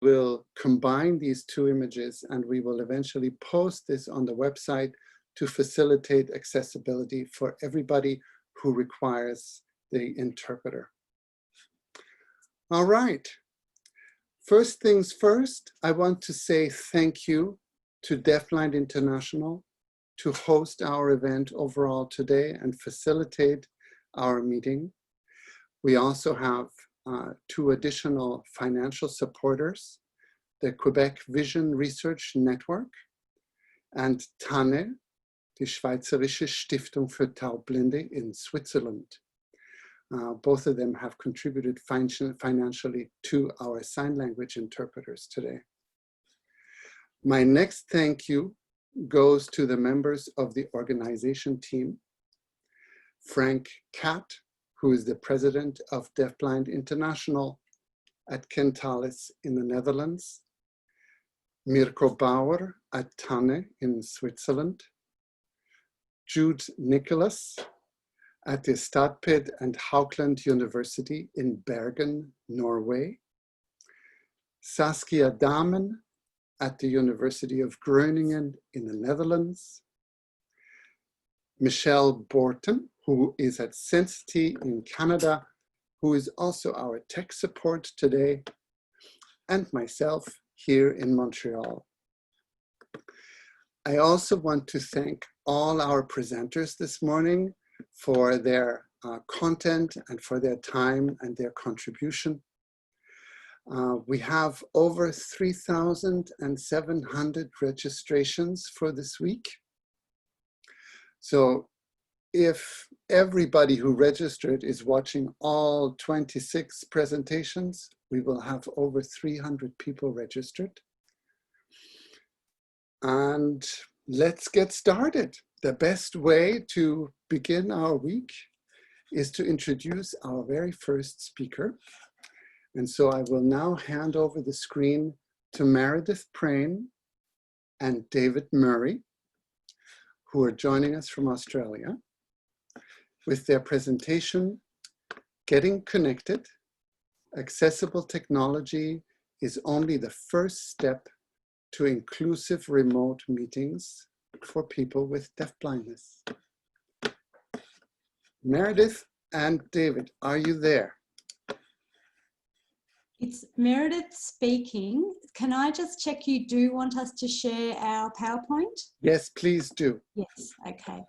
will combine these two images and we will eventually post this on the website to facilitate accessibility for everybody who requires the interpreter. All right. First things first, I want to say thank you to Deafblind International to host our event overall today and facilitate our meeting. We also have two additional financial supporters, the Quebec Vision Research Network and TANE, die Schweizerische Stiftung für Taubblinde in Switzerland. Both of them have contributed financially to our sign language interpreters today. My next thank you goes to the members of the organization team, Frank Kat, who is the president of Deafblind International at Kentalis in the Netherlands, Mirko Bauer at Tanne in Switzerland, Jude Nicholas at the Stadped and Haukeland University in Bergen, Norway, Saskia Damen at the University of Groningen in the Netherlands, Michelle Borton, who is at Sensity in Canada, who is also our tech support today, and myself here in Montreal. I also want to thank all our presenters this morning for their content and for their time and their contribution. We have over 3,700 registrations for this week. So if everybody who registered is watching all 26 presentations, we will have over 300 people registered. And let's get started. The best way to begin our week is to introduce our very first speaker. And so I will now hand over the screen to Meredith Prain and David Murray, who are joining us from Australia, with their presentation, Getting Connected, Accessible Technology is Only the First Step to Inclusive Remote Meetings for People with Deafblindness. Meredith and David, are you there? It's Meredith speaking. Can I just check you do want us to share our PowerPoint? Yes, please do. Yes, okay.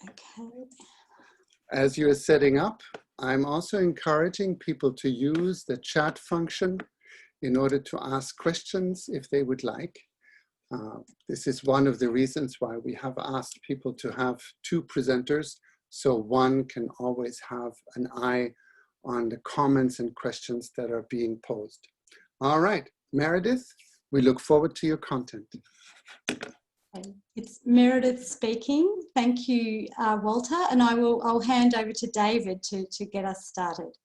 Okay. As you are setting up, I'm also encouraging people to use the chat function in order to ask questions if they would like. This is one of the reasons why we have asked people to have two presenters, so one can always have an eye on the comments and questions that are being posed. All right, Meredith, we look forward to your content. It's Meredith speaking. Thank you, Walter, and I'll hand over to David to get us started.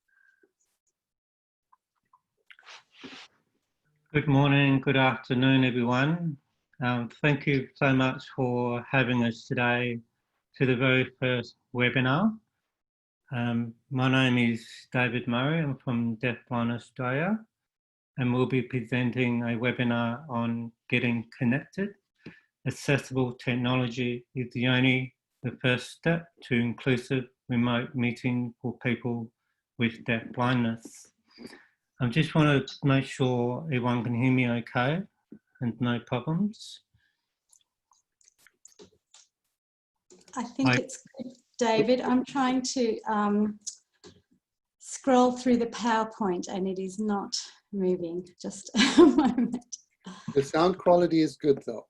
Good morning, good afternoon, everyone. Thank you so much for having us today to the very first webinar. My name is David Murray. I'm from Deafblind Australia, and we'll be presenting a webinar on getting connected. Accessible technology is the first step to inclusive remote meeting for people with deafblindness. I just want to make sure everyone can hear me okay and no problems. I think it's good, David. I'm trying to scroll through the PowerPoint and it is not moving. Just a moment. The sound quality is good though.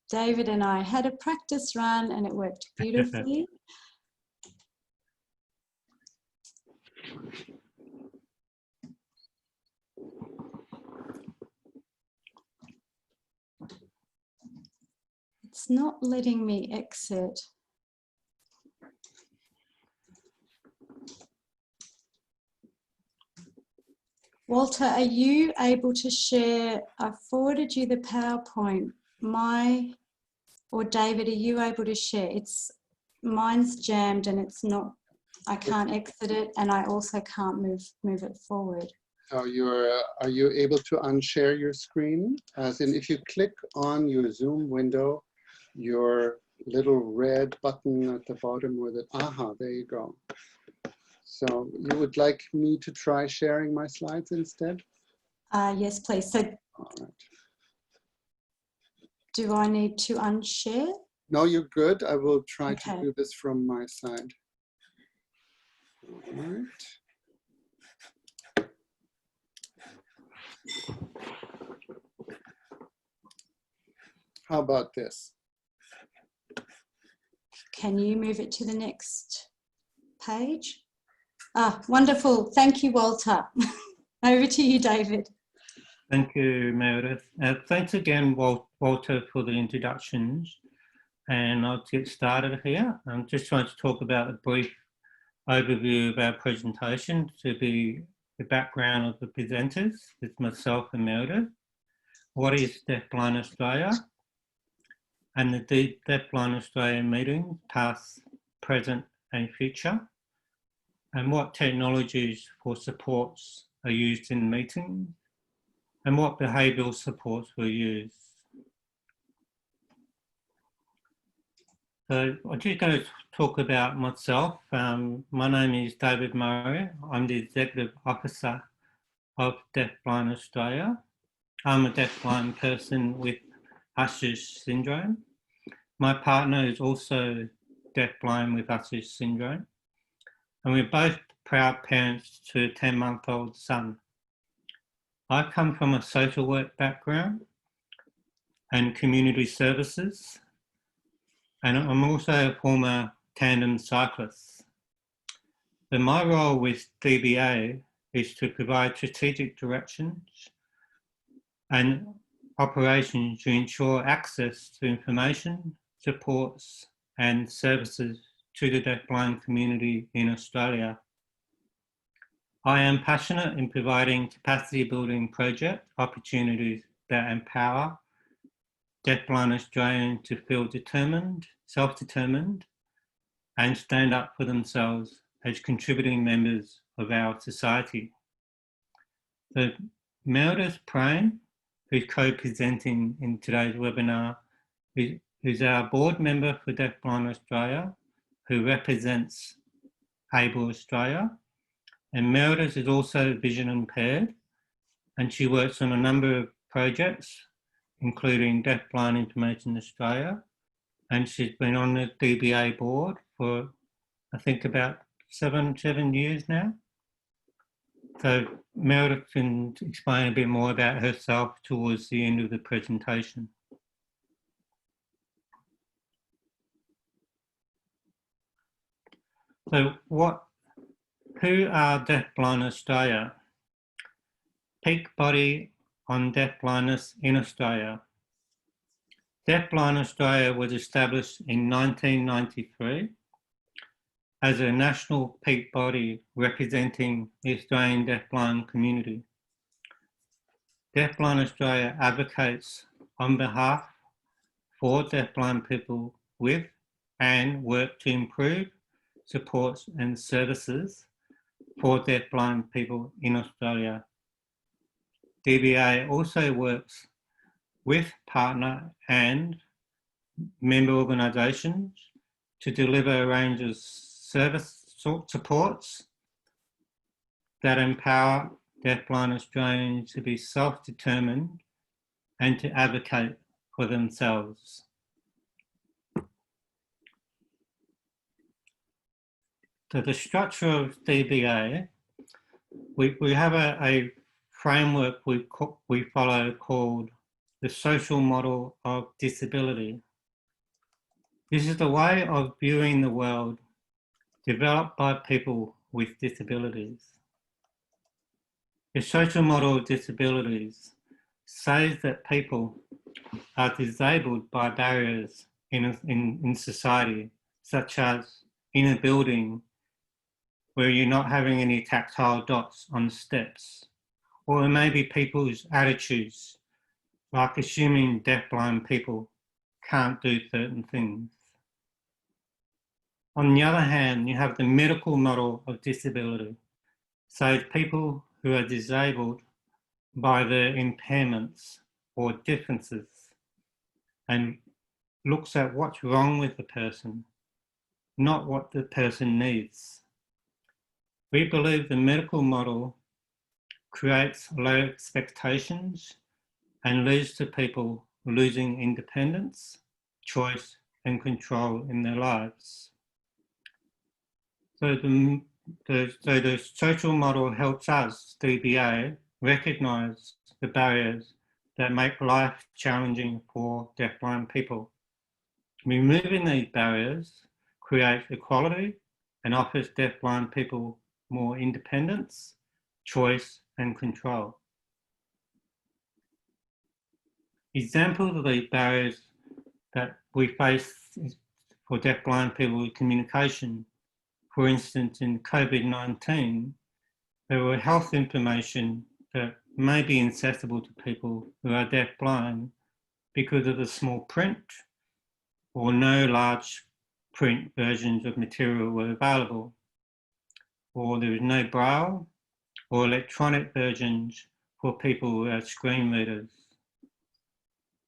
David and I had a practice run and it worked beautifully. It's not letting me exit. Walter, are you able to share? I forwarded you the PowerPoint or David, are you able to share? Mine's jammed and it's not, I can't exit it, and I also can't move it forward. Are you able to unshare your screen? As in, if you click on your Zoom window, your little red button at the bottom with it, there you go. So you would like me to try sharing my slides instead? Yes, please. So All right. do I need to unshare? No, you're good. I will try Okay. to do this from my side. All right. How about this? Can you move it to the next page? Wonderful. Thank you, Walter. Over to you, David. Thank you, Meredith. Thanks again, Walter, for the introductions. And I'll get started here. I'm just trying to talk about a brief overview of our presentation to be the background of the presenters with myself and Meredith. What is Deafblind Australia? And the Deafblind Australia meetings, past, present and future. And what technologies for supports are used in meetings. And what behavioural supports were used. So I'm just going to talk about myself. My name is David Meyer. I'm the Executive Officer of Deafblind Australia. I'm a deafblind person with Usher's syndrome. My partner is also deafblind with Usher's syndrome. And we're both proud parents to a 10-month-old son. I come from a social work background and community services. And I'm also a former tandem cyclist. But my role with DbI is to provide strategic directions and operations to ensure access to information, supports and services to the deafblind community in Australia. I am passionate in providing capacity building project opportunities that empower deafblind Australians to feel determined, self-determined, and stand up for themselves as contributing members of our society. So Meredith Prain, who's co-presenting in today's webinar, is our board member for Deafblind Australia, who represents Able Australia. And Meredith is also vision impaired, and she works on a number of projects, including Deafblind Information Australia, and she's been on the DbI board for, I think, about seven years now. So Meredith can explain a bit more about herself towards the end of the presentation. So who are Deafblind Australia? Peak body on deafblindness in Australia. Deafblind Australia was established in 1993 as a national peak body representing the Australian deafblind community. Deafblind Australia advocates on behalf for deafblind people with and work to improve supports and services for deafblind people in Australia. DbI also works with partner and member organisations to deliver a range of service supports that empower deafblind Australians to be self-determined and to advocate for themselves. So the structure of DbI, we have a framework we follow called the social model of disability. This is the way of viewing the world developed by people with disabilities. The social model of disabilities says that people are disabled by barriers in society, such as in a building where you're not having any tactile dots on steps, or it may be people's attitudes like assuming deafblind people can't do certain things. On the other hand, you have the medical model of disability. So people who are disabled by their impairments or differences and looks at what's wrong with the person, not what the person needs. We believe the medical model creates low expectations and leads to people losing independence, choice, and control in their lives. So the social model helps us, DbI, recognise the barriers that make life challenging for deafblind people. Removing these barriers creates equality and offers deafblind people more independence, choice, and control. Examples of these barriers that we face for deafblind people with communication. For instance, in COVID-19, there were health information that may be inaccessible to people who are deafblind because of the small print or no large print versions of material were available, or there was no braille or electronic versions for people who are screen readers.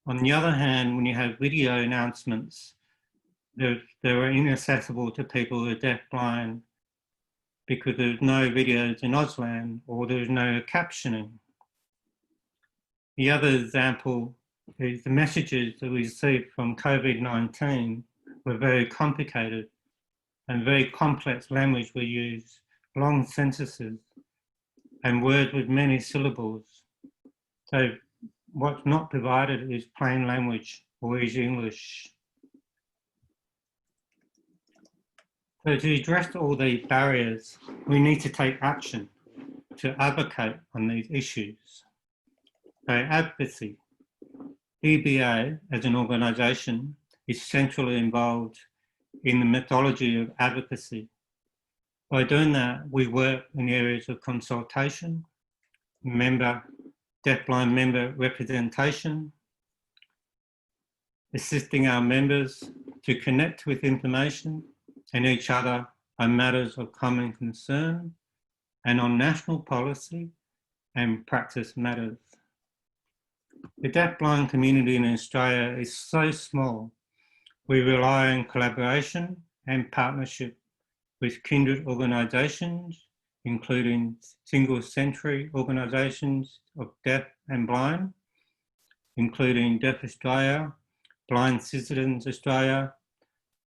On the other hand, when you have video announcements, they were inaccessible to people who are deafblind because there's no videos in Auslan or there's no captioning. The other example is the messages that we received from COVID-19 were very complicated and very complex language we used, long sentences and words with many syllables. So what's not provided is plain language or easy English. So to address all these barriers, we need to take action to advocate on these issues. So advocacy. DbI as an organisation is centrally involved in the methodology of advocacy. By doing that, we work in areas of consultation, deafblind member representation, assisting our members to connect with information and each other on matters of common concern and on national policy and practice matters. The deafblind community in Australia is so small, we rely on collaboration and partnership with kindred organisations, including single-century organisations of deaf and blind, including Deaf Australia, Blind Citizens Australia,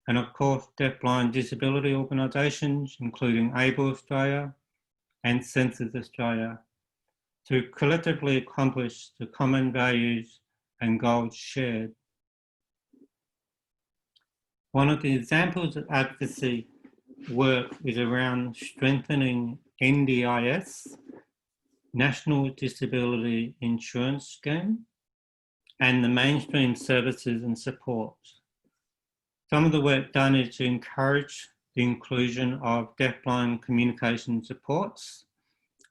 and of course deafblind disability organisations, including Able Australia and Senses Australia, to collectively accomplish the common values and goals shared. One of the examples of advocacy work is around strengthening NDIS, National Disability Insurance Scheme, and the mainstream services and support. Some of the work done is to encourage the inclusion of deafblind communication supports,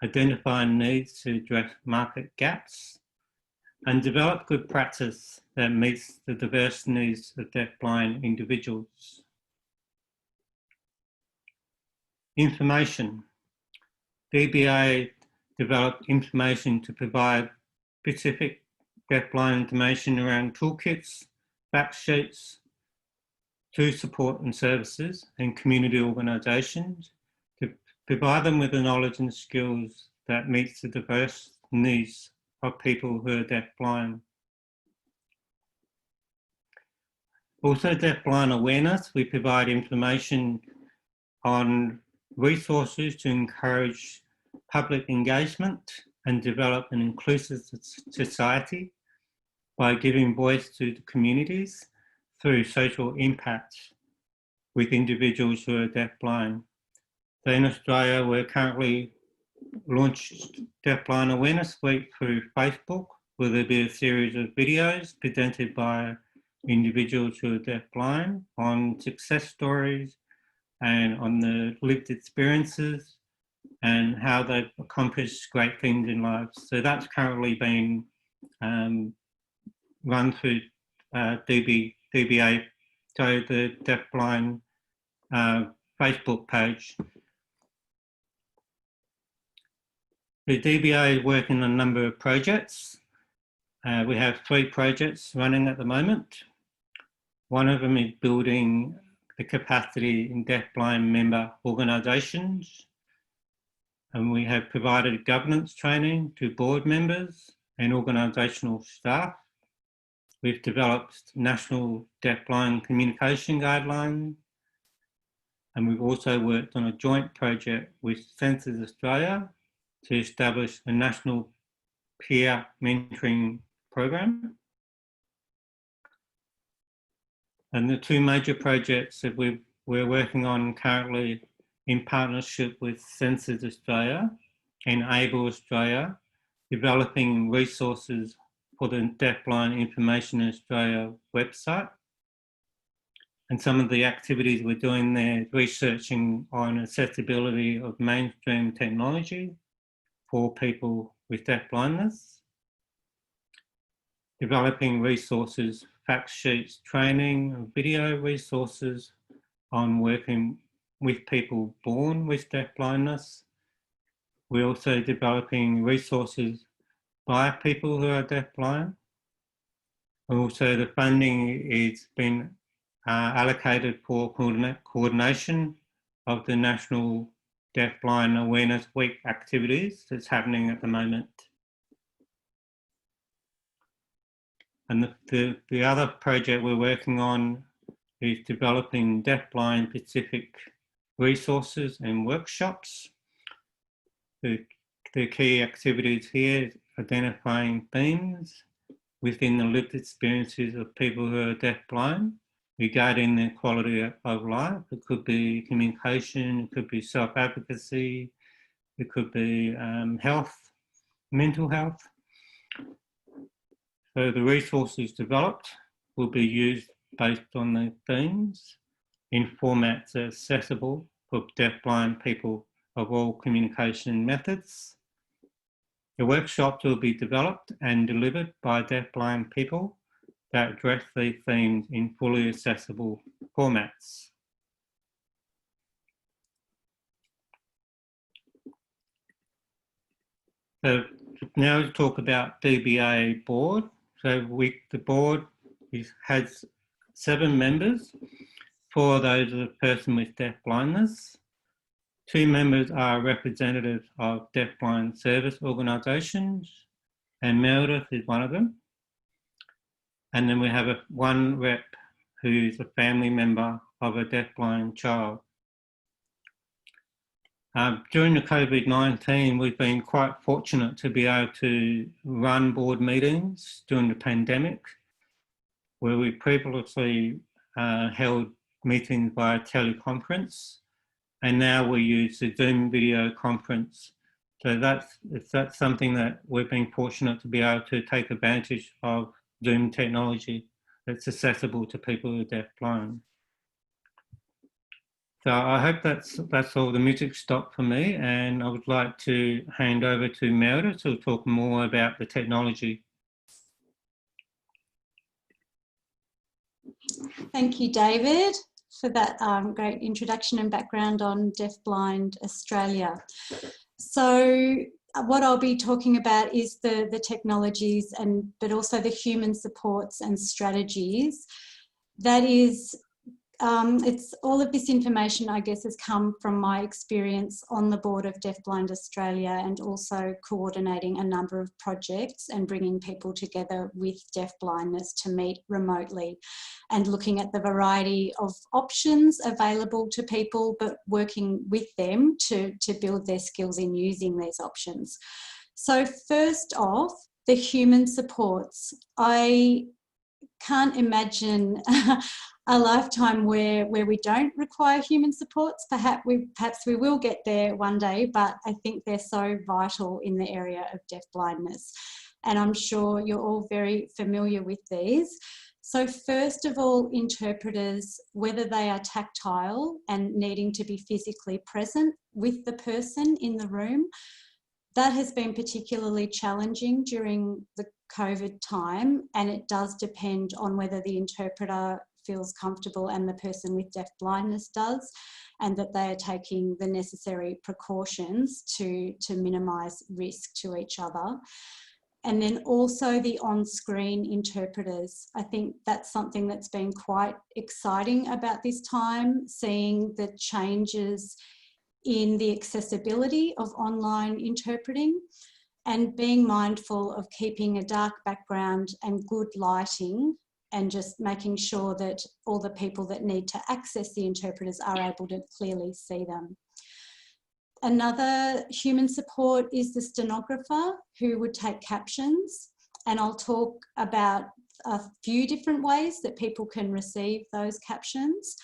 identifying needs to address market gaps, and develop good practice that meets the diverse needs of deafblind individuals. Information. DbI developed information to provide specific deafblind information around toolkits, fact sheets, to support and services and community organisations to provide them with the knowledge and skills that meets the diverse needs of people who are deafblind. Also, deafblind awareness, we provide information on resources to encourage public engagement and develop an inclusive society by giving voice to the communities through social impact with individuals who are deafblind. So in Australia, we're currently launched Deafblind Awareness Week through Facebook, where there'll be a series of videos presented by individuals who are deafblind on success stories and on the lived experiences and how they've accomplished great things in life. So that's currently been run through DbA, so the Deafblind Facebook page. The DbA is working on a number of projects. We have 3 projects running at the moment. One of them is building the capacity in deafblind member organisations. And we have provided governance training to board members and organisational staff. We've developed national deafblind communication guidelines. And we've also worked on a joint project with Senses Australia to establish a national peer mentoring program. And the 2 major projects that we're working on currently in partnership with Senses Australia and Able Australia, developing resources for the Deafblind Information Australia website. And some of the activities we're doing there, researching on accessibility of mainstream technology for people with deafblindness, developing resources, fact sheets, training, video resources on working with people born with deafblindness. We're also developing resources by people who are deafblind. And also the funding is been allocated for coordination of the National Deafblind Awareness Week activities that's happening at the moment. And the other project we're working on is developing deafblind specific resources and workshops. The key activities here is identifying themes within the lived experiences of people who are deafblind regarding their quality of life. It could be communication, it could be self-advocacy, it could be health, mental health. So the resources developed will be used based on the themes in formats accessible for deafblind people of all communication methods. The workshops will be developed and delivered by deafblind people that address these themes in fully accessible formats. So now to talk about DbA board. So the board has 7 members. 4 of those are a person with deafblindness. 2 members are representatives of deafblind service organisations, and Meredith is one of them. And then we have one rep who's a family member of a deafblind child. During the COVID-19, we've been quite fortunate to be able to run board meetings during the pandemic, where we previously held meetings via teleconference, and now we use the Zoom video conference. So that's something that we've been fortunate to be able to take advantage of Zoom technology that's accessible to people who are deafblind. So I hope that's all. The music stopped for me, and I would like to hand over to Meredith to talk more about the technology. Thank you, David, for that great introduction and background on Deafblind Australia. So what I'll be talking about is the technologies but also the human supports and strategies. That is, it's all of this information, I guess, has come from my experience on the board of Deafblind Australia and also coordinating a number of projects and bringing people together with deafblindness to meet remotely and looking at the variety of options available to people, but working with them to build their skills in using these options. So first off, the human supports. I can't imagine a lifetime where we don't require human supports. Perhaps we will get there one day, but I think they're so vital in the area of deafblindness. And I'm sure you're all very familiar with these. So first of all, interpreters, whether they are tactile and needing to be physically present with the person in the room, that has been particularly challenging during the COVID time, and it does depend on whether the interpreter feels comfortable and the person with deafblindness does, and that they are taking the necessary precautions to minimise risk to each other. And then also the on-screen interpreters. I think that's something that's been quite exciting about this time, seeing the changes in the accessibility of online interpreting and being mindful of keeping a dark background and good lighting, and just making sure that all the people that need to access the interpreters are able to clearly see them. Another human support is the stenographer, who would take captions, and I'll talk about a few different ways that people can receive those captions.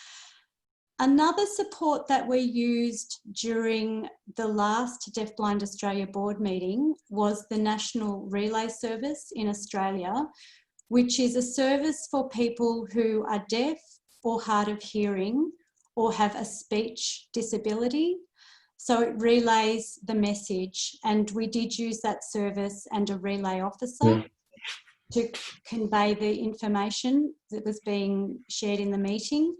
Another support that we used during the last Deafblind Australia board meeting was the National Relay Service in Australia, which is a service for people who are deaf or hard of hearing or have a speech disability. So it relays the message, and we did use that service and a relay officer to convey the information that was being shared in the meeting.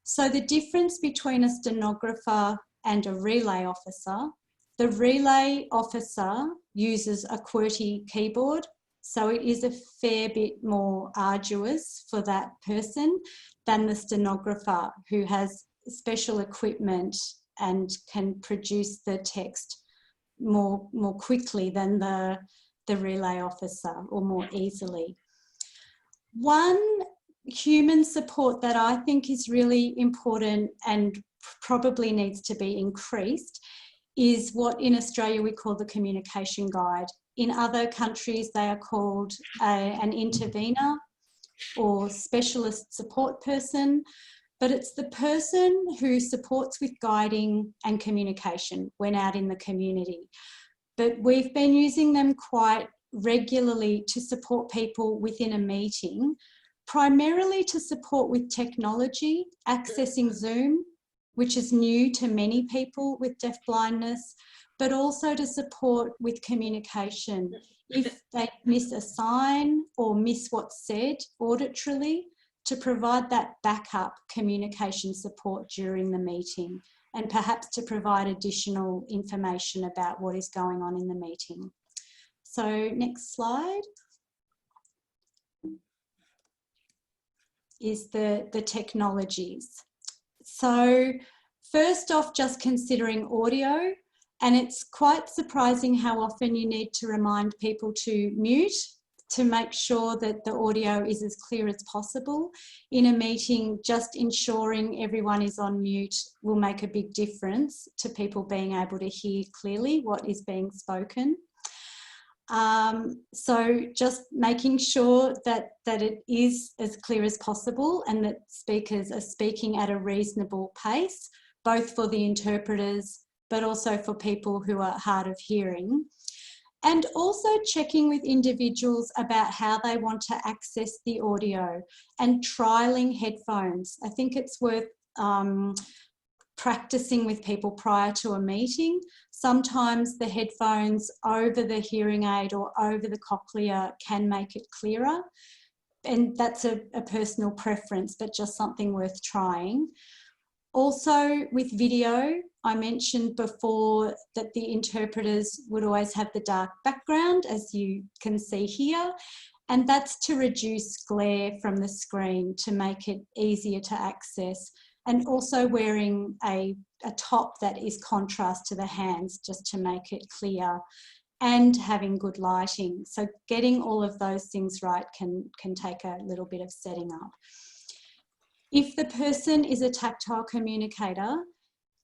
So the difference between a stenographer and a relay officer, the relay officer uses a QWERTY keyboard, so it is a fair bit more arduous for that person than the stenographer, who has special equipment and can produce the text more quickly than the relay officer, or more easily. One human support that I think is really important and probably needs to be increased is what in Australia we call the communication guide. In other countries they are called an intervener or specialist support person, but it's the person who supports with guiding and communication when out in the community. But we've been using them quite regularly to support people within a meeting, primarily to support with technology, accessing Zoom, which is new to many people with deafblindness, but also to support with communication. If they miss a sign or miss what's said auditorily, to provide that backup communication support during the meeting, and perhaps to provide additional information about what is going on in the meeting. So next slide is the technologies. So first off, just considering audio, and it's quite surprising how often you need to remind people to mute to make sure that the audio is as clear as possible. In a meeting, just ensuring everyone is on mute will make a big difference to people being able to hear clearly what is being spoken. So just making sure that it is as clear as possible and that speakers are speaking at a reasonable pace, both for the interpreters, but also for people who are hard of hearing. And also checking with individuals about how they want to access the audio and trialling headphones. I think it's worth practicing with people prior to a meeting. Sometimes the headphones over the hearing aid or over the cochlea can make it clearer. And that's a personal preference, but just something worth trying. Also with video, I mentioned before that the interpreters would always have the dark background, as you can see here, and that's to reduce glare from the screen to make it easier to access, and also wearing a top that is contrast to the hands just to make it clear, and having good lighting. So getting all of those things right can take a little bit of setting up. If the person is a tactile communicator,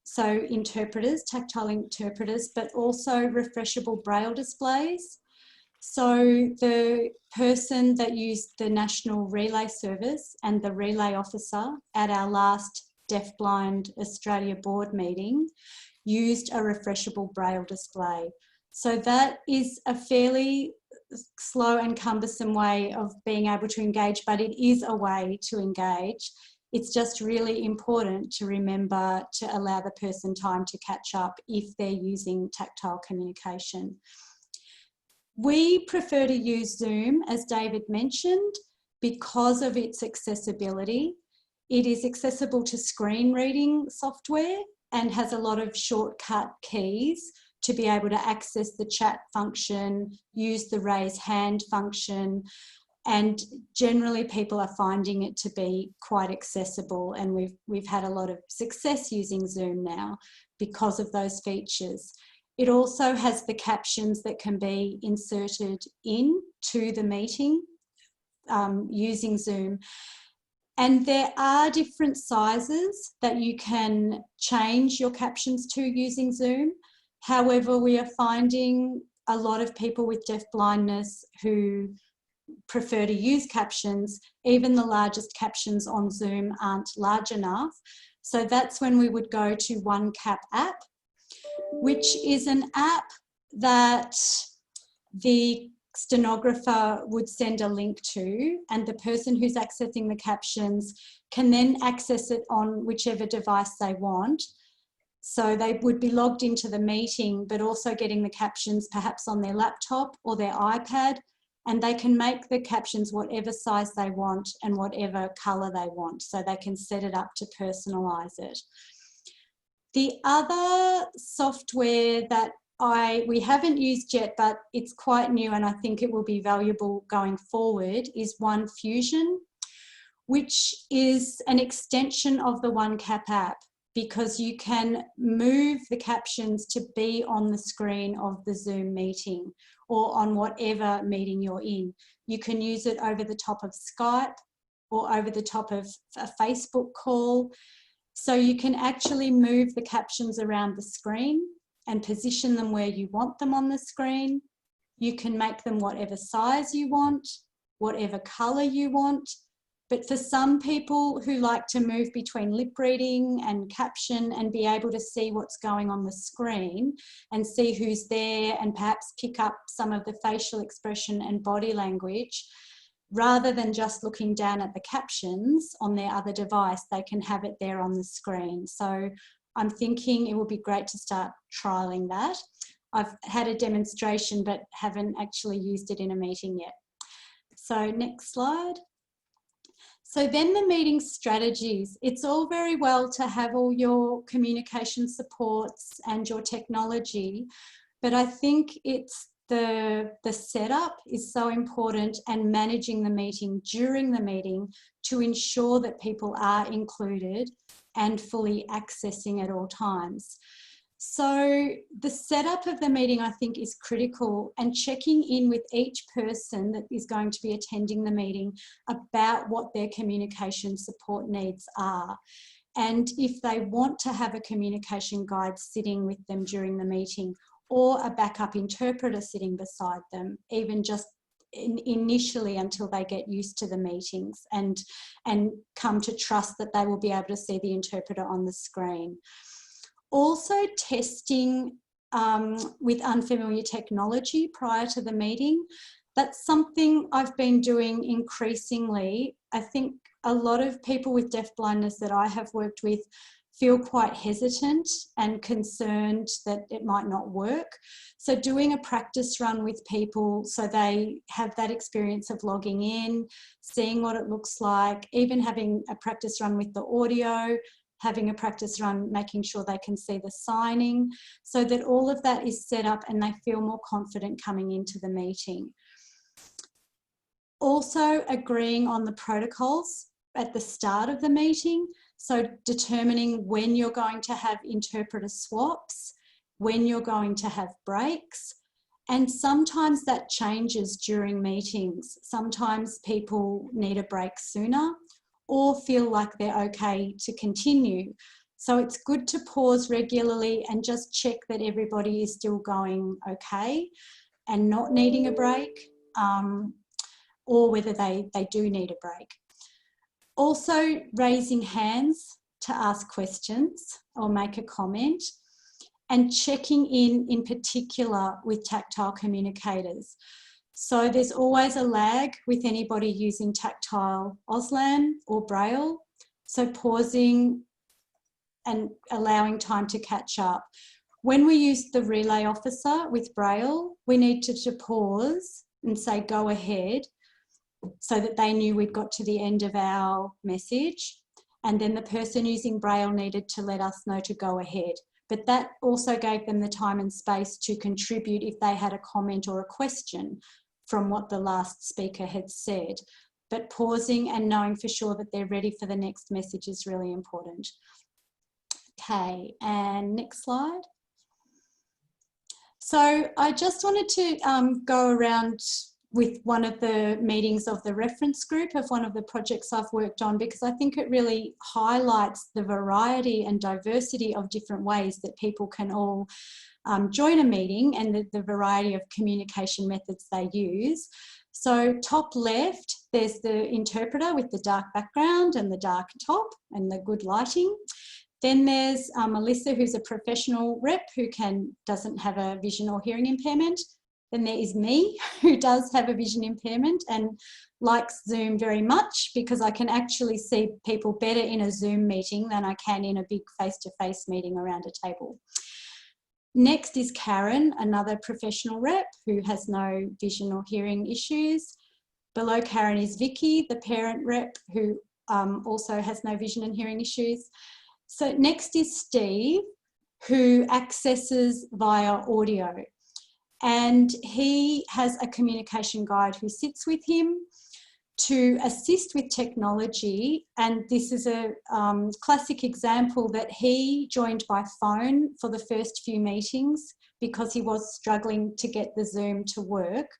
so interpreters, tactile interpreters, but also refreshable braille displays. So the person that used the National Relay Service and the relay officer at our last Deafblind Australia board meeting used a refreshable braille display. So that is a fairly slow and cumbersome way of being able to engage, but it is a way to engage. It's just really important to remember to allow the person time to catch up if they're using tactile communication. We prefer to use Zoom, as David mentioned, because of its accessibility. It is accessible to screen reading software and has a lot of shortcut keys to be able to access the chat function, use the raise hand function, and generally people are finding it to be quite accessible, and we've had a lot of success using Zoom now because of those features. It also has the captions that can be inserted into the meeting using Zoom. And there are different sizes that you can change your captions to using Zoom. However, we are finding a lot of people with deafblindness who prefer to use captions. Even the largest captions on Zoom aren't large enough. So that's when we would go to OneCap app, which is an app that the stenographer would send a link to, and the person who's accessing the captions can then access it on whichever device they want. So they would be logged into the meeting, but also getting the captions perhaps on their laptop or their iPad, and they can make the captions whatever size they want and whatever colour they want, so they can set it up to personalise it. The other software that we haven't used yet, but it's quite new and I think it will be valuable going forward, is OneFusion, which is an extension of the OneCap app, because you can move the captions to be on the screen of the Zoom meeting or on whatever meeting you're in. You can use it over the top of Skype or over the top of a Facebook call. So you can actually move the captions around the screen and position them where you want them on the screen. You can make them whatever size you want, whatever colour you want. But for some people who like to move between lip reading and caption and be able to see what's going on the screen and see who's there and perhaps pick up some of the facial expression and body language, rather than just looking down at the captions on their other device, they can have it there on the screen. So I'm thinking it would be great to start trialling that. I've had a demonstration but haven't actually used it in a meeting yet. So next slide. So then the meeting strategies. It's all very well to have all your communication supports and your technology, but I think it's the setup is so important, and managing the meeting during the meeting to ensure that people are included and fully accessing at all times. So the setup of the meeting, I think, is critical, and checking in with each person that is going to be attending the meeting about what their communication support needs are. And if they want to have a communication guide sitting with them during the meeting, or a backup interpreter sitting beside them, even just initially until they get used to the meetings and come to trust that they will be able to see the interpreter on the screen. Also testing with unfamiliar technology prior to the meeting. That's something I've been doing increasingly. I think a lot of people with deafblindness that I have worked with feel quite hesitant and concerned that it might not work. So doing a practice run with people so they have that experience of logging in, seeing what it looks like, even having a practice run with the audio, having a practice run, making sure they can see the signing, so that all of that is set up and they feel more confident coming into the meeting. Also agreeing on the protocols at the start of the meeting. So determining when you're going to have interpreter swaps, when you're going to have breaks, and sometimes that changes during meetings. Sometimes people need a break sooner or feel like they're okay to continue. So it's good to pause regularly and just check that everybody is still going okay and not needing a break, or whether they do need a break. Also raising hands to ask questions or make a comment, and checking in particular with tactile communicators. So there's always a lag with anybody using tactile Auslan or Braille. So pausing and allowing time to catch up. When we use the relay officer with Braille, we needed to pause and say, go ahead, so that they knew we'd got to the end of our message. And then the person using Braille needed to let us know to go ahead. But that also gave them the time and space to contribute if they had a comment or a question from what the last speaker had said. But pausing and knowing for sure that they're ready for the next message is really important. Okay, and next slide. So I just wanted to go around with one of the meetings of the reference group of one of the projects I've worked on, because I think it really highlights the variety and diversity of different ways that people can all join a meeting and the variety of communication methods they use. So top left, there's the interpreter with the dark background and the dark top and the good lighting. Then there's Melissa, who's a professional rep who doesn't have a vision or hearing impairment. Then there is me, who does have a vision impairment and likes Zoom very much, because I can actually see people better in a Zoom meeting than I can in a big face-to-face meeting around a table. Next is Karen, another professional rep who has no vision or hearing issues. Below Karen is Vicky, the parent rep, who also has no vision and hearing issues. So next is Steve, who accesses via audio. And he has a communication guide who sits with him to assist with technology. And this is a classic example that he joined by phone for the first few meetings because he was struggling to get the Zoom to work.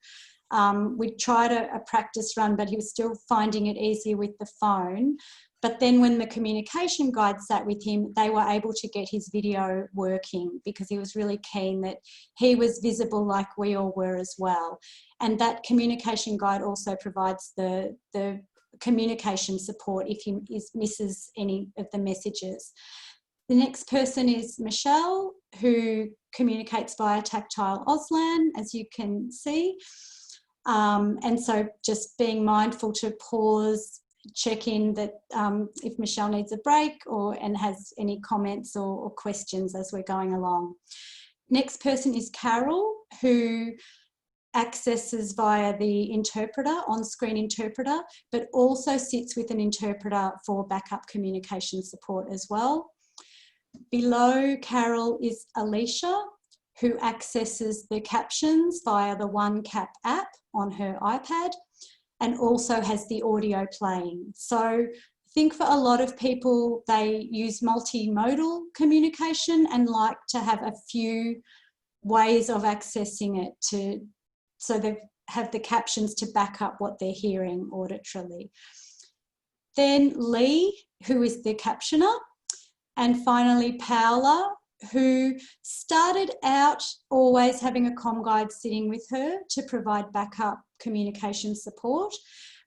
We tried a practice run, but he was still finding it easier with the phone. But then when the communication guide sat with him, they were able to get his video working because he was really keen that he was visible like we all were as well. And that communication guide also provides the communication support if he misses any of the messages. The next person is Michelle, who communicates via tactile Auslan, as you can see. And so just being mindful to pause, check in that if Michelle needs a break and has any comments or questions as we're going along. Next person is Carol, who accesses via the interpreter, on-screen interpreter, but also sits with an interpreter for backup communication support as well. Below Carol is Alicia, who accesses the captions via the OneCap app on her iPad, and also has the audio playing. So I think for a lot of people, they use multimodal communication and like to have a few ways of accessing it so they have the captions to back up what they're hearing auditorily. Then Lee, who is the captioner, and finally Paola, who started out always having a comm guide sitting with her to provide backup communication support,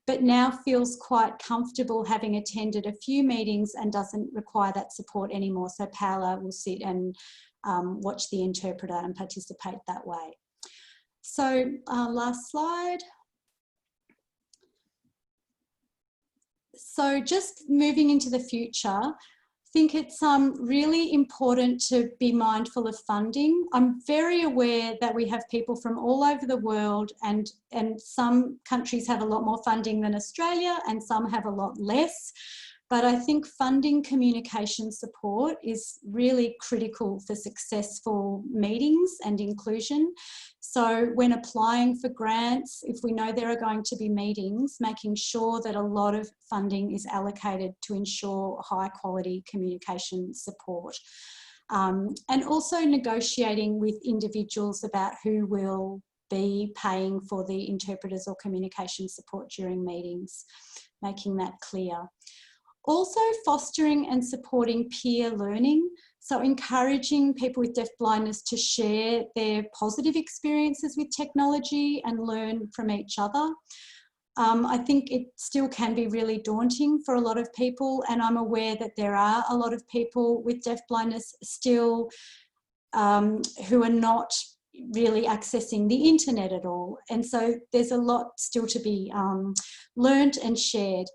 but now feels quite comfortable having attended a few meetings and doesn't require that support anymore. So Paola will sit and watch the interpreter and participate that way. So last slide. So just moving into the future, I think it's really important to be mindful of funding. I'm very aware that we have people from all over the world, and some countries have a lot more funding than Australia and some have a lot less. But I think funding communication support is really critical for successful meetings and inclusion. So when applying for grants, if we know there are going to be meetings, making sure that a lot of funding is allocated to ensure high quality communication support. And also negotiating with individuals about who will be paying for the interpreters or communication support during meetings, making that clear. Also fostering and supporting peer learning. So encouraging people with deafblindness to share their positive experiences with technology and learn from each other. I think it still can be really daunting for a lot of people, and I'm aware that there are a lot of people with deafblindness still who are not really accessing the internet at all. And so there's a lot still to be learnt and shared.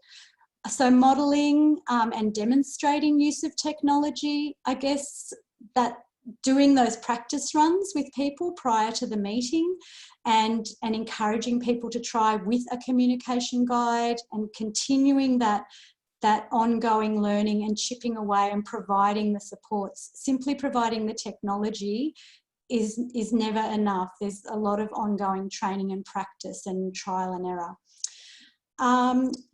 So modelling and demonstrating use of technology, I guess that doing those practice runs with people prior to the meeting and encouraging people to try with a communication guide and continuing that ongoing learning and chipping away and providing the supports. Simply providing the technology is never enough. There's a lot of ongoing training and practice and trial and error.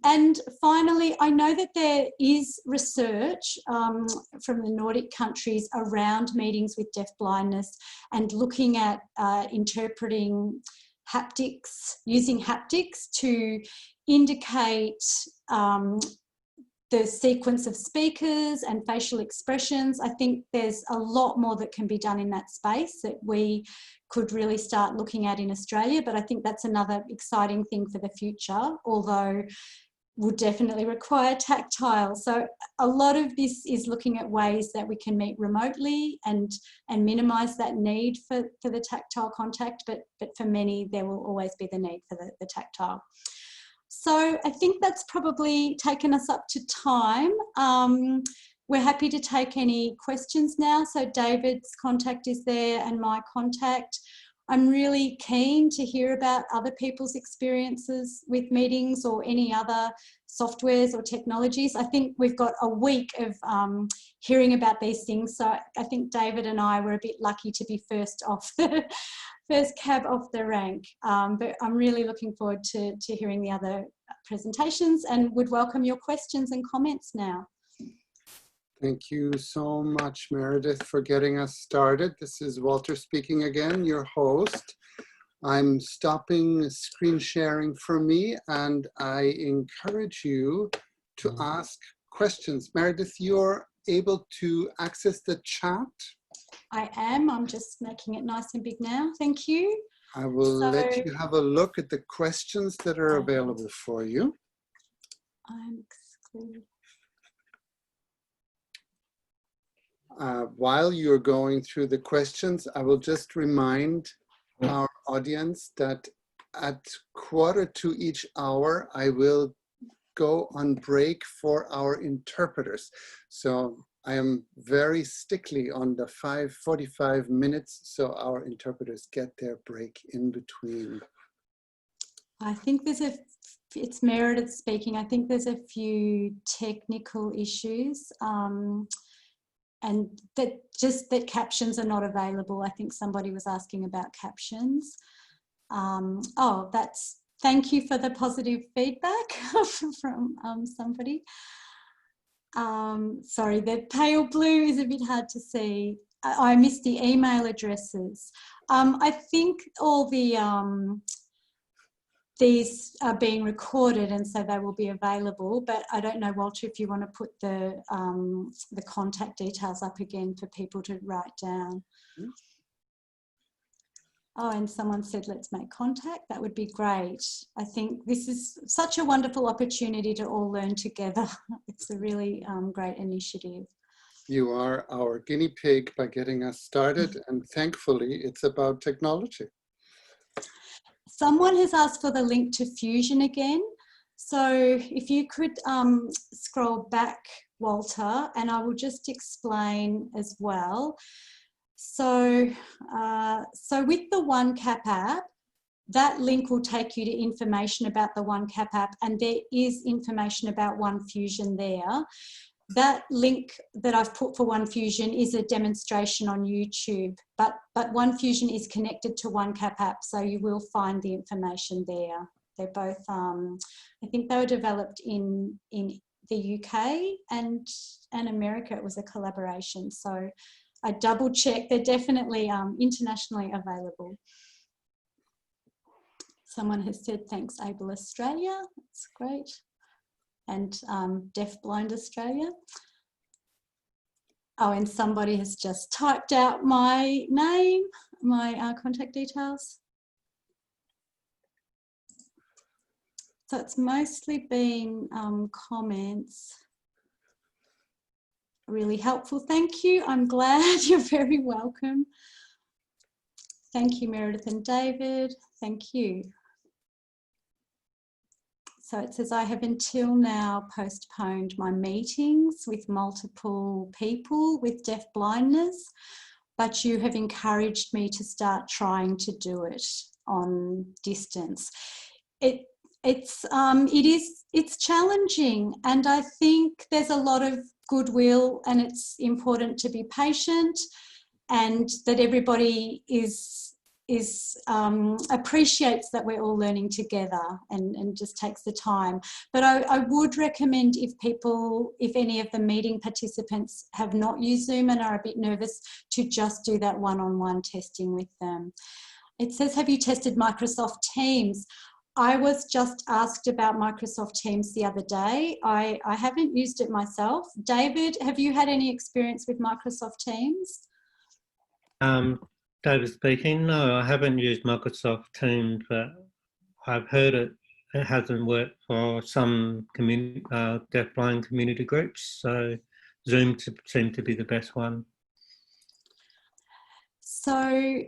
And finally, I know that there is research from the Nordic countries around meetings with deafblindness and looking at interpreting haptics, using haptics to indicate the sequence of speakers and facial expressions. I think there's a lot more that can be done in that space that we could really start looking at in Australia, but I think that's another exciting thing for the future, although would definitely require tactile. So a lot of this is looking at ways that we can meet remotely and minimise that need for the tactile contact, but for many there will always be the need for the tactile. So I think that's probably taken us up to time. We're happy to take any questions now. So David's contact is there and my contact. I'm really keen to hear about other people's experiences with meetings or any other softwares or technologies. I think we've got a week of hearing about these things. So I think David and I were a bit lucky to be first cab off the rank. But I'm really looking forward to hearing the other presentations and would welcome your questions and comments now. Thank you so much, Meredith, for getting us started. This is Walter speaking again, your host. I'm stopping screen sharing for me, and I encourage you to ask questions. Meredith, you're able to access the chat? I am. I'm just making it nice and big now. Thank you. I will let you have a look at the questions that are available for you. I'm excluded. While you're going through the questions, I will just remind our audience that at 1/4 each hour, I will go on break for our interpreters. So I am very stickly on the 45 minutes, so our interpreters get their break in between. I think it's Meredith speaking. I think there's a few technical issues. And that captions are not available. I think somebody was asking about captions. Thank you for the positive feedback from somebody. Sorry, the pale blue is a bit hard to see. I missed the email addresses. I think all these are being recorded and so they will be available, but I don't know, Walter, if you want to put the contact details up again for people to write down. Oh, and someone said, let's make contact. That would be great. I think this is such a wonderful opportunity to all learn together. It's a really great initiative. You are our guinea pig by getting us started, and thankfully it's about technology. Someone has asked for the link to Fusion again. So if you could scroll back, Walter, and I will just explain as well. So with the OneCap app, that link will take you to information about the OneCap app, and there is information about OneFusion there. That link that I've put for OneFusion is a demonstration on YouTube, but OneFusion is connected to OneCap app, so you will find the information there. They're both, I think they were developed in the UK and America. It was a collaboration, so I double checked. They're definitely internationally available. Someone has said, thanks, Able Australia. That's great. And Deafblind Australia. Oh, and somebody has just typed out my name, my contact details. So it's mostly been comments. Really helpful. Thank you. I'm glad. You're very welcome. Thank you, Meredith and David. Thank you. So it says, I have until now postponed my meetings with multiple people with deafblindness. but you have encouraged me to start trying to do it on distance. It's challenging, and I think there's a lot of goodwill, and it's important to be patient, and that everybody appreciates that we're all learning together, and just takes the time. But I would recommend, if any of the meeting participants have not used Zoom and are a bit nervous, to just do that one-on-one testing with them. It says, have you tested Microsoft Teams? I was just asked about Microsoft Teams the other day. I haven't used it myself. David, have you had any experience with Microsoft Teams? David speaking. No, I haven't used Microsoft Teams, but I've heard it hasn't worked for some deafblind community groups. So Zoom seemed to be the best one. So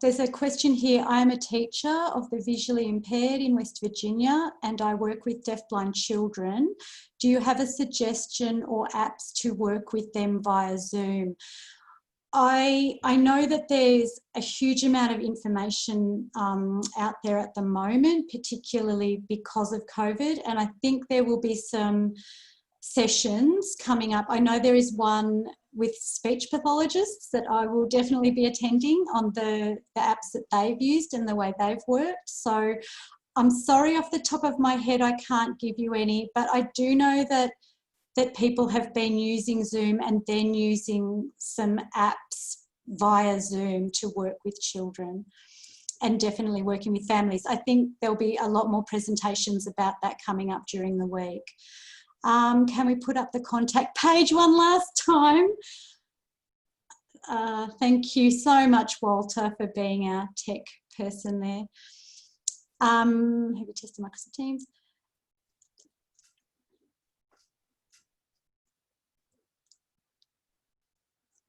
there's a question here. I am a teacher of the visually impaired in West Virginia, and I work with deafblind children. Do you have a suggestion or apps to work with them via Zoom? I know that there's a huge amount of information out there at the moment, particularly because of COVID, and I think there will be some sessions coming up. I know there is one with speech pathologists that I will definitely be attending on the apps that they've used and the way they've worked. So I'm sorry, off the top of my head, I can't give you any, but I do know that people have been using Zoom and then using some apps via Zoom to work with children, and definitely working with families. I think there'll be a lot more presentations about that coming up during the week. Can we put up the contact page one last time? Thank you so much, Walter, for being our tech person there. Have you tested Microsoft Teams?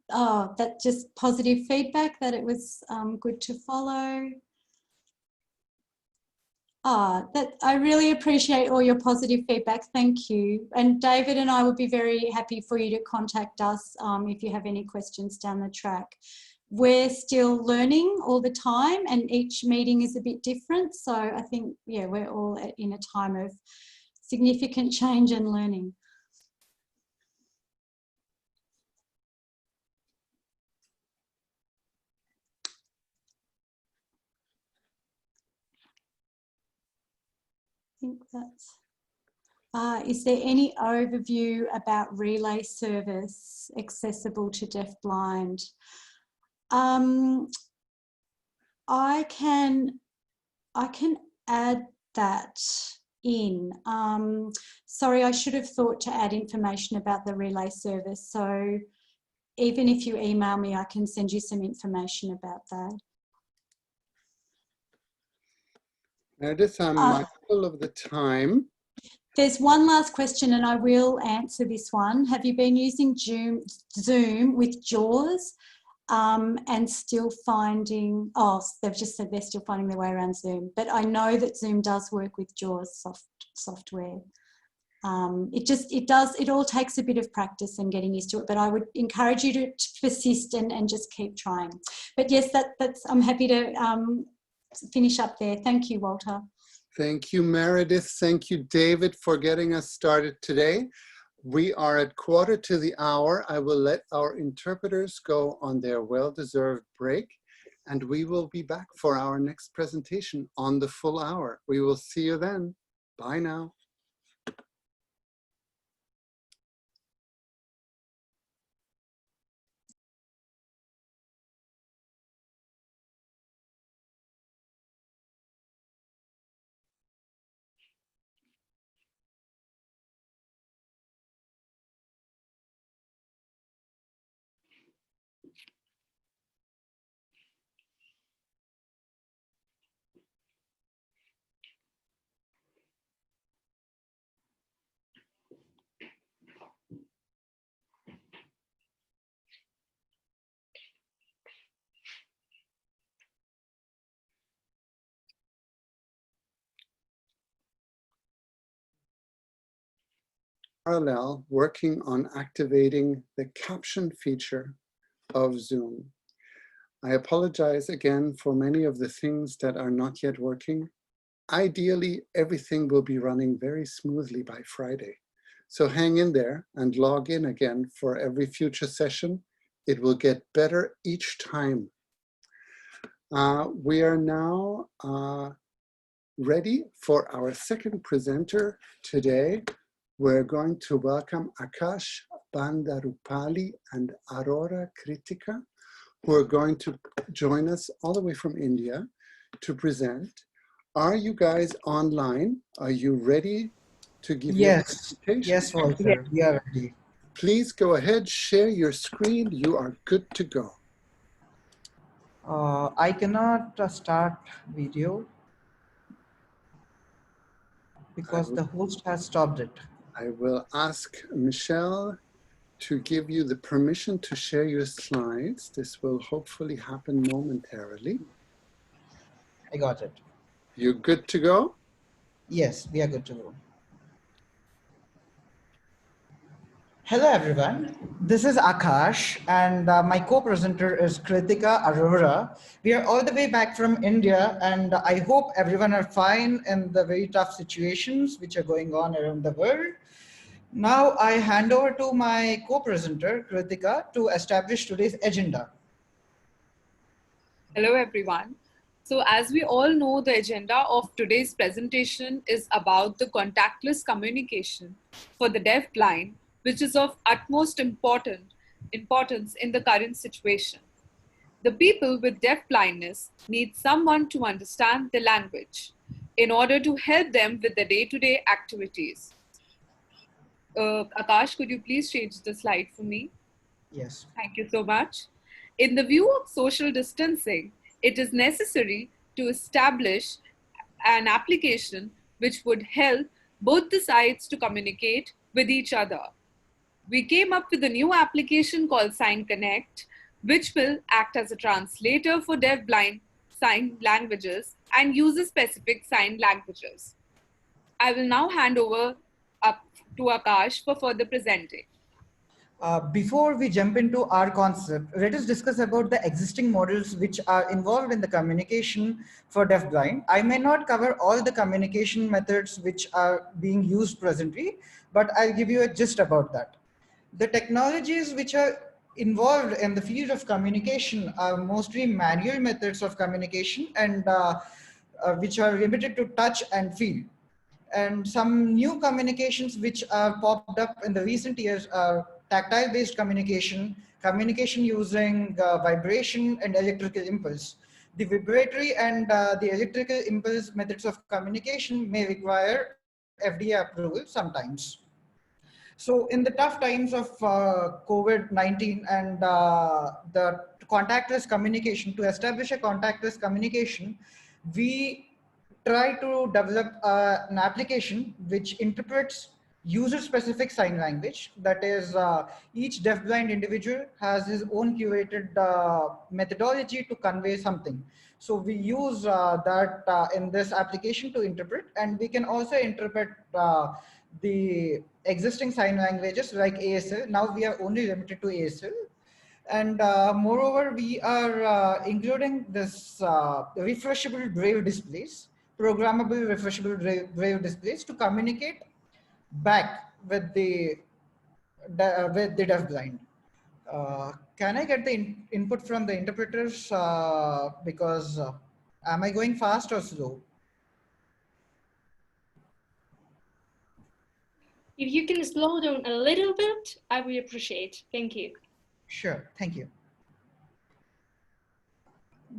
Oh, that just positive feedback that it was good to follow. I really appreciate all your positive feedback. Thank you. And David and I would be very happy for you to contact us if you have any questions down the track. We're still learning all the time, and each meeting is a bit different. So I think, yeah, we're all in a time of significant change and learning. I think that's... is there any overview about relay service accessible to deafblind? I can add that in. Sorry, I should have thought to add information about the relay service. So even if you email me, I can send you some information about that. Meredith, I'm mindful of the time. There's one last question, and I will answer this one. Have you been using Zoom with JAWS and still finding... Oh, they've just said they're still finding their way around Zoom. But I know that Zoom does work with JAWS software. It all takes a bit of practice and getting used to it, but I would encourage you to persist and just keep trying. But yes, I'm happy to finish up there. Thank you, Walter. Thank you, Meredith. Thank you, David, for getting us started today. We are at 1:15. I will let our interpreters go on their well-deserved break, and we will be back for our next presentation on the full hour. We will see you then. Bye now. Parallel, working on activating the caption feature of Zoom. I apologize again for many of the things that are not yet working. Ideally, everything will be running very smoothly by Friday. So hang in there and log in again for every future session. It will get better each time. We are now ready for our second presenter today. We're going to welcome Akash Bandarupalli and Aurora Kritika, who are going to join us all the way from India to present. Are you guys online? Are you ready to give your presentation? Yes, Walter, we are ready. Please go ahead, share your screen. You are good to go. I cannot start video because the host has stopped it. I will ask Michelle to give you the permission to share your slides. This will hopefully happen momentarily. I got it. You're good to go? Yes, we are good to go. Hello, everyone. This is Akash, and my co-presenter is Kritika Arora. We are all the way back from India, and I hope everyone are fine in the very tough situations which are going on around the world. Now I hand over to my co-presenter, Kritika, to establish today's agenda. Hello, everyone. So as we all know, the agenda of today's presentation is about the contactless communication for the deafblind, which is of utmost importance in the current situation. The people with deafblindness need someone to understand the language in order to help them with their day-to-day activities. Akash, could you please change the slide for me? Yes. Thank you so much. In the view of social distancing, it is necessary to establish an application which would help both the sides to communicate with each other. We came up with a new application called Sign Connect, which will act as a translator for deafblind sign languages and uses specific sign languages. I will now hand over up to Akash for further presenting. Before we jump into our concept, let us discuss about the existing models which are involved in the communication for deafblind. I may not cover all the communication methods which are being used presently, but I'll give you a gist about that. The technologies which are involved in the field of communication are mostly manual methods of communication and which are limited to touch and feel. And some new communications which are popped up in the recent years are tactile based communication, communication using vibration and electrical impulse. The vibratory and the electrical impulse methods of communication may require FDA approval sometimes. So in the tough times of COVID-19 and the contactless communication, to establish a contactless communication, we try to develop an application which interprets user-specific sign language. That is, each deafblind individual has his own curated methodology to convey something. So we use that in this application to interpret, and we can also interpret the existing sign languages like ASL. Now we are only limited to ASL. And moreover, we are including this refreshable braille displays, programmable refreshable braille displays to communicate back with the deafblind. Can I get the input from the interpreters? Because am I going fast or slow? If you can slow down a little bit, I would appreciate. Thank you. Sure, thank you.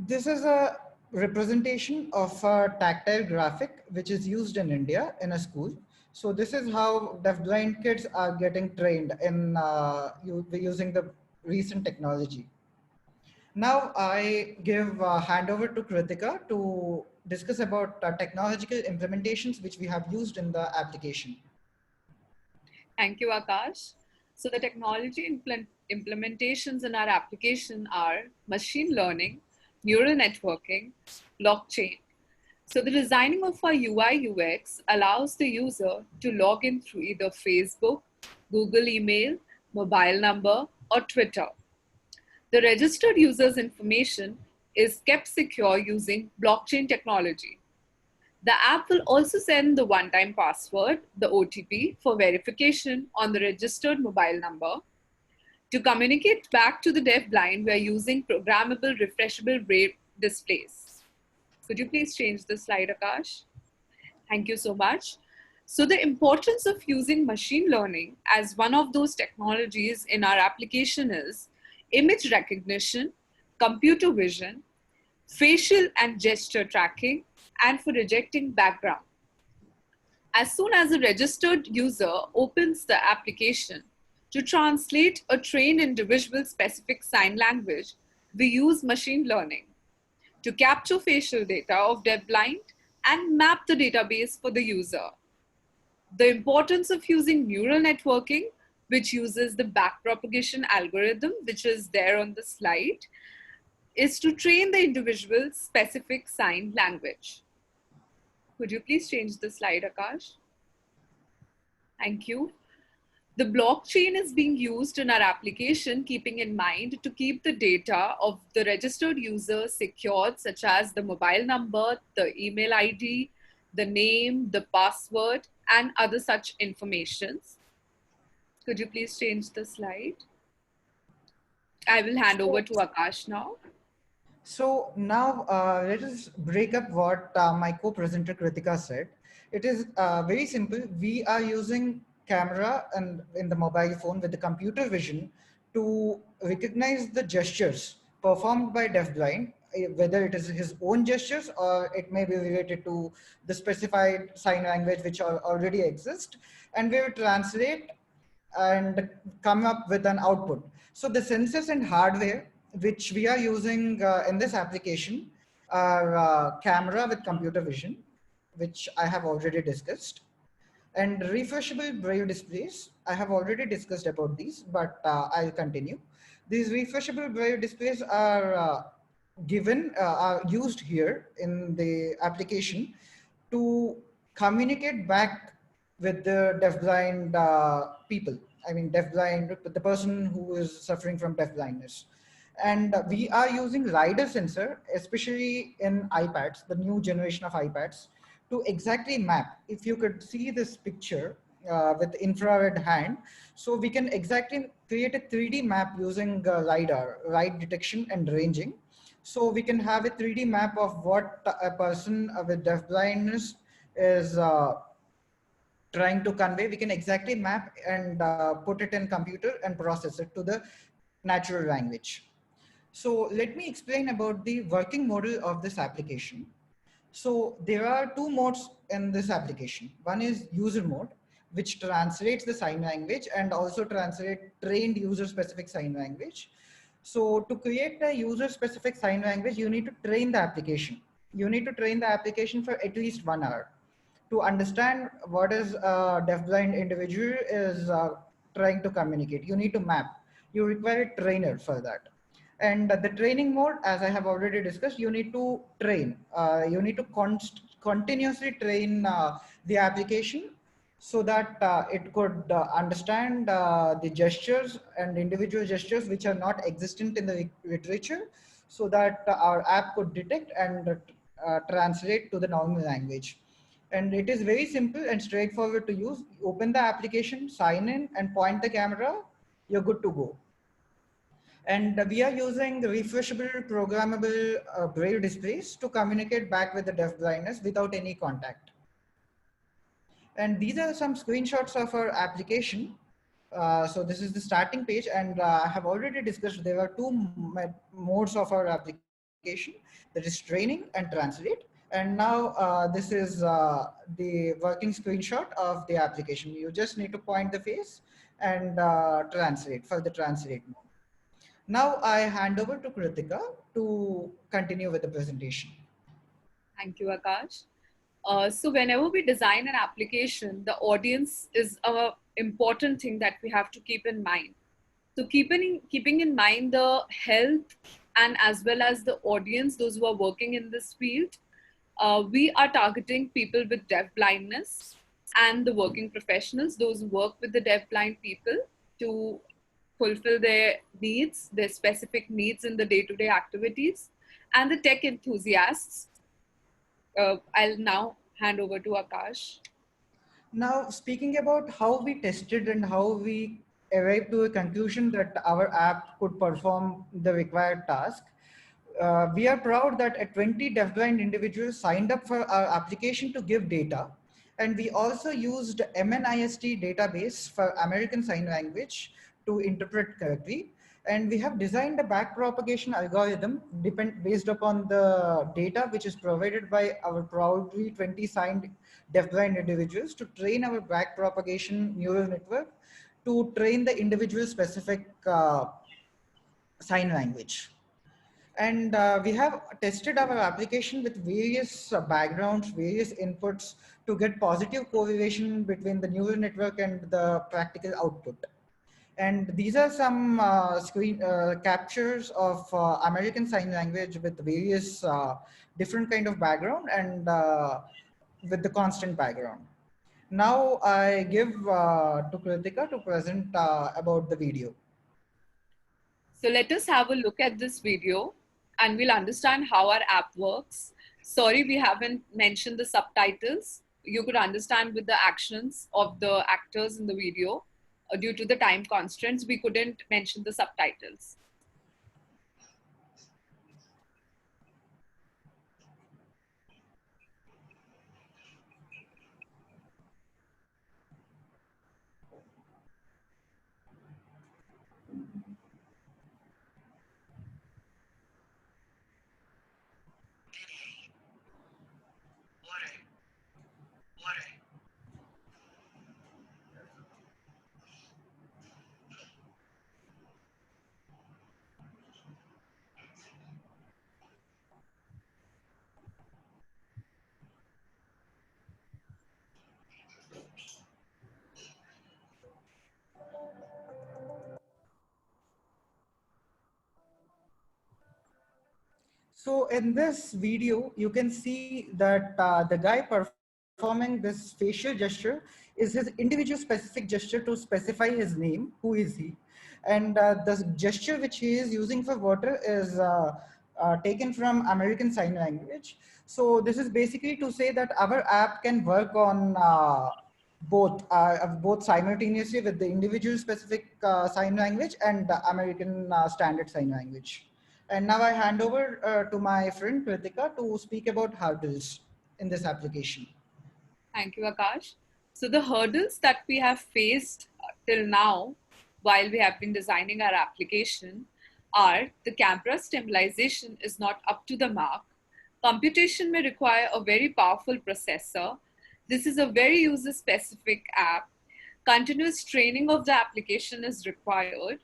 This is a representation of a tactile graphic which is used in India in a school. So this is how deafblind kids are getting trained in using the recent technology. Now I give a handover to Kritika to discuss about technological implementations which we have used in the application. Thank you, Akash. So the technology implementations in our application are machine learning, neural networking, blockchain. So the designing of our UI UX allows the user to log in through either Facebook, Google email, mobile number, or Twitter. The registered user's information is kept secure using blockchain technology. The app will also send the one-time password, the OTP, for verification on the registered mobile number. To communicate back to the deafblind, we are using programmable refreshable braille displays. Could you please change the slide, Akash? Thank you so much. So the importance of using machine learning as one of those technologies in our application is image recognition, computer vision, facial and gesture tracking, and for rejecting background. As soon as a registered user opens the application to translate a trained individual specific sign language, we use machine learning to capture facial data of deafblind and map the database for the user. The importance of using neural networking, which uses the backpropagation algorithm, which is there on the slide, is to train the individual specific sign language. Could you please change the slide, Akash? Thank you. The blockchain is being used in our application, keeping in mind to keep the data of the registered user secured, such as the mobile number, the email ID, the name, the password, and other such informations. Could you please change the slide? I will hand over to Akash now. So now let us break up what my co-presenter Kritika said. It is very simple. We are using camera and in the mobile phone with the computer vision to recognize the gestures performed by deafblind, whether it is his own gestures or it may be related to the specified sign language which already exist, and we will translate and come up with an output. So the sensors and hardware which we are using in this application are camera with computer vision, which I have already discussed, and refreshable braille displays. I have already discussed about these, but I'll continue. These refreshable braille displays are are used here in the application to communicate back with the deafblind people. I mean, deafblind, the person who is suffering from deafblindness. And we are using LiDAR sensor, especially in iPads, the new generation of iPads, to exactly map. If you could see this picture with infrared hand, so we can exactly create a 3D map using LiDAR, light detection and ranging. So we can have a 3D map of what a person with deafblindness is trying to convey. We can exactly map and put it in computer and process it to the natural language. So let me explain about the working model of this application. So there are two modes in this application. One is user mode, which translates the sign language and also translate trained user specific sign language. So to create a user specific sign language, you need to train the application. You need to train the application for at least 1 hour to understand what is a deafblind individual is trying to communicate. You need to map. You require a trainer for that. And the training mode, as I have already discussed, you need to train. You need to continuously train the application so that it could understand the gestures and individual gestures which are not existent in the literature, so that our app could detect and translate to the normal language. And it is very simple and straightforward to use. Open the application, sign in and point the camera, you're good to go. And we are using refreshable programmable braille displays to communicate back with the deafblindness without any contact. And these are some screenshots of our application. So this is the starting page, and I have already discussed there are two modes of our application, that is training and translate. And now this is the working screenshot of the application. You just need to point the face and translate for the translate mode. Now I hand over to Kritika to continue with the presentation. Thank you, Akash. So whenever we design an application, the audience is an important thing that we have to keep in mind. So keeping in mind the health and as well as the audience, those who are working in this field, we are targeting people with deafblindness and the working professionals, those who work with the deafblind people, to fulfill their needs, their specific needs in the day-to-day activities, and the tech enthusiasts. I'll now hand over to Akash. Now, speaking about how we tested and how we arrived to a conclusion that our app could perform the required task, we are proud that 20 deafblind individuals signed up for our application to give data. And we also used MNIST database for American Sign Language to interpret correctly. And we have designed a backpropagation algorithm based upon the data which is provided by our proudly 20 signed deafblind individuals to train our backpropagation neural network to train the individual specific sign language. And we have tested our application with various backgrounds, various inputs to get positive correlation between the neural network and the practical output. And these are some screen captures of American Sign Language with various different kind of background and with the constant background. Now I give to Kritika to present about the video. So let us have a look at this video and we'll understand how our app works. Sorry, we haven't mentioned the subtitles. You could understand with the actions of the actors in the video. Due to the time constraints, we couldn't mention the subtitles. So in this video, you can see that the guy performing this facial gesture is his individual specific gesture to specify his name, who is he. And the gesture which he is using for water is taken from American Sign Language. So this is basically to say that our app can work on both simultaneously with the individual specific sign language and the American standard sign language. And now I hand over to my friend Kritika to speak about hurdles in this application. Thank you, Akash. So the hurdles that we have faced till now, while we have been designing our application, are the camera stabilization is not up to the mark. Computation may require a very powerful processor. This is a very user-specific app. Continuous training of the application is required.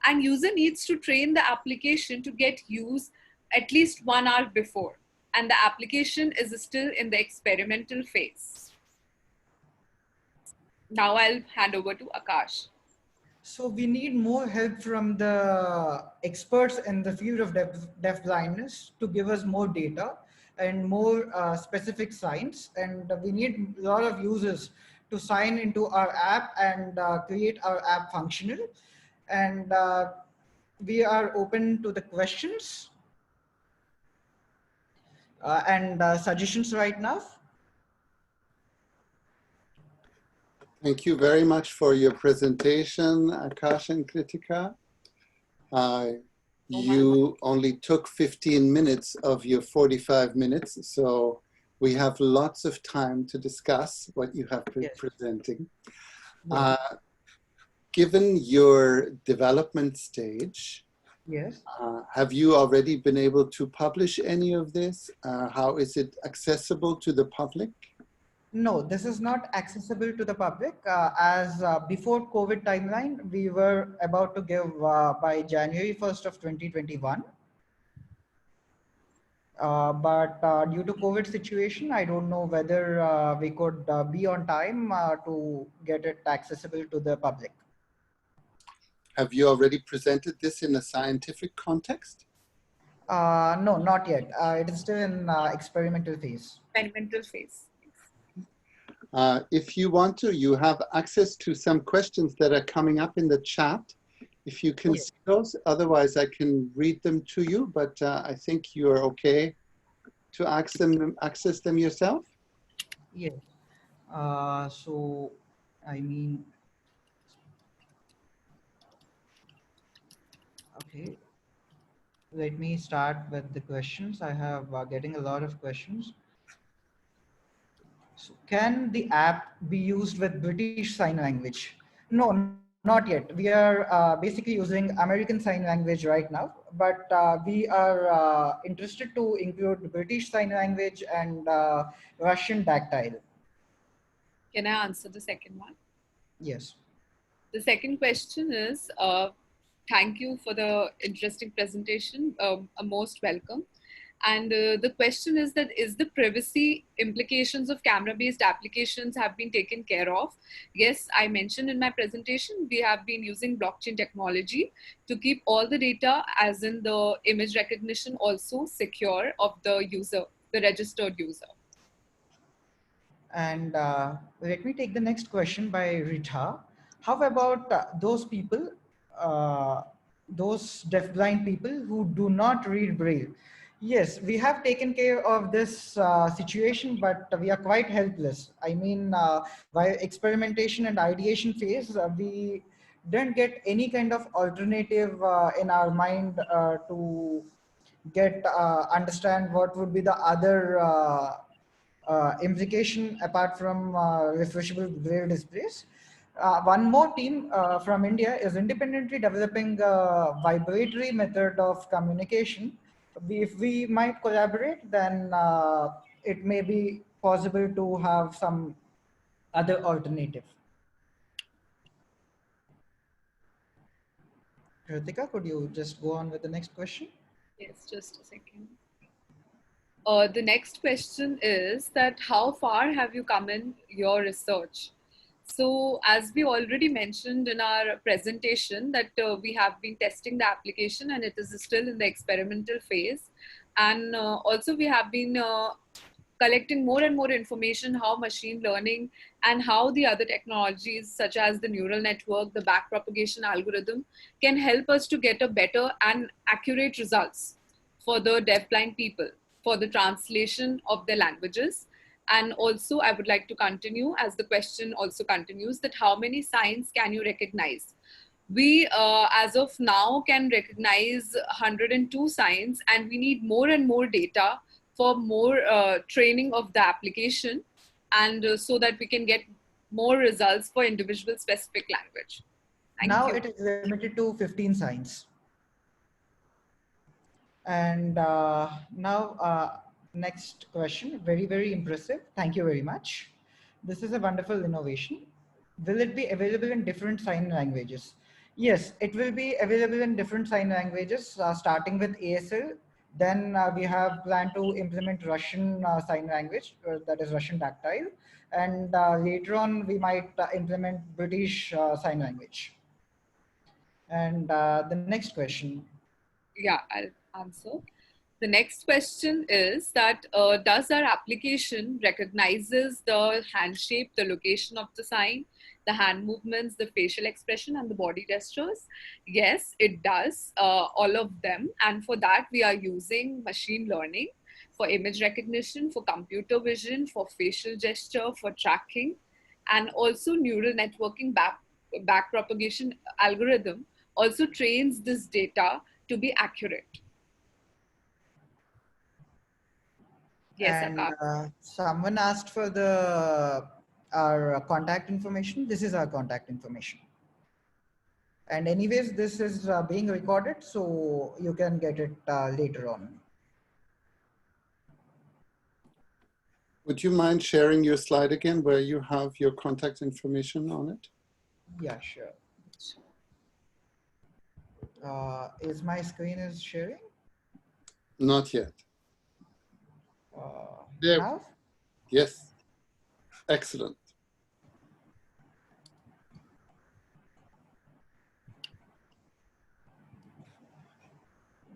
And user needs to train the application to get use at least 1 hour before. And the application is still in the experimental phase. Now I'll hand over to Akash. So we need more help from the experts in the field of deafblindness to give us more data and more specific signs. And we need a lot of users to sign into our app and create our app functional. And we are open to the questions and suggestions right now. Thank you very much for your presentation, Akash and Kritika. You only took 15 minutes of your 45 minutes, so we have lots of time to discuss what you have been presenting. Given your development stage, have you already been able to publish any of this? How is it accessible to the public? No, this is not accessible to the public. As before COVID timeline, we were about to give by January 1st of 2021. But due to COVID situation, I don't know whether we could be on time to get it accessible to the public. Have you already presented this in a scientific context? No, not yet. It is still in experimental phase. Experimental phase. If you want to, you have access to some questions that are coming up in the chat. if you can Yes. see those. Otherwise, I can read them to you, but I think you're okay to access them yourself. Yes. So, I mean, okay. Let me start with the questions. I have getting a lot of questions. So can the app be used with British Sign Language? No, not yet. We are basically using American Sign Language right now, but we are interested to include British Sign Language and Russian Tactile. Can I answer the second one? Yes. The second question is, thank you for the interesting presentation, most welcome. And the question is that, is the privacy implications of camera-based applications have been taken care of? Yes, I mentioned in my presentation, we have been using blockchain technology to keep all the data, as in the image recognition, also secure of the user, the registered user. And let me take the next question by Rita. How about those people, uh, those deafblind people who do not read Braille? Yes, we have taken care of this situation, but we are quite helpless. I mean, while experimentation and ideation phase, we didn't get any kind of alternative in our mind to get understand what would be the other implication apart from refreshable braille displays. One more team from India is independently developing a vibratory method of communication. If we might collaborate, then it may be possible to have some other alternative. Kritika, could you just go on with the next question? Yes, just a second. The next question is that how far have you come in your research? So as we already mentioned in our presentation that we have been testing the application and it is still in the experimental phase. And also we have been collecting more and more information how machine learning and how the other technologies such as the neural network, the backpropagation algorithm can help us to get a better and accurate results for the deafblind people for the translation of their languages. And also I would like to continue as the question also continues that how many signs can you recognize? We as of now can recognize 102 signs and we need more and more data for more training of the application and so that we can get more results for individual specific language. Thank Now you. it is limited to 15 signs. And now, next question, very, very impressive. Thank you very much. This is a wonderful innovation. Will it be available in different sign languages? Yes, it will be available in different sign languages, starting with ASL. Then we have planned to implement Russian sign language, that is Russian tactile. And later on, we might implement British sign language. And the next question. Yeah, I'll answer. The next question is that does our application recognizes the hand shape, the location of the sign, the hand movements, the facial expression and the body gestures? Yes, it does, all of them. And for that, we are using machine learning for image recognition, for computer vision, for facial gesture, for tracking, and also neural networking backpropagation algorithm also trains this data to be accurate. Yes, And Akash. someone asked for the our contact information. This is our contact information. And anyways, this is being recorded, so you can get it later on. Would you mind sharing your slide again where you have your contact information on it? Yeah, sure. Is my screen is sharing? Not yet. There. Now? Yes. Excellent.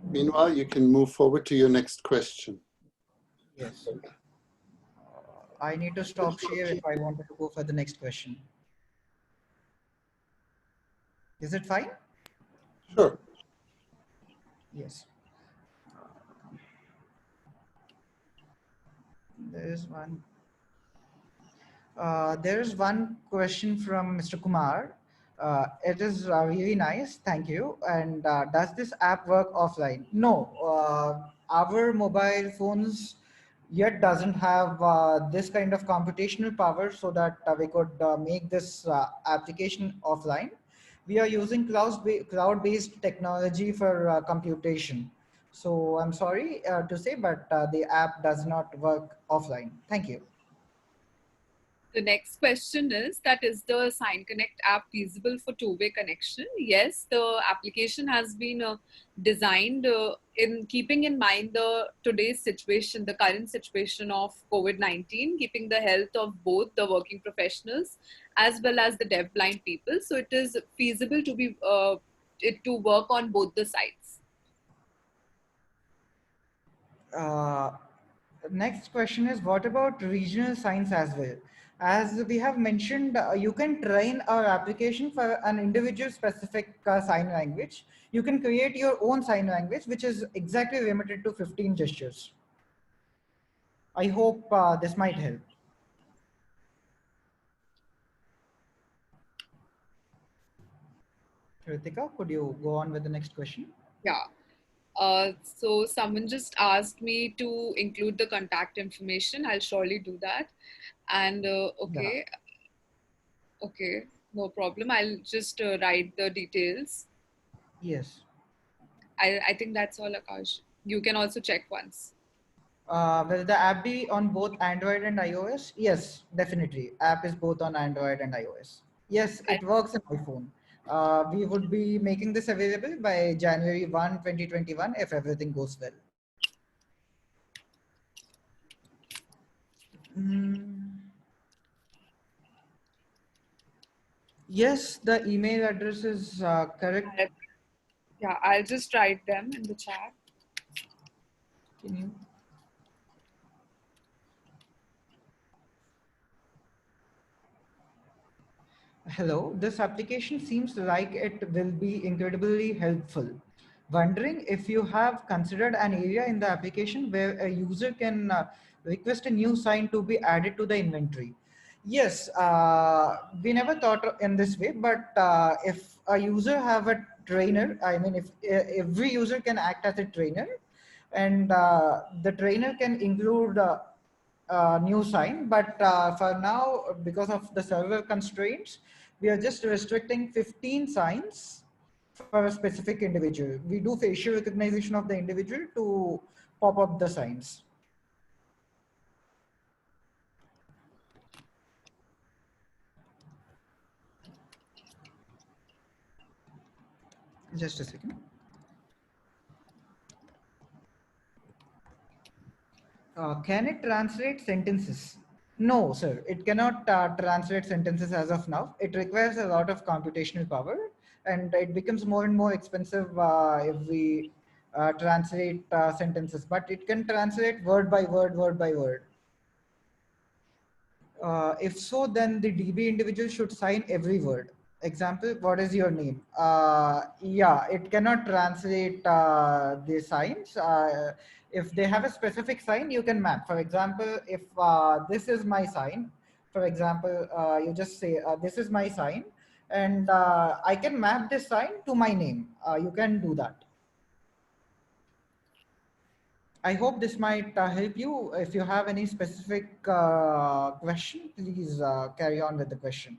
Meanwhile, you can move forward to your next question. Yes. I need to stop share if I wanted to go for the next question. Is it fine? Sure. Yes. There is one. There is one question from Mr. Kumar. It is really nice, thank you. And does this app work offline? No, our mobile phones yet doesn't have this kind of computational power so that we could make this application offline. We are using cloud-based technology for computation. So I'm sorry to say, but the app does not work offline. Thank you. The next question is the Sign Connect app feasible for two-way connection? Yes, the application has been designed in keeping in mind the today's situation, the current situation of COVID-19, keeping the health of both the working professionals as well as the deafblind people. So it is feasible to be to work on both the sides. Next question is, what about regional signs as well? As we have mentioned, you can train our application for an individual specific sign language. You can create your own sign language, which is exactly limited to 15 gestures. I hope this might help. Ritika, could you go on with the next question? Yeah. So someone just asked me to include the contact information. I'll surely do that. And Yeah. okay, no problem. I'll just write the details. Yes. I think that's all, Akash. You can also check once. Will the app be on both Android and iOS? Yes, definitely. App is both on Android and iOS. Yes, I, it works on iPhone. We would be making this available by January 1, 2021 if everything goes well. Mm, yes, the email address is correct. yeah, I'll just write them in the chat. Can you? Hello, this application seems like it will be incredibly helpful. Wondering if you have considered an area in the application where a user can request a new sign to be added to the inventory. Yes, we never thought in this way, but if a user have a trainer, I mean, if every user can act as a trainer, and the trainer can include new sign, but for now, because of the server constraints, we are just restricting 15 signs for a specific individual. We do facial recognition of the individual to pop up the signs. Just a second. Can it translate sentences? No, sir, it cannot translate sentences as of now. It requires a lot of computational power, and it becomes more and more expensive if we translate sentences, but it can translate word by word, word by word. If so, then the DB individual should sign every word. Example, what is your name? Yeah, it cannot translate the signs. If they have a specific sign, you can map. For example, if this is my sign, for example, you just say, this is my sign, and I can map this sign to my name. You can do that. I hope this might help you. If you have any specific question, please carry on with the question.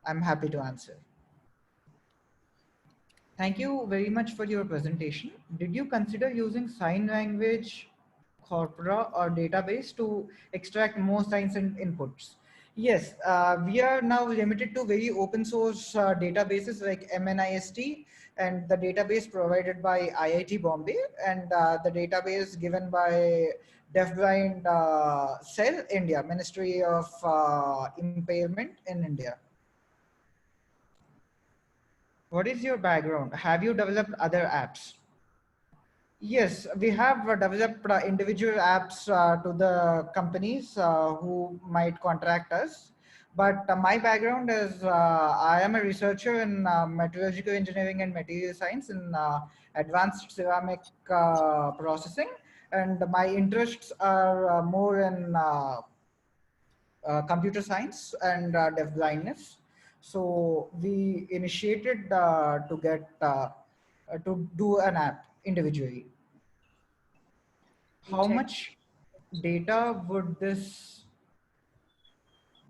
I'm happy to answer. Thank you very much for your presentation. Did you consider using sign language, corpora, or database to extract more signs and inputs? Yes, we are now limited to very open source databases like MNIST and the database provided by IIT Bombay and the database given by Deafblind Cell India, Ministry of Impairment in India. What is your background? Have you developed other apps? Yes, we have developed individual apps to the companies who might contract us. But my background is I am a researcher in metallurgical engineering and material science in advanced ceramic processing, and my interests are more in computer science and deafblindness. So we initiated to do an app individually. How Okay. much data would this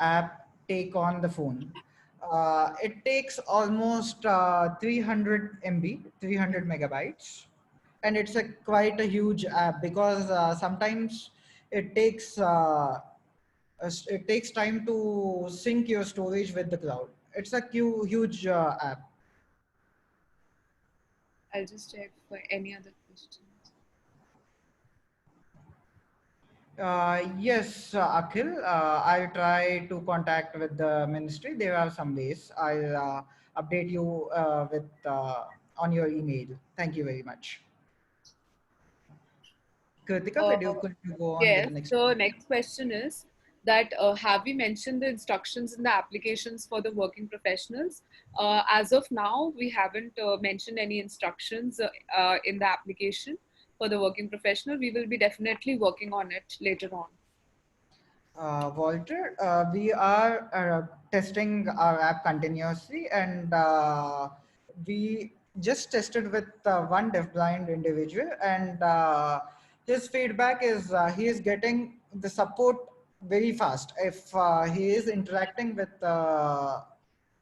app take on the phone? It takes almost 300 MB, 300 megabytes, and it's a quite a huge app because sometimes it takes it takes time to sync your storage with the cloud. It's a huge app. I'll just check for any other questions. Yes, Akhil, I'll try to contact with the ministry. There are some ways. I'll update you with on your email. Thank you very much. Kritika, Uh, could you go on with the yes, next the one? next question is that have we mentioned the instructions in the applications for the working professionals? As of now, we haven't mentioned any instructions in the application for the working professional. We will be definitely working on it later on. Walter, we are testing our app continuously, and we just tested with one deafblind individual, and his feedback is he is getting the support very fast if he is interacting with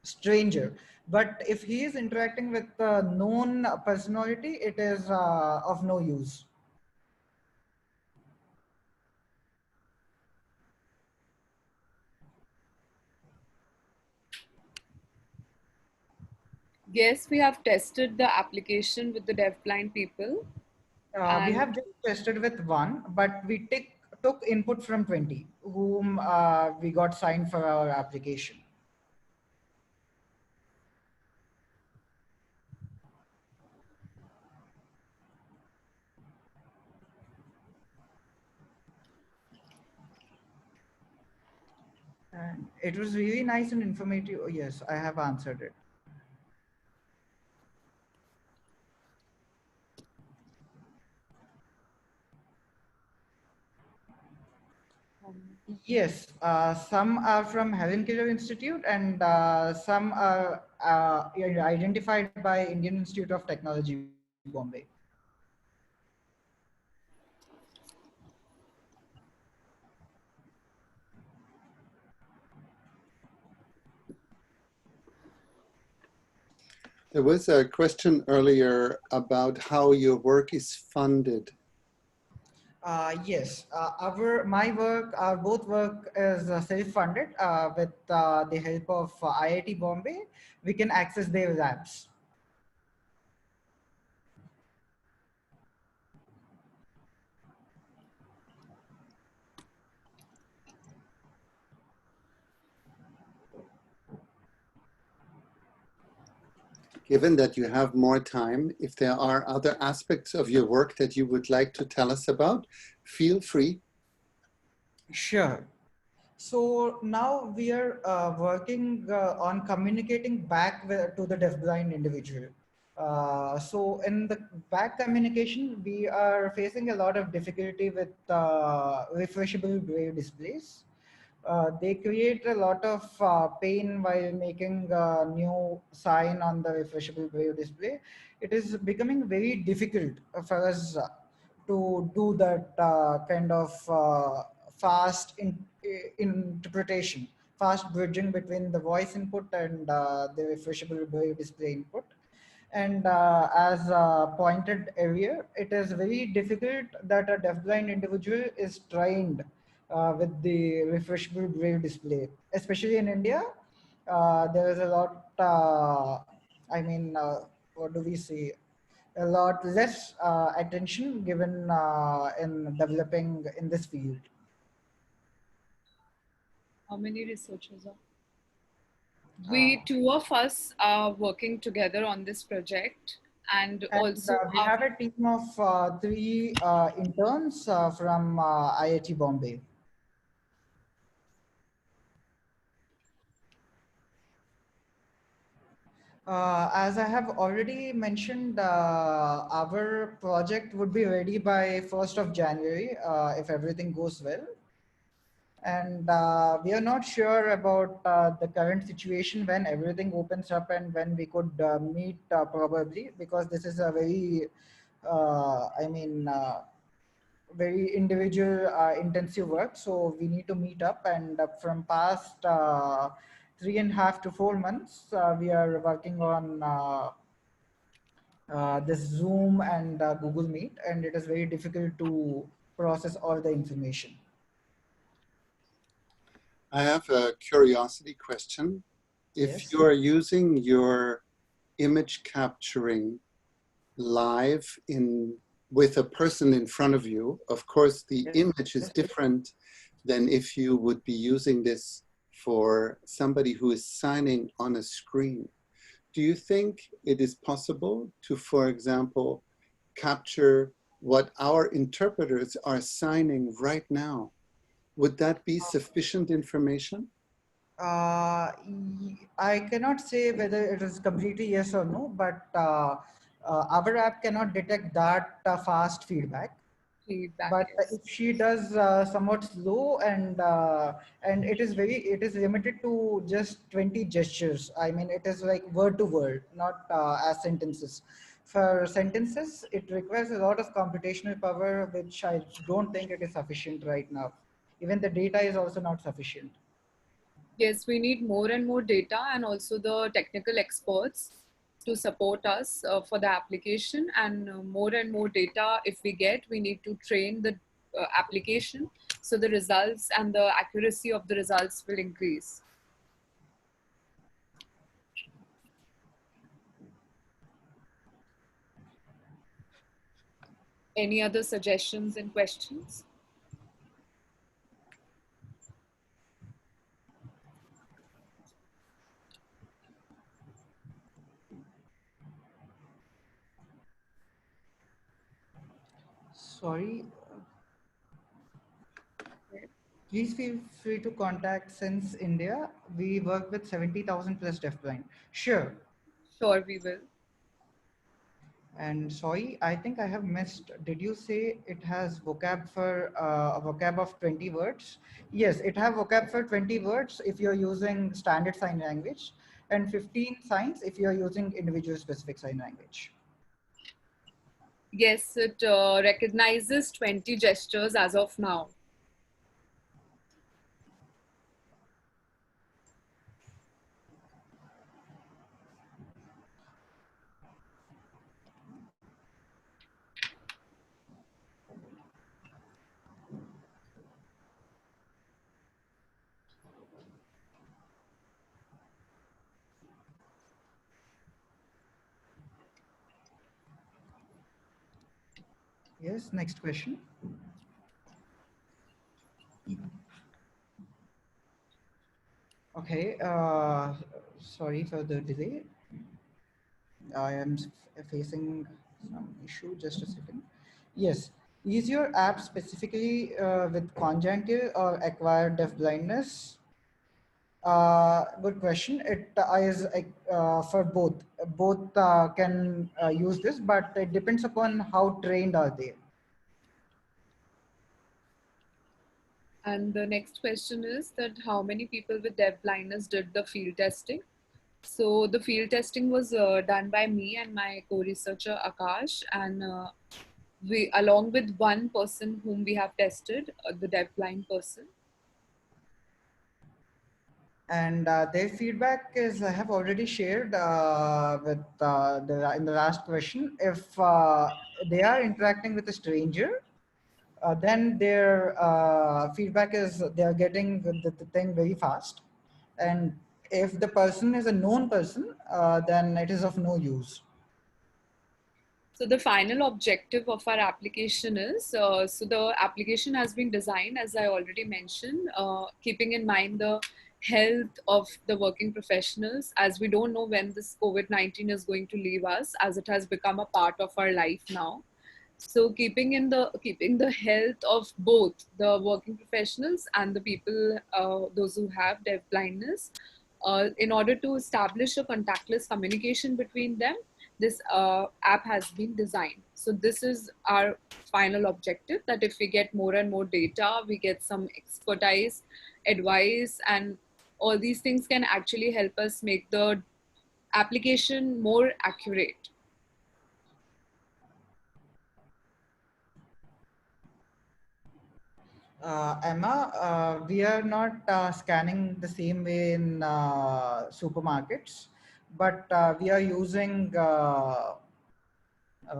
stranger. But if he is interacting with a known personality, it is of no use. Yes, we have tested the application with the deafblind people, We and have just tested with one, but we took input from 20, whom we got signed for our application. And it was really nice and informative. Oh, yes, I have answered it. Yes, some are from Helen Keller Institute, and some are identified by Indian Institute of Technology, Bombay. There was a question earlier about how your work is funded. Yes, our both work is self-funded with the help of IIT Bombay. We can access their labs. Given that you have more time, if there are other aspects of your work that you would like to tell us about, feel free. Sure. So now we are working on communicating back to the deafblind individual. So in the back communication, we are facing a lot of difficulty with refreshable braille displays. They create a lot of pain while making a new sign on the refreshable braille display. It is becoming very difficult for us to do that kind of fast interpretation, fast bridging between the voice input and the refreshable braille display input. And as pointed earlier, it is very difficult that a deafblind individual is trained with the refreshable braille display, especially in India. There is a lot, what do we say? A lot less attention given in developing in this field. how many researchers are? We two of us are working together on this project, and And also we have a team of three interns from IIT Bombay. As I have already mentioned, our project would be ready by 1st of January if everything goes well. And we are not sure about the current situation when everything opens up and when we could meet probably, because this is a very, very individual intensive work. So we need to meet up, and from past 3.5 to 4 months, we are working on this Zoom and Google Meet, and it is very difficult to process all the information. I have a curiosity question. If Yes. you are using your image capturing live with a person in front of you, of course, the Yes. image is different than if you would be using this for somebody who is signing on a screen. Do you think it is possible to, for example, capture what our interpreters are signing right now? Would that be sufficient information? I cannot say whether it is completely yes or no, but our app cannot detect that fast feedback. Feedback, But yes. if she does somewhat slow, and it is limited to just 20 gestures. I mean, it is like word to word, not as sentences. For sentences, it requires a lot of computational power, which I don't think it is sufficient right now. Even the data is also not sufficient. Yes, we need more and more data and also the technical experts to support us for the application, and more and more data if we get, we need to train the application so the results and the accuracy of the results will increase. Any other suggestions and questions? Sorry. Please feel free to contact Sense India. We work with 70,000 plus deafblind. Sure. Sure, we will. And sorry, I think I have missed. Did you say it has vocab for a vocab of 20 words? Yes, it have vocab for 20 words if you're using standard sign language, and 15 signs if you're using individual specific sign language. Yes, it recognizes 20 gestures as of now. Yes, next question. Okay, sorry for the delay. I am facing some issue, just a second. Yes, is your app specifically with congenital or acquired deafblindness? Good question. It is for both. Both can use this, but it depends upon how trained are they. And the next question is that how many people with deafblindness did the field testing? So the field testing was done by me and my co-researcher Akash, and we, along with one person whom we have tested, the deafblind person. And their feedback is I have already shared with in the last question. If they are interacting with a stranger, then their feedback is they are getting the thing very fast. And if the person is a known person, then it is of no use. So the final objective of our application is, so the application has been designed, as I already mentioned, keeping in mind the health of the working professionals, as we don't know when this COVID-19 is going to leave us, as it has become a part of our life now. So keeping the health of both the working professionals and the people, those who have deaf blindness, In order to establish a contactless communication between them, this app has been designed. So this is our final objective, that if we get more and more data, we get some expertise, advice, and all these things can actually help us make the application more accurate. Emma, we are not scanning the same way in supermarkets, but we are using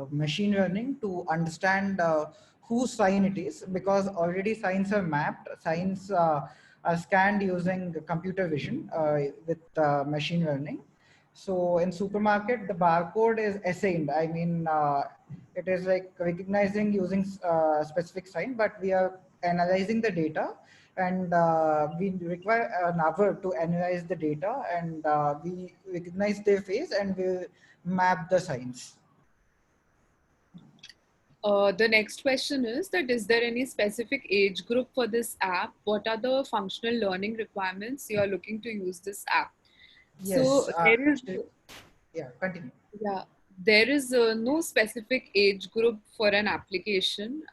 machine learning to understand whose sign it is, because already signs are mapped, signs are scanned using computer vision with machine learning. So in supermarket, the barcode is assigned. I mean, it is like recognizing using specific sign, but we are analyzing the data, and we require an hour to analyze the data, and we recognize their face and we map the signs. The next question is that, is there any specific age group for this app? What are the functional learning requirements you are looking to use this app? Yes. So there is, Yeah, continue. yeah, there is no specific age group for an application.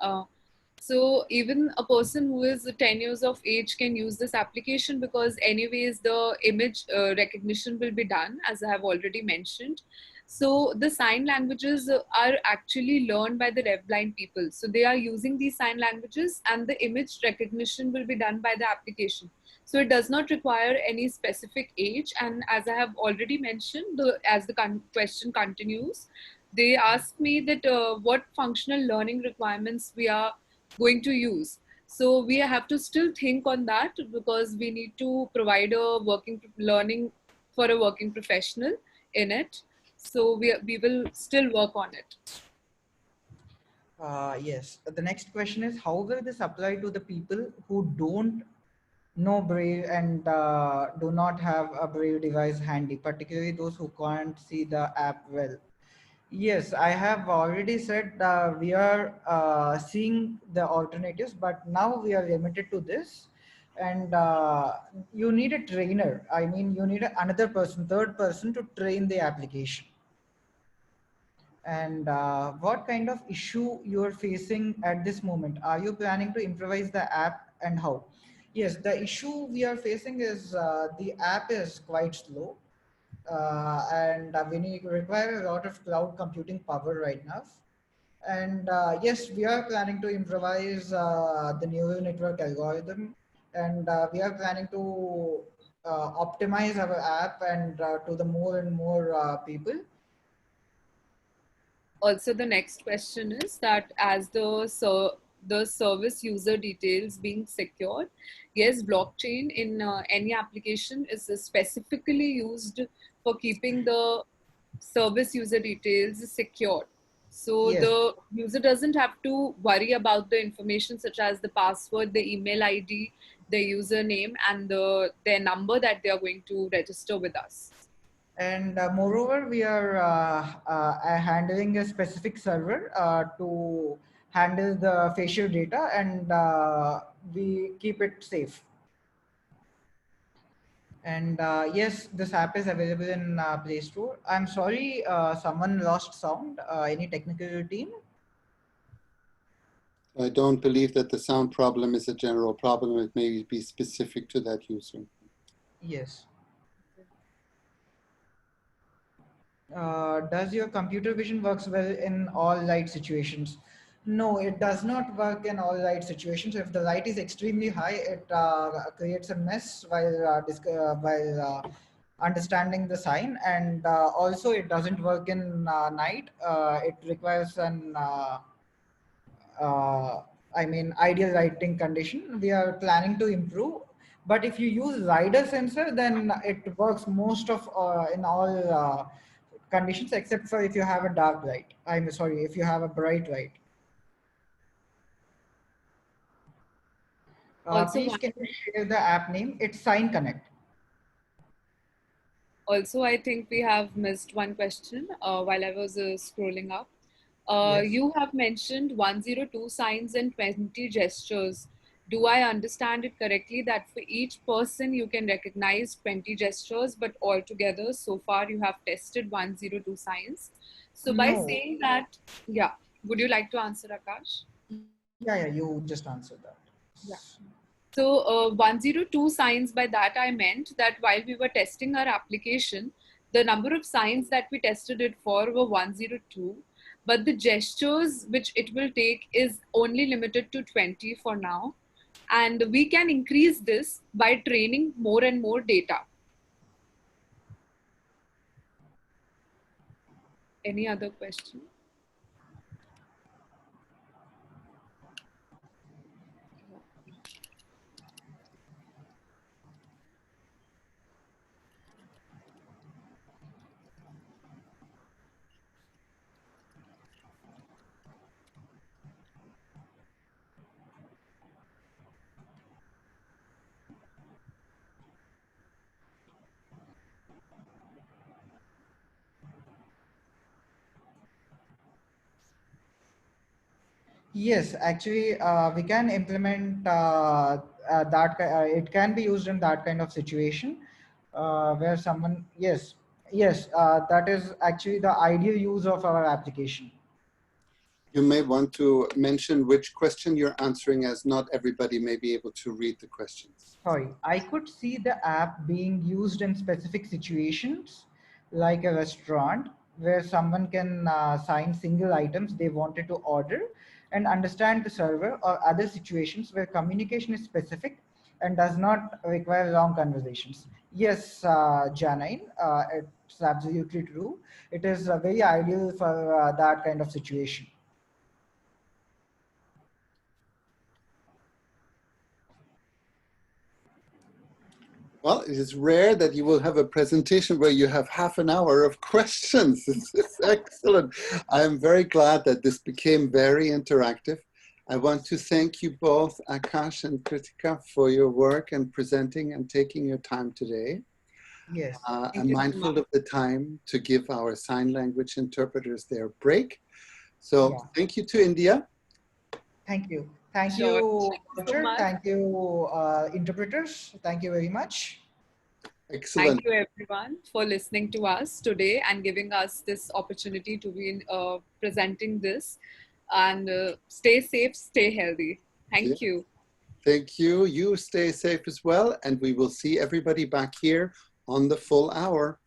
So even a person who is 10 years of age can use this application, because anyways the image recognition will be done, as I have already mentioned. So the sign languages are actually learned by the deafblind people. So they are using these sign languages, and the image recognition will be done by the application. So it does not require any specific age. And as I have already mentioned, as the question continues, they ask me that what functional learning requirements we are going to use. So we have to still think on that, because we need to provide a working learning for a working professional in it. So we will still work on it. Yes. The next question is, how will this apply to the people who don't know Braille and do not have a Braille device handy, particularly those who can't see the app well? Yes, I have already said we are seeing the alternatives, but now we are limited to this. And you need a trainer. I mean, you need another person, third person to train the application. And what kind of issue you are facing at this moment? Are you planning to improvise the app, and how? Yes, the issue we are facing is the app is quite slow, and we require a lot of cloud computing power right now. And yes, we are planning to improvise the neural network algorithm, and we are planning to optimize our app and to the more and more people. Also, the next question is that, as the service user details being secured, yes, blockchain in any application is specifically used for keeping the service user details secure. So Yes. the user doesn't have to worry about the information such as the password, the email ID, the username, and their number that they are going to register with us. And moreover, we are handling a specific server to handle the facial data, and we keep it safe. And yes, this app is available in Play Store. I'm sorry, someone lost sound. Any technical team? I don't believe that the sound problem is a general problem. It may be specific to that user. Yes. Does your computer vision works well in all light situations? No, it does not work in all light situations. If the light is extremely high, it creates a mess while understanding the sign, and also it doesn't work in night. It requires an I mean, ideal lighting condition. We are planning to improve, but if you use LiDAR sensor, then it works most of in all conditions, except for if you have a dark light. I'm sorry, if you have a bright light. Also, Please, can you share the app name? It's Sign Connect. Also, I think we have missed one question while I was scrolling up. Yes. You have mentioned 102 signs and 20 gestures. Do I understand it correctly that for each person you can recognize 20 gestures, but altogether so far you have tested 102 signs? So by No. saying that, yeah, would you like to answer, Akash? Yeah, you just answered that. Yeah. So 102 signs, by that I meant that while we were testing our application, the number of signs that we tested it for were 102, but the gestures which it will take is only limited to 20 for now. And we can increase this by training more and more data. Any other question? Yes, actually, we can implement it can be used in that kind of situation where someone, yes, that is actually the ideal use of our application. You may want to mention which question you're answering, as not everybody may be able to read the questions. Sorry, I could see the app being used in specific situations like a restaurant where someone can sign single items they wanted to order and understand the server, or other situations where communication is specific and does not require long conversations. Yes, Janine, it's absolutely true. It is very ideal for that kind of situation. Well, it is rare that you will have a presentation where you have half an hour of questions. This is excellent. I'm very glad that this became very interactive. I want to thank you both, Akash and Kritika, for your work and presenting and taking your time today. Yes. I'm mindful of the time to give our sign language interpreters their break. So thank you to India. Thank you. Thank Sure. you, Thank you so much. Thank you, interpreters. Thank you very much. Excellent. Thank you everyone for listening to us today and giving us this opportunity to be presenting this. And stay safe, stay healthy. Thank you. Thank you. You stay safe as well. And we will see everybody back here on the full hour.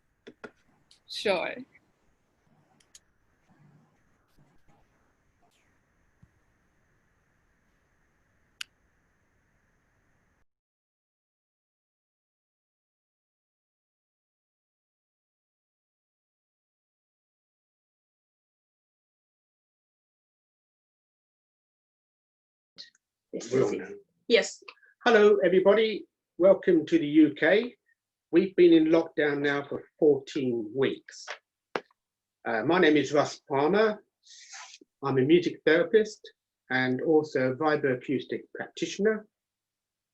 Sure. Yes. Hello, everybody. Welcome to the UK. We've been in lockdown now for 14 weeks. My name is Russ Palmer. I'm a music therapist and also a vibroacoustic practitioner.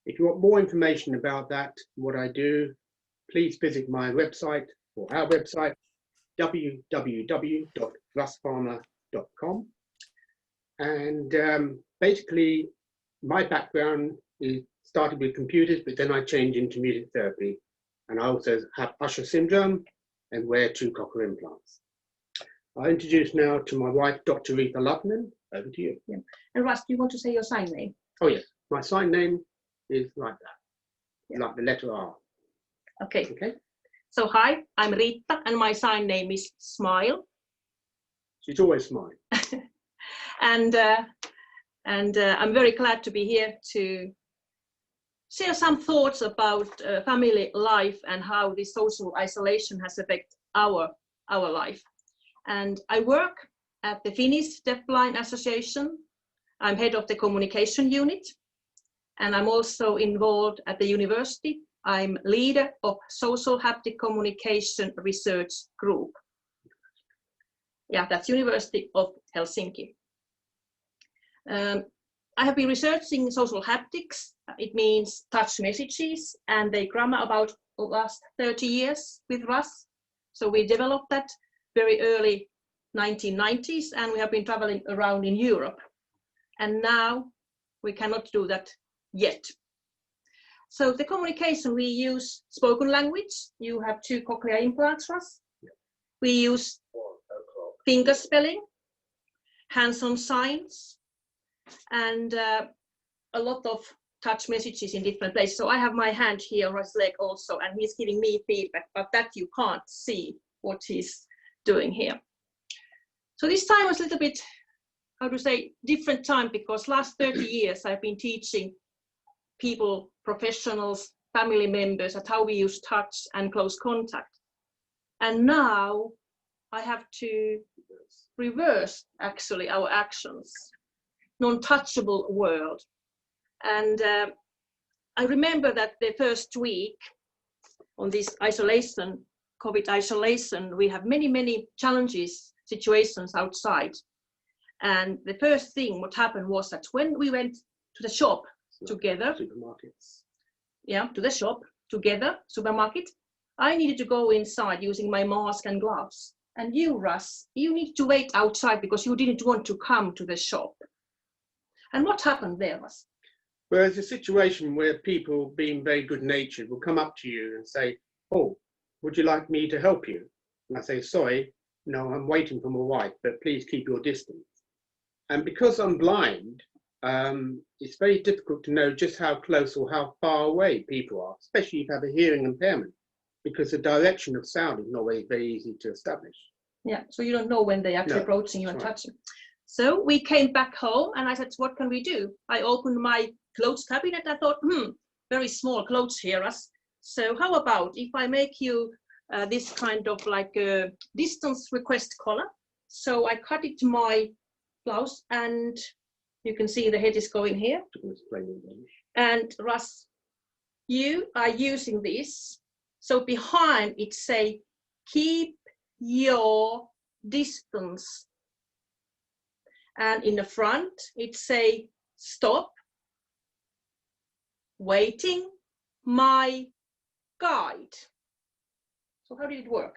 If you want more information about that, what I do, please visit my website or our website, www.russpalmer.com. And basically, my background is started with computers, but then I changed into music therapy. And I also have Usher syndrome and wear 2 cochlear implants. I'll introduce now to my wife, Dr. Rita Lautner. Over to you. Yeah. And Russ, do you want to say your sign name? Oh yes, my sign name is like that, like the letter R. Okay. Okay. So hi, I'm Rita, and my sign name is Smile. She's always smiling. And I'm very glad to be here to share some thoughts about family life and how this social isolation has affected our life. And I work at the Finnish Deafblind Association. I'm head of the communication unit, and I'm also involved at the university. I'm leader of Social Haptic Communication Research Group. Yeah, that's University of Helsinki. I have been researching social haptics. It means touch messages, and they grammar about the last 30 years with Russ. So we developed that very early 1990s, and we have been traveling around in Europe. And now we cannot do that yet. So the communication, we use spoken language. You have 2 cochlear implants, Russ. We use finger spelling, hands-on signs, and a lot of touch messages in different places. So I have my hand here on his leg also, and he's giving me feedback, but that you can't see what he's doing here. So this time was a little bit, how to say, different time, because last 30 years I've been teaching people, professionals, family members, at how we use touch and close contact. And now I have to reverse actually our actions, non-touchable world. And I remember that the first week on this isolation, COVID isolation, we have many, many challenges, situations outside. And the first thing what happened was that when we went to the shop together, Supermarkets. yeah, to the shop together, supermarket, I needed to go inside using my mask and gloves. And you, Russ, you need to wait outside because you didn't want to come to the shop. And what happened there, Russ? Well, it's a situation where people, being very good-natured, will come up to you and say, "Oh, would you like me to help you?" And I say, "Sorry, no, I'm waiting for my wife, but please keep your distance." And because I'm blind, it's very difficult to know just how close or how far away people are, especially if you have a hearing impairment, because the direction of sound is not very easy to establish. Yeah, so you don't know when they're actually approaching you and touching. So we came back home and I said, what can we do? I opened my clothes cabinet. I thought, very small clothes here. So how about if I make you this kind of like a distance request collar? So I cut it to my blouse and you can see the head is going here. And Russ, you are using this. So behind it say, keep your distance. And in the front, it say, stop, waiting, my guide. So how did it work?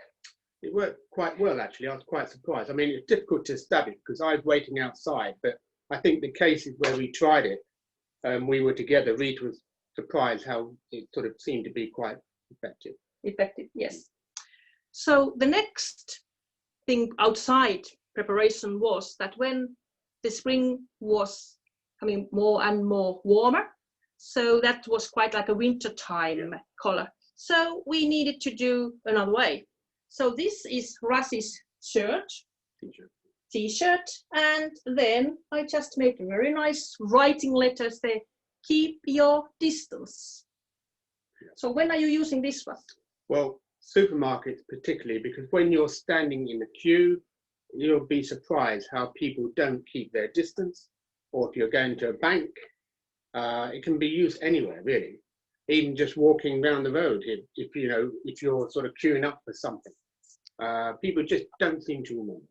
It worked quite well, actually. I was quite surprised. I mean, it's difficult to establish because I was waiting outside, but I think the cases where we tried it, we were together. Rita was surprised how it sort of seemed to be quite effective. Effective, yes. So the next thing outside preparation was that when the spring was coming more and more warmer, so that was quite like a winter time color. So we needed to do another way. So this is Russ's shirt, t-shirt, and then I just made a very nice writing letters there, keep your distance. So when are you using this one? Well, supermarkets particularly, because when you're standing in a queue, you'll be surprised how people don't keep their distance. Or if you're going to a bank, it can be used anywhere really. Even just walking down the road, if you're sort of queuing up for something, people just don't seem to remember.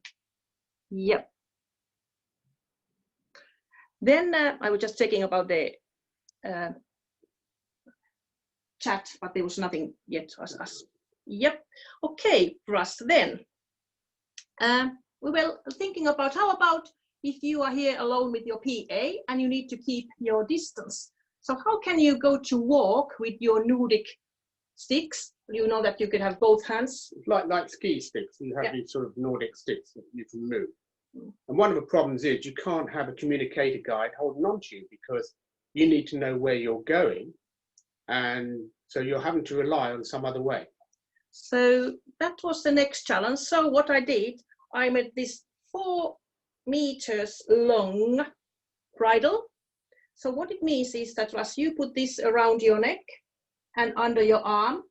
Yep. Then I was just checking about the chat, but there was nothing yet. Yep. Okay, Russ. Then we were thinking about how about if you are here alone with your PA and you need to keep your distance. So how can you go to walk with your Nordic sticks? You know that you could have both hands. Like ski sticks, you have these sort of Nordic sticks that you can move. And one of the problems is you can't have a communicator guide holding on to you because you need to know where you're going. And so you're having to rely on some other way. So that was the next challenge. So what I did, I made this 4 meters long bridle. So what it means is that Russ, you put this around your neck and under your arm,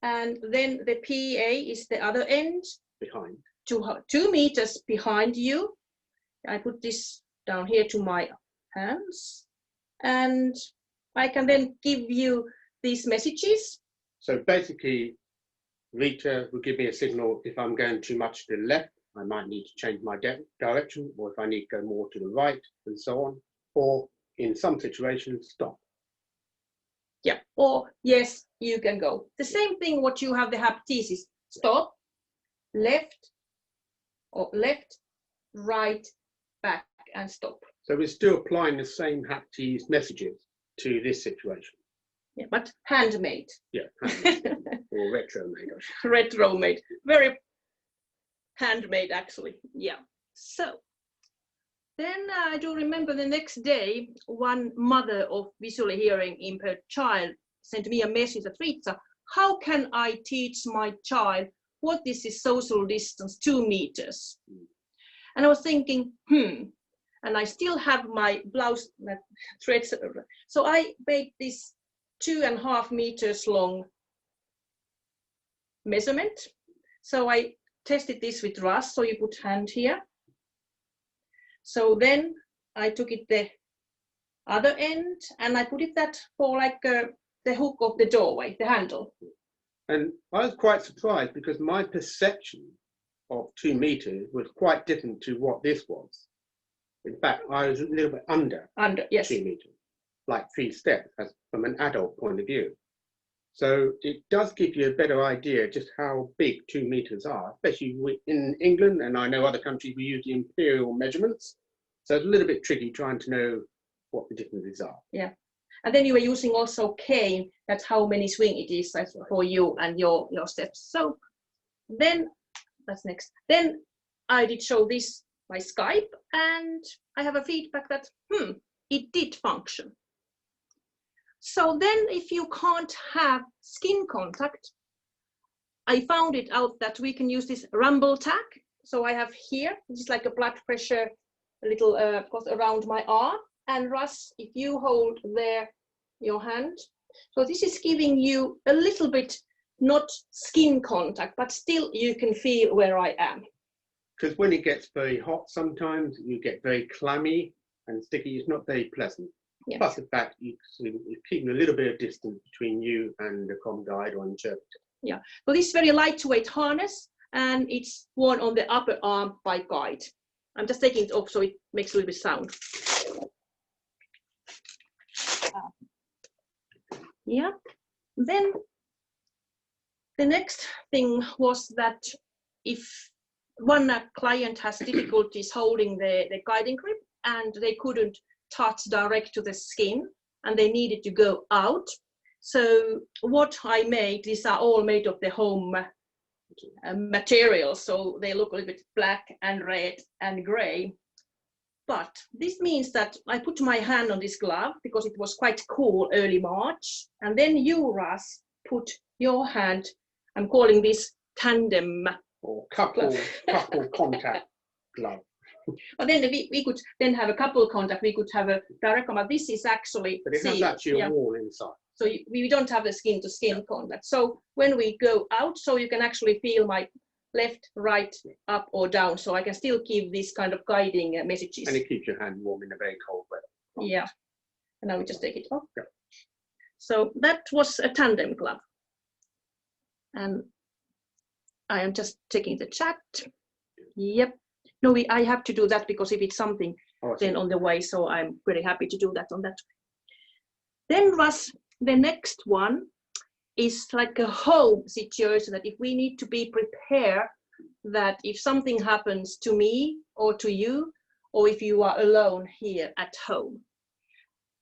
and then the PA is the other end. Behind. 2 meters behind you. I put this down here to my hands, and I can then give you these messages. So basically, Rita will give me a signal if I'm going too much to the left. I might need to change my direction, or if I need to go more to the right, and so on. Or in some situations, stop. Yeah, or yes, you can go. The same thing what you have the haptics is stop, left, or left, right, back, and stop. So we're still applying the same haptics messages, to this situation. Yeah, but handmade. Yeah, handmade or retro-made. Retro-made, very handmade actually. Yeah. So then I do remember the next day, one mother of visually hearing impaired child sent me a message that, Rita, how can I teach my child what this is social distance, 2 meters? And I was thinking, and I still have my blouse threads. So I made this 2.5 meters long measurement. So I tested this with Russ. So you put hand here. So then I took it the other end and I put it that for like the hook of the doorway, the handle. And I was quite surprised because my perception of 2 meters was quite different to what this was. In fact, I was a little bit under Yes. 2 meters, like 3 steps as from an adult point of view. So it does give you a better idea just how big 2 meters are, especially in England, and I know other countries we use the imperial measurements. So it's a little bit tricky trying to know what the differences are. Yeah. And then you were using also cane, that's how many swing it is for you and your steps. So then, that's next. Then I did show this by Skype and I have a feedback that, it did function. So then if you can't have skin contact, I found it out that we can use this rumble tag. So I have here, this is like a blood pressure, a little goes around my arm. And Russ, if you hold there your hand, so this is giving you a little bit, not skin contact, but still you can feel where I am. Because when it gets very hot, sometimes you get very clammy and sticky. It's not very pleasant. Yes. Plus the fact you're keeping a little bit of distance between you and the comm guide or interpreter. Yeah, so this is very lightweight harness and it's worn on the upper arm by guide. I'm just taking it off so it makes a little bit sound. Yeah, then the next thing was that if one client has difficulties holding the guiding grip and they couldn't touch direct to the skin and they needed to go out. So what I made, these are all made of the home material, so they look a little bit black and red and gray. But this means that I put my hand on this glove because it was quite cool early March. And then you, Russ, put your hand, I'm calling this tandem. Or couple contact glove. But then we could then have a couple contact, we could have a direct contact. This is actually But it has actually a wall inside. So we don't have the skin to skin contact. So when we go out, so you can actually feel my left, right, up or down. So I can still give these kind of guiding messages. And it keeps your hand warm in a very cold weather. Yeah. And now we just take it off. Yeah. So that was a tandem glove. And I am just checking the chat. Yep. No, I have to do that because if it's something then on the way, so I'm very happy to do that on that. Then was the next one is like a home situation that if we need to be prepared that if something happens to me or to you, or if you are alone here at home.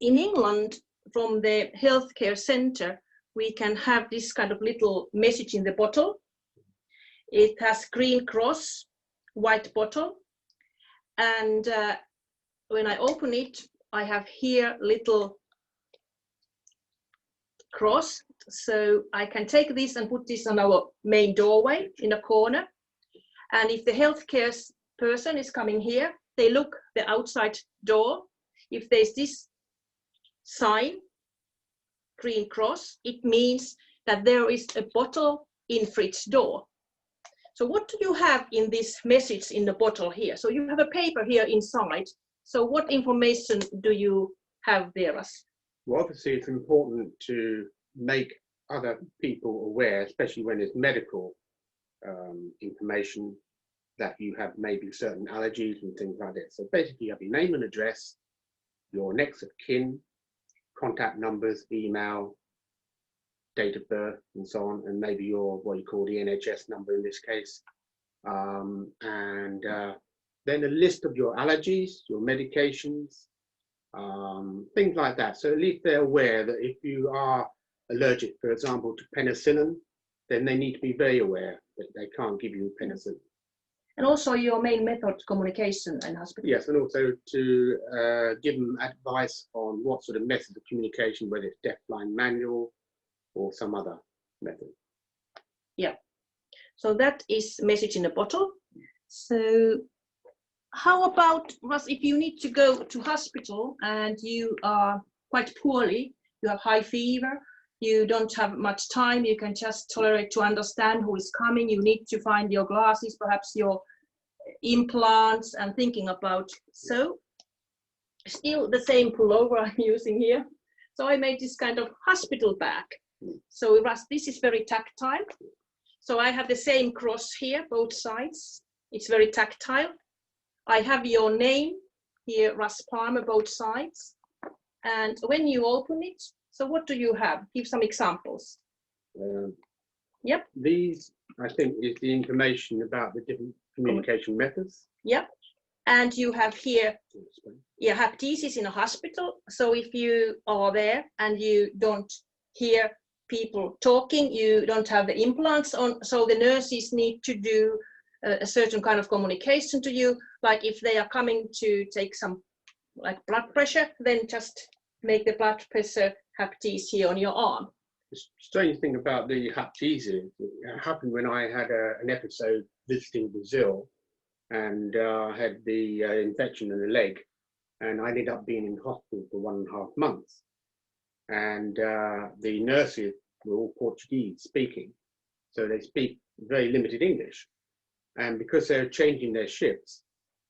In England, from the healthcare center, we can have this kind of little message in the bottle. It has green cross, white bottle. And when I open it, I have here little cross. So I can take this and put this on our main doorway in a corner. And if the healthcare person is coming here, they look the outside door. If there's this sign, green cross, it means that there is a bottle in fridge door. So what do you have in this message in the bottle here? So you have a paper here inside. So what information do you have there? Well, obviously it's important to make other people aware, especially when it's medical information, that you have maybe certain allergies and things like that. So basically you have your name and address, your next of kin, contact numbers, email, date of birth and so on, and maybe your what you call the NHS number in this case, and then a list of your allergies, your medications, things like that. So at least they're aware that if you are allergic, for example, to penicillin, then they need to be very aware that they can't give you penicillin. And also your main method, communication in hospital. Yes, and also to give them advice on what sort of method of communication, whether it's deafblind manual or some other method. Yeah. So that is message in a bottle. So how about, Russ, if you need to go to hospital and you are quite poorly, you have high fever, you don't have much time, you can just tolerate to understand who is coming, you need to find your glasses, perhaps your implants, and thinking about, so still the same pullover I'm using here. So I made this kind of hospital bag. So Russ, this is very tactile. So I have the same cross here, both sides. It's very tactile. I have your name here, Russ Palmer, both sides. And when you open it, so what do you have? Give some examples. Yep. These, I think, is the information about the different communication methods. Yep. And you have here, you have thesis in a hospital. So if you are there and you don't hear people talking, you don't have the implants on, so the nurses need to do a certain kind of communication to you. Like if they are coming to take some like blood pressure, then just make the blood pressure haptis here on your arm. The strange thing about the haptis is it happened when I had an episode visiting Brazil, and I had the infection in the leg, and I ended up being in hospital for 1.5 months. And the nurses were all Portuguese speaking, so they speak very limited English. And because they're changing their shifts,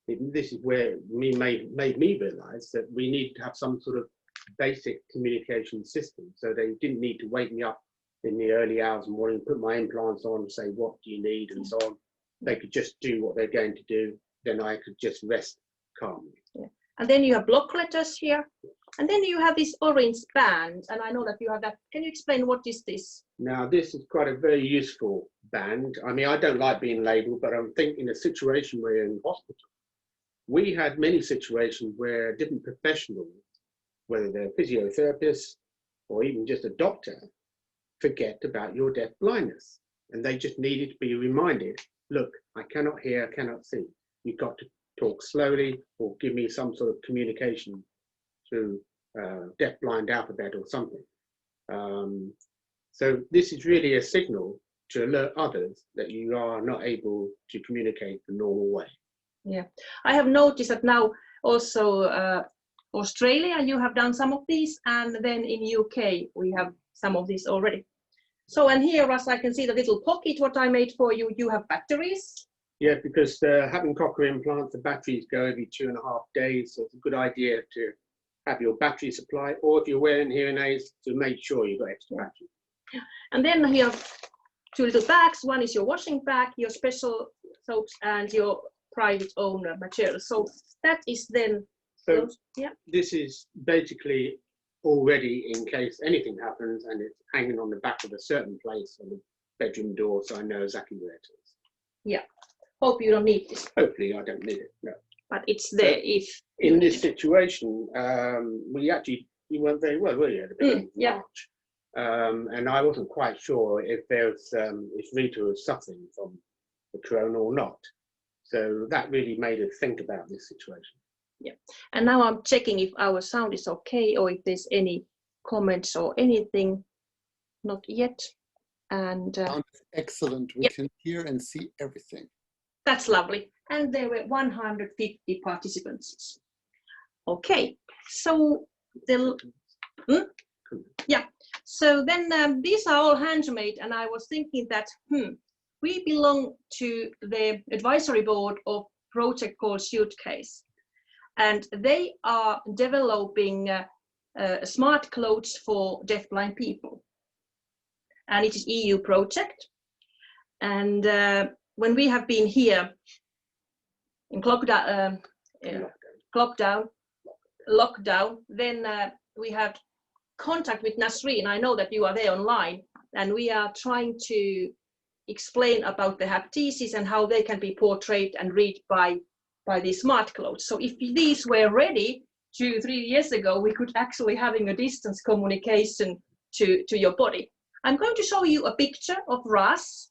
this is where made me realize that we need to have some sort of basic communication system. So they didn't need to wake me up in the early hours of the morning, put my implants on and say, what do you need, and so on. They could just do what they're going to do. Then I could just rest calmly. Yeah. And then you have block letters here. And then you have this orange band. And I know that you have that. Can you explain what is this? Now, this is quite a very useful band. I mean, I don't like being labeled, but I'm thinking a situation where you're in hospital. We had many situations where different professionals, whether they're physiotherapists or even just a doctor, forget about your deaf blindness. And they just needed to be reminded, look, I cannot hear, I cannot see. You've got to talk slowly or give me some sort of communication through deaf-blind alphabet or something. So this is really a signal to alert others that you are not able to communicate the normal way. Yeah, I have noticed that now also Australia, you have done some of these, and then in UK, we have some of these already. So, and here, Russ, I can see the little pocket, what I made for you. You have batteries. Yeah, because having cochlear implants, the batteries go every 2.5 days. So it's a good idea to have your battery supply, or if you're wearing hearing aids, to make sure you've got extra battery. And then here are 2 little bags. One is your washing bag, your special soaps, and your private owner material. So that is then, so yeah. This is basically already in case anything happens, and it's hanging on the back of a certain place on the bedroom door, so I know exactly where it is. Yeah. Hope you don't need this. Hopefully I don't need it, no. But it's there So if... In this situation, you weren't very well, were you, at the beginning of yeah. March? And I wasn't quite sure if if Rita was suffering from the corona or not. So that really made us think about this situation. Yeah, and now I'm checking if our sound is okay or if there's any comments or anything. Not yet. And Sound is excellent. We can hear and see everything. that's lovely. And there were 150 participants. Okay, so yeah. So then these are all handmade, and I was thinking that we belong to the advisory board of a project called Suitcase. And they are developing smart clothes for deafblind people. And it is EU project. And when we have been here in lockdown, then we had contact with Nasreen. I know that you are there online, and we are trying to explain about the haptices and how they can be portrayed and read by these smart clothes. So if these were ready, 2-3 years ago, we could actually having a distance communication to your body. I'm going to show you a picture of Russ.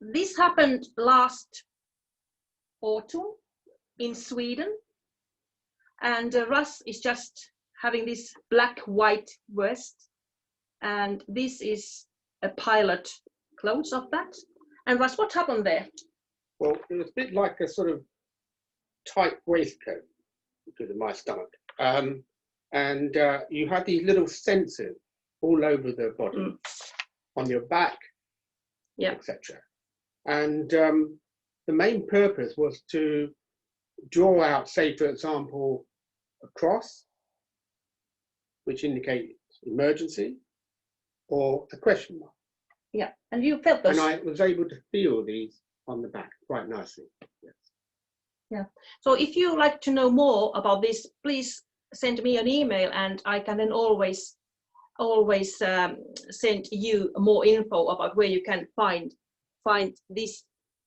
This happened last autumn in Sweden. And Russ is just having this black-white vest. And this is a pilot clothes of that. And Russ, what happened there? Well, it was a bit like a sort of tight waistcoat because of my stomach. And you had these little sensors all over the body, on your back, etc. And the main purpose was to draw out, say, for example, a cross, which indicates emergency, or a question mark. Yeah, and you felt those. And I was able to feel these on the back quite nicely. Yes. Yeah. So if you like to know more about this, please send me an email, and I can then always send you more info about where you can find this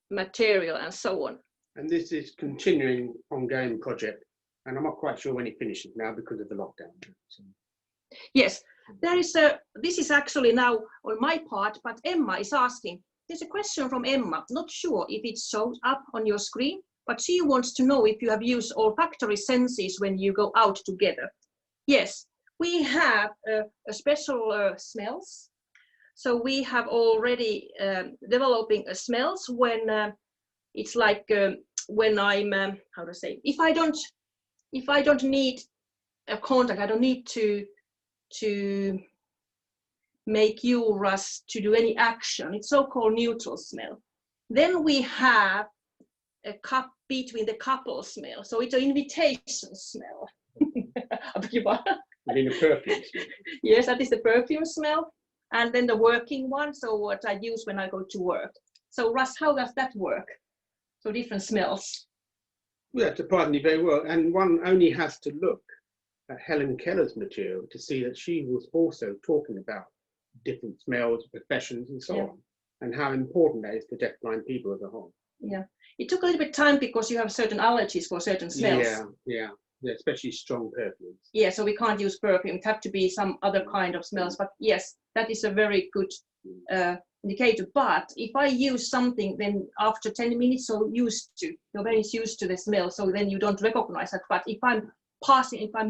material and so on. And this is continuing, ongoing project, and I'm not quite sure when it finishes now because of the lockdown. So. Yes, this is actually now on my part, but Emma is asking. There's a question from Emma, not sure if it shows up on your screen, but she wants to know if you have used olfactory senses when you go out together. Yes, we have a special smells. So we have already developing smells when it's like when I'm how to say, if I don't need a contact, I don't need to make you, Russ, to do any action. It's so-called neutral smell. Then we have a cup between the couple smell. So it's an invitation smell. I mean, a perfume smell. Yes, that is the perfume smell. And then the working one, so what I use when I go to work. So Russ, how does that work? So different smells. Yeah, surprisingly very well. And one only has to look at Helen Keller's material to see that she was also talking about different smells, professions, and so on, and how important that is to deafblind people as a whole. Yeah, it took a little bit of time because you have certain allergies for certain smells. Yeah, especially strong perfumes. Yeah, so we can't use perfume. It have to be some other kind of smells. But yes, that is a very good indicator. But if I use something, then after 10 minutes, so your brain is used to the smell, so then you don't recognize that. But if I'm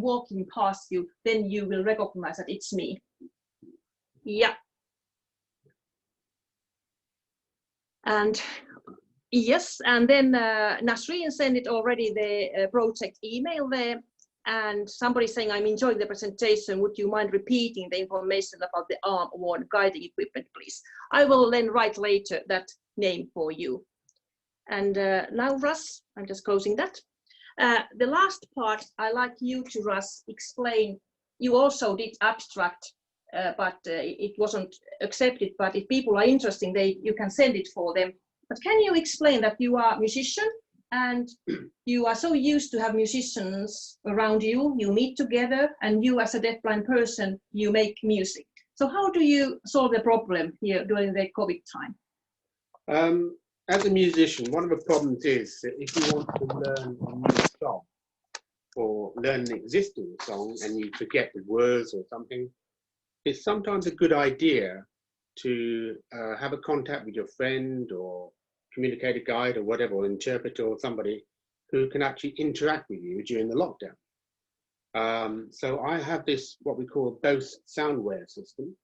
walking past you, then you will recognize that it's me. Yeah. And yes, and then Nasreen sent it already, the project email there, and somebody saying, I'm enjoying the presentation. Would you mind repeating the information about the arm-worn guiding equipment, please? I will then write later that name for you. And now, Russ, I'm just closing that. The last part, I like you to, Russ, explain. You also did abstract, but it wasn't accepted. But if people are interested, you can send it for them. But can you explain that you are a musician and you are so used to have musicians around you, you meet together, and you as a deafblind person, you make music. So how do you solve the problem here during the COVID time? As a musician, one of the problems is that if you want to learn a new song or learn an existing song and you forget the words or something, it's sometimes a good idea to have a contact with your friend or communicator guide or whatever, or interpreter or somebody who can actually interact with you during the lockdown. So I have this, what we call Bose Soundware system,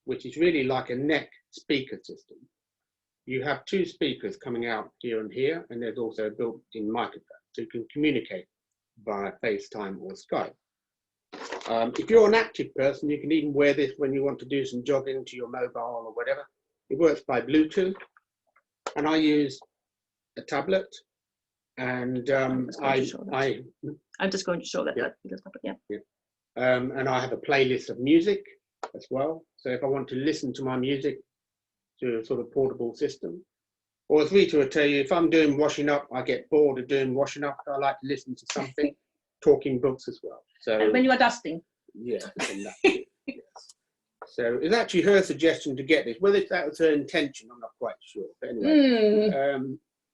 which is really like a neck speaker system. You have two speakers coming out here and here, and there's also a built-in microphone, so you can communicate via FaceTime or Skype. If you're an active person, you can even wear this when you want to do some jogging to your mobile or whatever. It works by Bluetooth, and I use a tablet, and I'm just going to show that. Yeah. And I have a playlist of music as well. So if I want to listen to my music to a sort of portable system, or as Rita would tell you, if I'm doing washing up, I get bored of doing washing up, I like to listen to something, talking books as well. So and when you are dusting. Yeah. Yes. So it's actually her suggestion to get this. Whether that was her intention, I'm not quite sure. But anyway,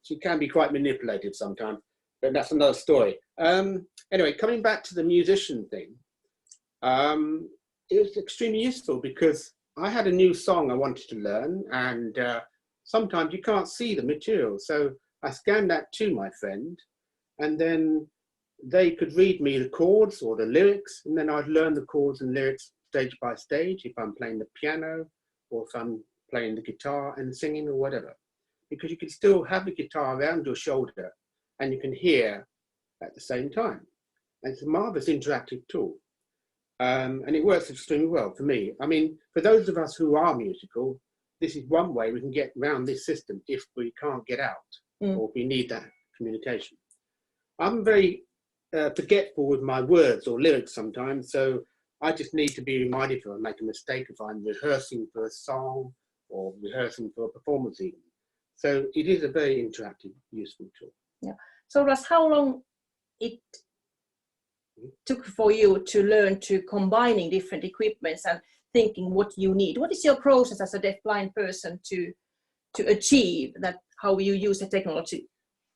she can be quite manipulative sometimes. but that's another story. Anyway, coming back to the musician thing, it was extremely useful because I had a new song I wanted to learn, and sometimes you can't see the material. So I scanned that to my friend, and then they could read me the chords or the lyrics, and then I'd learn the chords and lyrics stage by stage if I'm playing the piano or if I'm playing the guitar and singing or whatever. Because you can still have the guitar around your shoulder and you can hear at the same time. And it's a marvelous interactive tool. And it works extremely well for me. I mean, for those of us who are musical, this is one way we can get around this system if we can't get out or if we need that communication. I'm very forgetful with my words or lyrics sometimes, so I just need to be reminded if I make a mistake, if I'm rehearsing for a song or rehearsing for a performance even. So it is a very interactive, useful tool. Yeah. So Russ, how long it took for you to learn to combining different equipments and thinking what you need? What is your process as a deafblind person to achieve that, how you use the technology?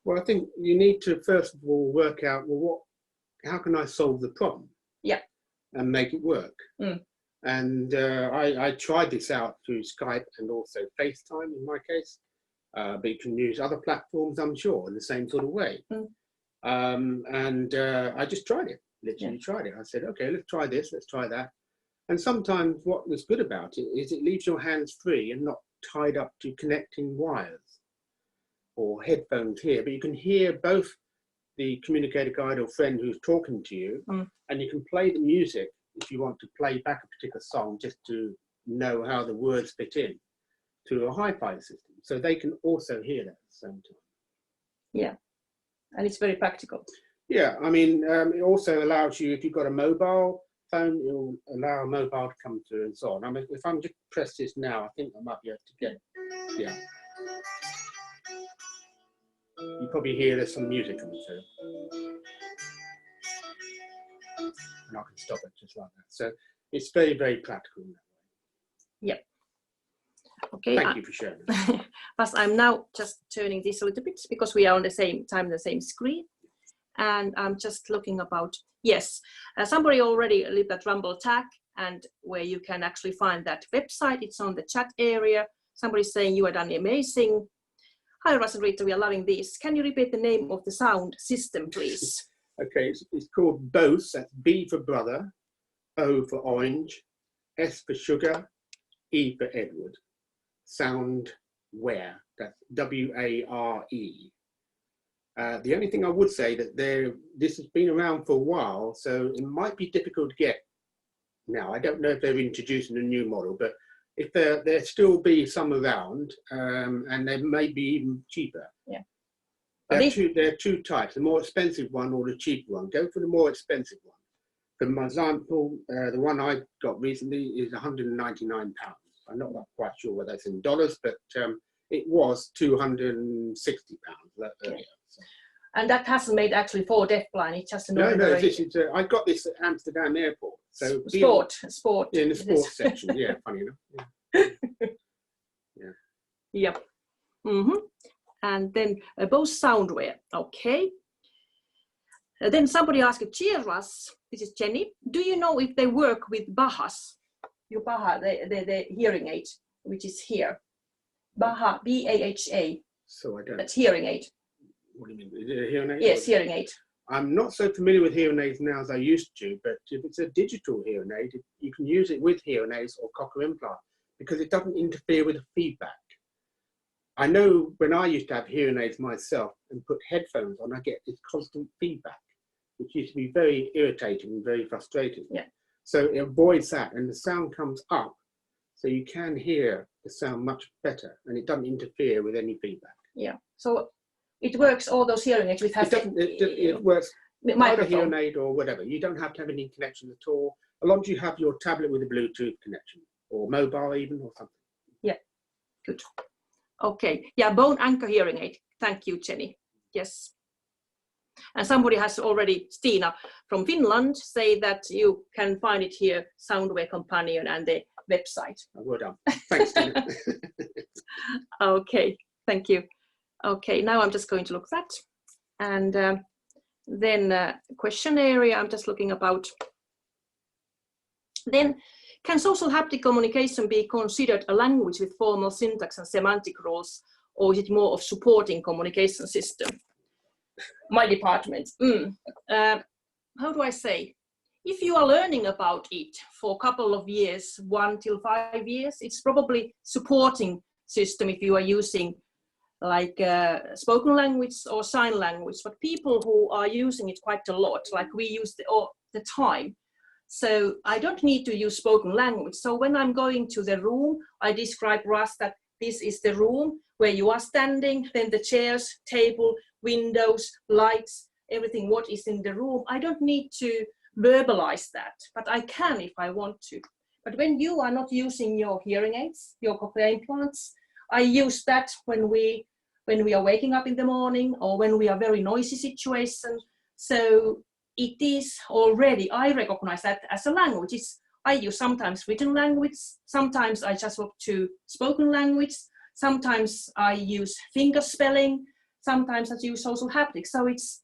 Well, I think you need to first of all work out, well, how can I solve the problem? Yeah. And make it work. And I tried this out through Skype and also FaceTime in my case, but you can use other platforms, I'm sure, in the same sort of way. I just tried it, literally tried it. I said, okay, let's try this, let's try that. And sometimes what was good about it is it leaves your hands free and not tied up to connecting wires or headphones here, but you can hear both the communicator guide or friend who's talking to you, and you can play the music if you want to play back a particular song just to know how the words fit in to a hi-fi system. So they can also hear that at the same time. Yeah. And it's very practical. Yeah, I mean, it also allows you, if you've got a mobile phone, it will allow a mobile to come through and so on. I mean, if I'm just press this now, I think I might be able to get, yeah. You probably hear there's some music coming through. And I can stop it just like that. So it's very, very practical in that way. Yep. Okay. Thank you for sharing. But I'm now just turning this a little bit because we are on the same time, the same screen. And I'm just looking about, yes, somebody already left that Rumble tag and where you can actually find that website. It's on the chat area. Somebody's saying you are done amazing. Hi, Russ and Rita, we are loving this. Can you repeat the name of the sound system, please? Okay, it's called BOSE. That's B for brother, O for orange, S for sugar, E for Edward. Soundware. That's W-A-R-E. The only thing I would say that this has been around for a while, so it might be difficult to get now. I don't know if they're introducing a new model, but if there still be some around, and they may be even cheaper. Yeah. There are two types: the more expensive one or the cheaper one. Go for the more expensive one. For example, the one I got recently is £199. I'm not quite sure whether that's in dollars, but it was £260 earlier. So. And that hasn't made actually for deafblind. It's just a normal. No, I got this at Amsterdam airport. So sport. Yeah, in the sports section. Yeah, funny enough. Yeah. Yep. And then both soundware. Okay. Then somebody asked, cheer Russ. This is Jenny. Do you know if they work with Bahas? Your Baha, the hearing aid, which is here. Baha, B-A-H-A. So I don't. That's hearing aid. What do you mean? Is it a hearing aid? Yes, hearing aid. I'm not so familiar with hearing aids now as I used to, but if it's a digital hearing aid, you can use it with hearing aids or cochlear implant because it doesn't interfere with the feedback. I know when I used to have hearing aids myself and put headphones on, I get this constant feedback, which used to be very irritating and very frustrating. Yeah. So it avoids that and the sound comes up, so you can hear the sound much better and it doesn't interfere with any feedback. Yeah. So it works, all those hearing aids with it works microphone. Either hearing aid or whatever. You don't have to have any connection at all, as long as you have your tablet with a Bluetooth connection or mobile even or something. Yeah, good. Okay, yeah, bone anchor hearing aid. Thank you, Jenny. Yes. And somebody has already, Stina from Finland, say that you can find it here, Soundware Companion and the website. Well done. Thanks, Stina. Okay, thank you. Okay, now I'm just going to look at that. And Then question area, I'm just looking about. Then, can social haptic communication be considered a language with formal syntax and semantic rules, or is it more of supporting communication system? My department. How do I say? If you are learning about it for a couple of years, 1 till 5 years, it's probably supporting system if you are using like spoken language or sign language. But people who are using it quite a lot, like we use it all the time. So I don't need to use spoken language. So when I'm going to the room, I describe Russ that this is the room where you are standing, then the chairs, table, windows, lights, everything what is in the room. I don't need to verbalize that, but I can if I want to. But when you are not using your hearing aids, your cochlear implants, I use that when we are waking up in the morning or when we are very noisy situation. So it is already, I recognize that as a language. I use sometimes written language, sometimes I just look to spoken language, sometimes I use finger spelling, sometimes I use social haptics. So it's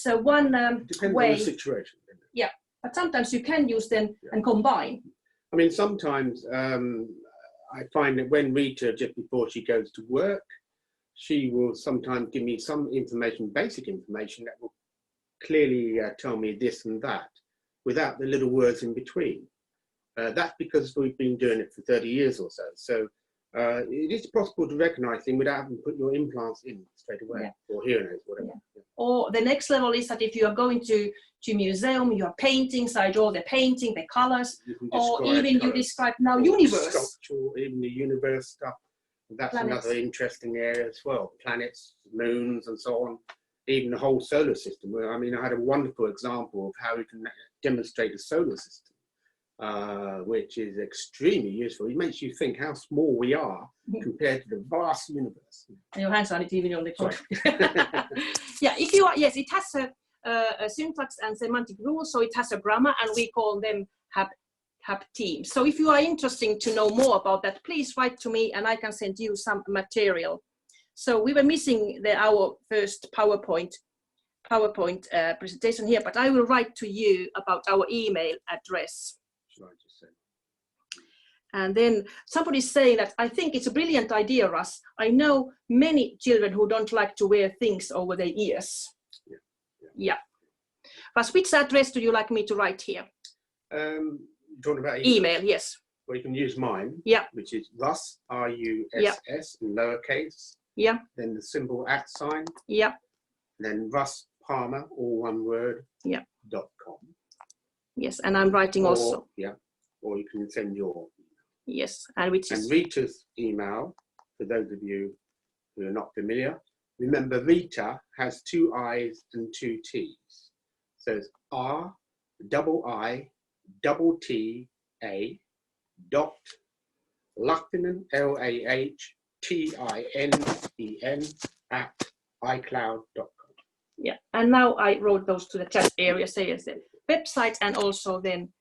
one Depends way. on the situation. Yeah, but sometimes you can use them and combine. I mean, sometimes I find that when Rita, just before she goes to work, she will sometimes give me some information, basic information that will clearly tell me this and that without the little words in between. That's because we've been doing it for 30 years or so. So it is possible to recognize things without having to put your implants in straight away, or hearing aids, whatever. Yeah. Or the next level is that if you are going to museum, you are painting, so I draw the painting, the colors, or even you describe now universe. Sculptural, even the universe stuff. That's Planets. another interesting area as well. Planets, moons, and so on. Even the whole solar system. I mean, I had a wonderful example of how we can demonstrate a solar system, which is extremely useful. It makes you think how small we are compared to the vast universe. And your hands are even on the computer. Yeah, if you are, yes, it has a syntax and semantic rules, so it has a grammar, and we call them hap teams. So if you are interested to know more about that, please write to me and I can send you some material. So we were missing our first PowerPoint presentation here, but I will write to you about our email address. Should I just say? And then somebody's saying that I think it's a brilliant idea, Russ. I know many children who don't like to wear things over their ears. Yeah. Russ, which address do you like me to write here? Talking about email, yes. Well, you can use mine, which is Russ, R-U-S-S, in lowercase. Yeah. Then the symbol @. Yeah. Then Russ Palmer, all one word. Yeah. .com. Yes, and I'm writing also. Yeah. Or you can send your. Yes, and which is. And Rita's email, for those of you who are not familiar, remember Rita has 2 I's and 2 T's. So it's R-I-I-T-T-A Lautner, LAHTINEN @icloud.com. Yeah, and now I wrote those to the chat area, say the website and also then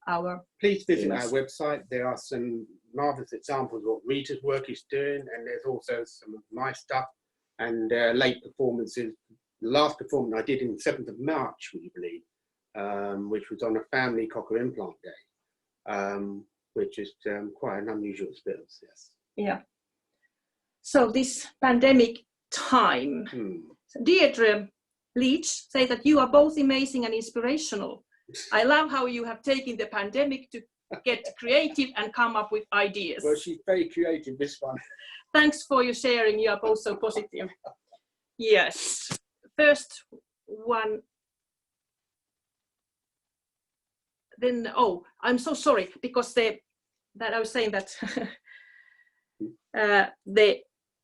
our. Please visit our website. There are some marvelous examples of what Rita's work is doing, and there's also some of my stuff and late performances. The last performance I did in 7th of March, would you believe, which was on a family cochlear implant day, which is quite an unusual experience, yes. Yeah. So this pandemic time, Deirdre Leach says that you are both amazing and inspirational. I love how you have taken the pandemic to get creative and come up with ideas. Well, she's very creative, this one. Thanks for your sharing. You are both so positive. Yes. First one. Then, oh, I'm so sorry because that I was saying that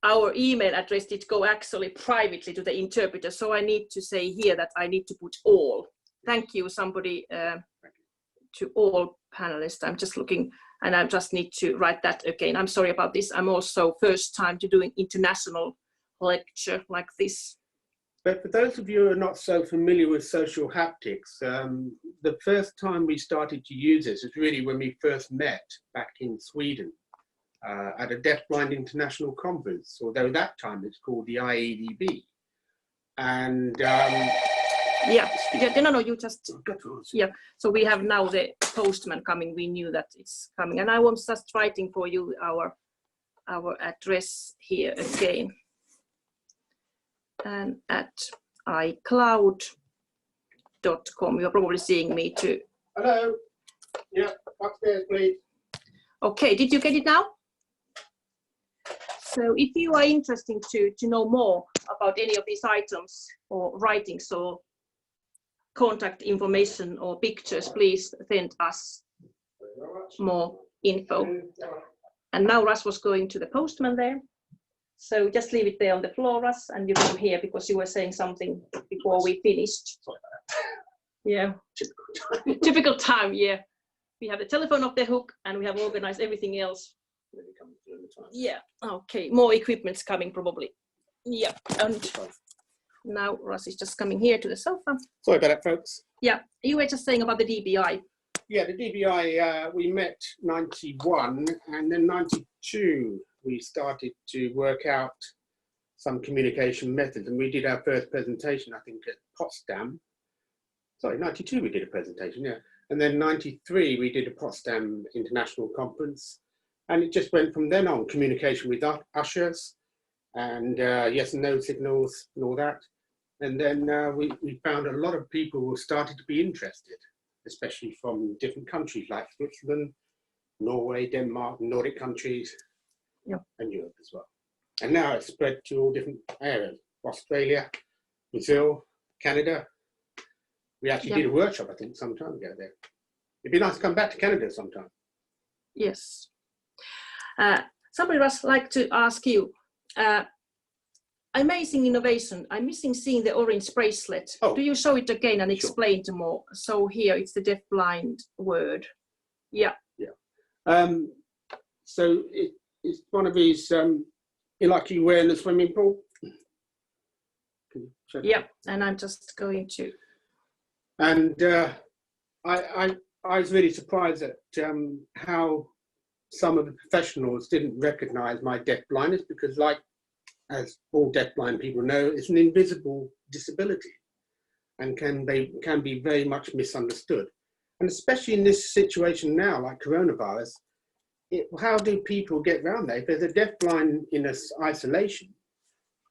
our email address did go actually privately to the interpreter. So I need to say here that I need to put all. Thank you, somebody, to all panelists. I'm just looking and I just need to write that again. I'm sorry about this. I'm also first time to doing international lecture like this. But for those of you who are not so familiar with social haptics, the first time we started to use this is really when we first met back in Sweden at a Deafblind International Conference, although that time it's called the IADB. And Yeah, no, you just, yeah. So we have now the postman coming. We knew that it's coming. And I was just writing for you our address here again. And at iCloud.com, you're probably seeing me too. Hello. Yeah, upstairs, please. Okay, did you get it now? So if you are interested to know more about any of these items or writings or contact information or pictures, please send us more info. And now Russ was going to the postman there. So just leave it there on the floor, Russ, and you come here because you were saying something before we finished. Yeah, typical time, yeah. We have the telephone off the hook and we have organized everything else. Yeah, okay, more equipment's coming probably. Yeah, and now Russ is just coming here to the sofa. Sorry about that, folks. Yeah, you were just saying about the DbI. Yeah, the DbI, we met 91 and then 92 we started to work out some communication methods, and we did our first presentation, I think, at Potsdam. Sorry, 92 we did a presentation, yeah. And then 93 we did a Potsdam International Conference, and it just went from then on, communication with ushers and yes and no signals and all that. And then we found a lot of people who started to be interested, especially from different countries like Switzerland, Norway, Denmark, Nordic countries, yeah, and Europe as well. And now it's spread to all different areas, Australia, Brazil, Canada. We actually did a workshop, I think, some time ago there. It'd be nice to come back to Canada sometime. Yes. Somebody would like to ask you, amazing innovation. I'm missing seeing the orange bracelet. Oh. Do you show it again and explain to more? So here it's the deafblind word. Yeah. Yeah. So it's one of these, like you wear in the swimming pool. Yeah, and I'm just going to. And I was really surprised at how some of the professionals didn't recognize my deafblindness, because, like, as all deafblind people know, it's an invisible disability and can be very much misunderstood. And especially in this situation now, like coronavirus, how do people get around that? If there's a deafblind in isolation,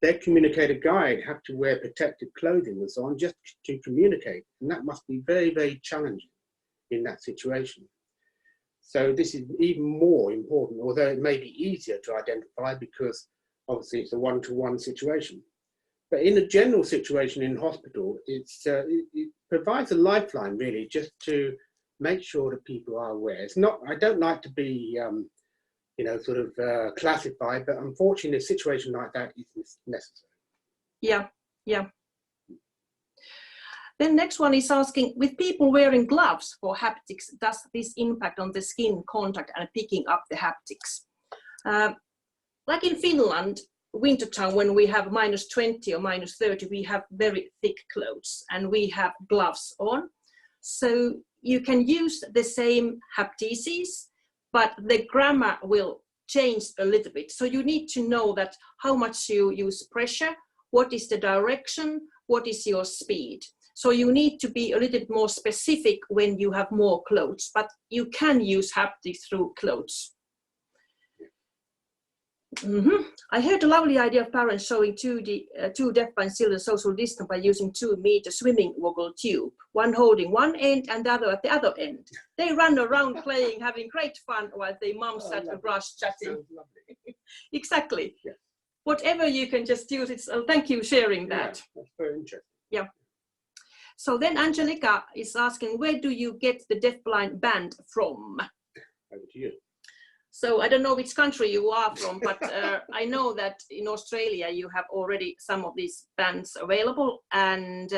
their communicator guide have to wear protective clothing and so on just to communicate. And that must be very, very challenging in that situation. So this is even more important, although it may be easier to identify because obviously it's a one-to-one situation. But in a general situation in hospital, it provides a lifeline really, just to make sure that people are aware. It's not, I don't like to be, sort of classified, but unfortunately a situation like that is necessary. Yeah, yeah. Then next one is asking, with people wearing gloves for haptics, does this impact on the skin contact and picking up the haptics? Like in Finland, wintertime, when we have -20 or -30, we have very thick clothes and we have gloves on. So you can use the same haptices, but the grammar will change a little bit. So you need to know that how much you use pressure, what is the direction, what is your speed. So you need to be a little bit more specific when you have more clothes, but you can use haptics through clothes. I heard a lovely idea of parents showing two deafblind children social distance by using 2-meter swimming woggle tube, one holding one end and the other at the other end. They run around playing, having great fun while their mum sat across chatting. Exactly. Yeah. Whatever you can just use it. So thank you for sharing that. Yeah, that's very interesting. Yeah. So then Angelica is asking, where do you get the deafblind band from? Over to you. So I don't know which country you are from, but I know that in Australia you have already some of these bands available, and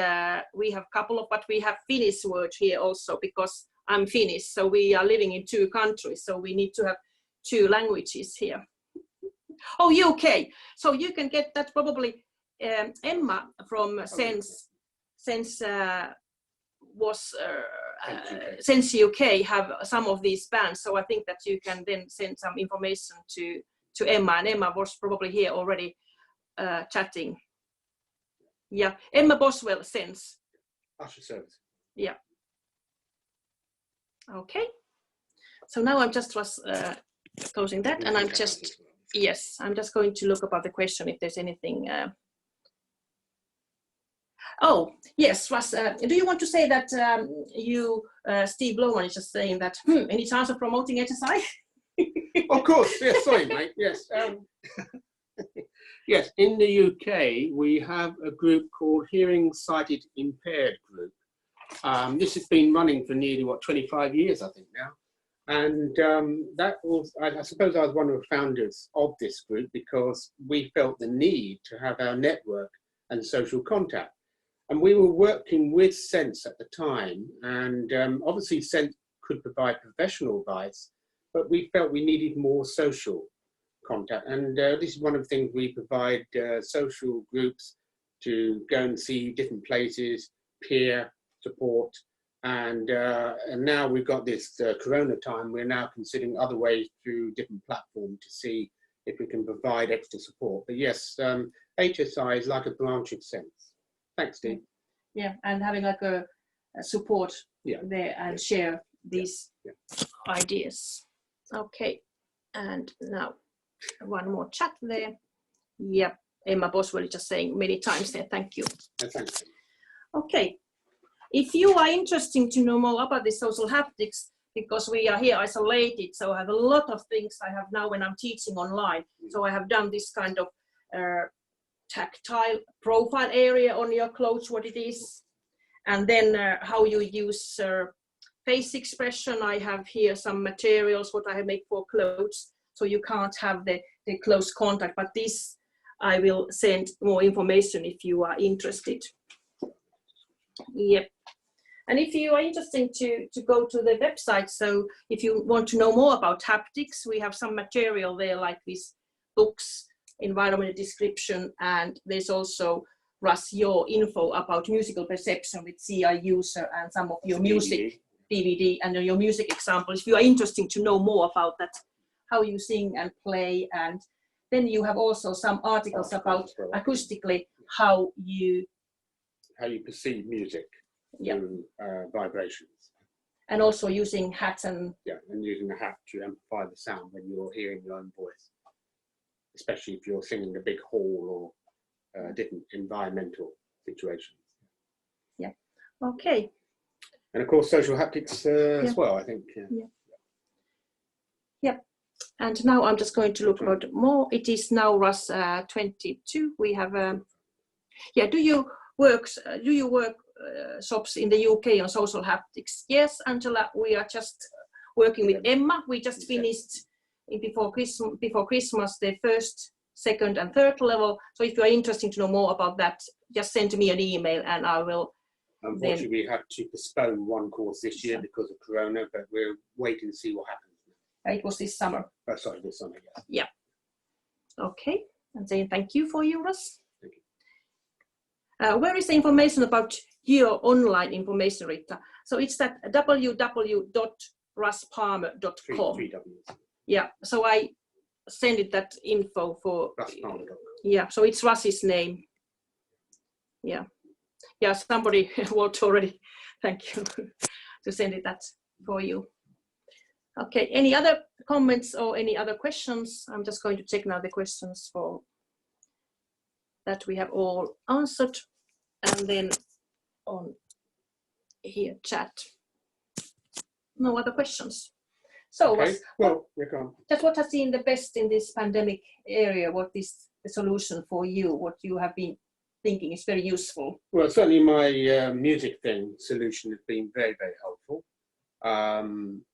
we have a couple of, but we have Finnish word here also because I'm Finnish, so we are living in 2 countries, so we need to have 2 languages here. Oh, UK. So you can get that probably. Emma from Sense UK have some of these bands, so I think that you can then send some information to Emma, and Emma was probably here already chatting. Yeah, Emma Boswell Sense. Usher service. Yeah. Okay. So now I'm just closing that, and I'm just, yes, I'm just going to look about the question if there's anything. Oh, yes, Russ, do you want to say that Steve Loman is just saying that, any chance of promoting HSI? Of course, yes, sorry, mate, yes. Yes, in the UK, we have a group called Hearing Sighted Impaired Group. This has been running for nearly, 25 years, I think now. And that was, I suppose I was one of the founders of this group because we felt the need to have our network and social contact. And we were working with Sense at the time, and obviously Sense could provide professional advice, but we felt we needed more social contact. And this is one of the things we provide social groups to go and see different places, peer support. And now we've got this Corona time, we're now considering other ways through different platforms to see if we can provide extra support. But yes, HSI is like a branch of Sense. Thanks, Steve. Yeah, and having like a support there and share these ideas. Okay, and now one more chat there. Yep, Emma Boswell is just saying many times there, thank you. Thanks. Okay, if you are interested to know more about the social haptics, because we are here isolated, so I have a lot of things I have now when I'm teaching online. So I have done this kind of tactile profile area on your clothes, what it is, and then how you use face expression. I have here some materials what I have made for clothes, so you can't have the close contact, but this I will send more information if you are interested. Yep. And if you are interested to go to the website, so if you want to know more about haptics, we have some material there like these books, environmental description, and there's also, Russ, your info about musical perception with CI user and some of your music DVD and your music examples. If you are interested to know more about that, how you sing and play, and then you have also some articles about acoustically how you perceive music through vibrations. And also using hats and using a hat to amplify the sound when you're hearing your own voice, especially if you're singing a big hall or different environmental situations. Yeah. Okay. And of course, social haptics as well, I think. Yep. And now I'm just going to look about more. It is now, Russ, 22. We have. Do you work shops in the UK on social haptics? Yes, Angela. We are just working with Emma. We just finished before Christmas the first, second, and third level. So if you are interested to know more about that, just send me an email and I will. Unfortunately, we had to postpone one course this year because of Corona, but we're waiting to see what happens. It was this summer. Oh, sorry, this summer, yes. Yeah. Okay. And saying thank you for you, Russ. Thank you. Where is the information about your online information, Rita? So it's that www.russpalmer.com. Three W's. Yeah. So I send it that info for. Russpalmer.com. Yeah. So it's Russ's name. Yeah. Yeah. Somebody worked already. Thank you to send it that for you. Okay, any other comments or any other questions? I'm just going to check now the questions for that we have all answered, and then on here chat. No other questions. So okay. You're gone. Just what has been the best in this pandemic area? What is the solution for you? What you have been thinking is very useful? Well, certainly my music solution has been very, very helpful.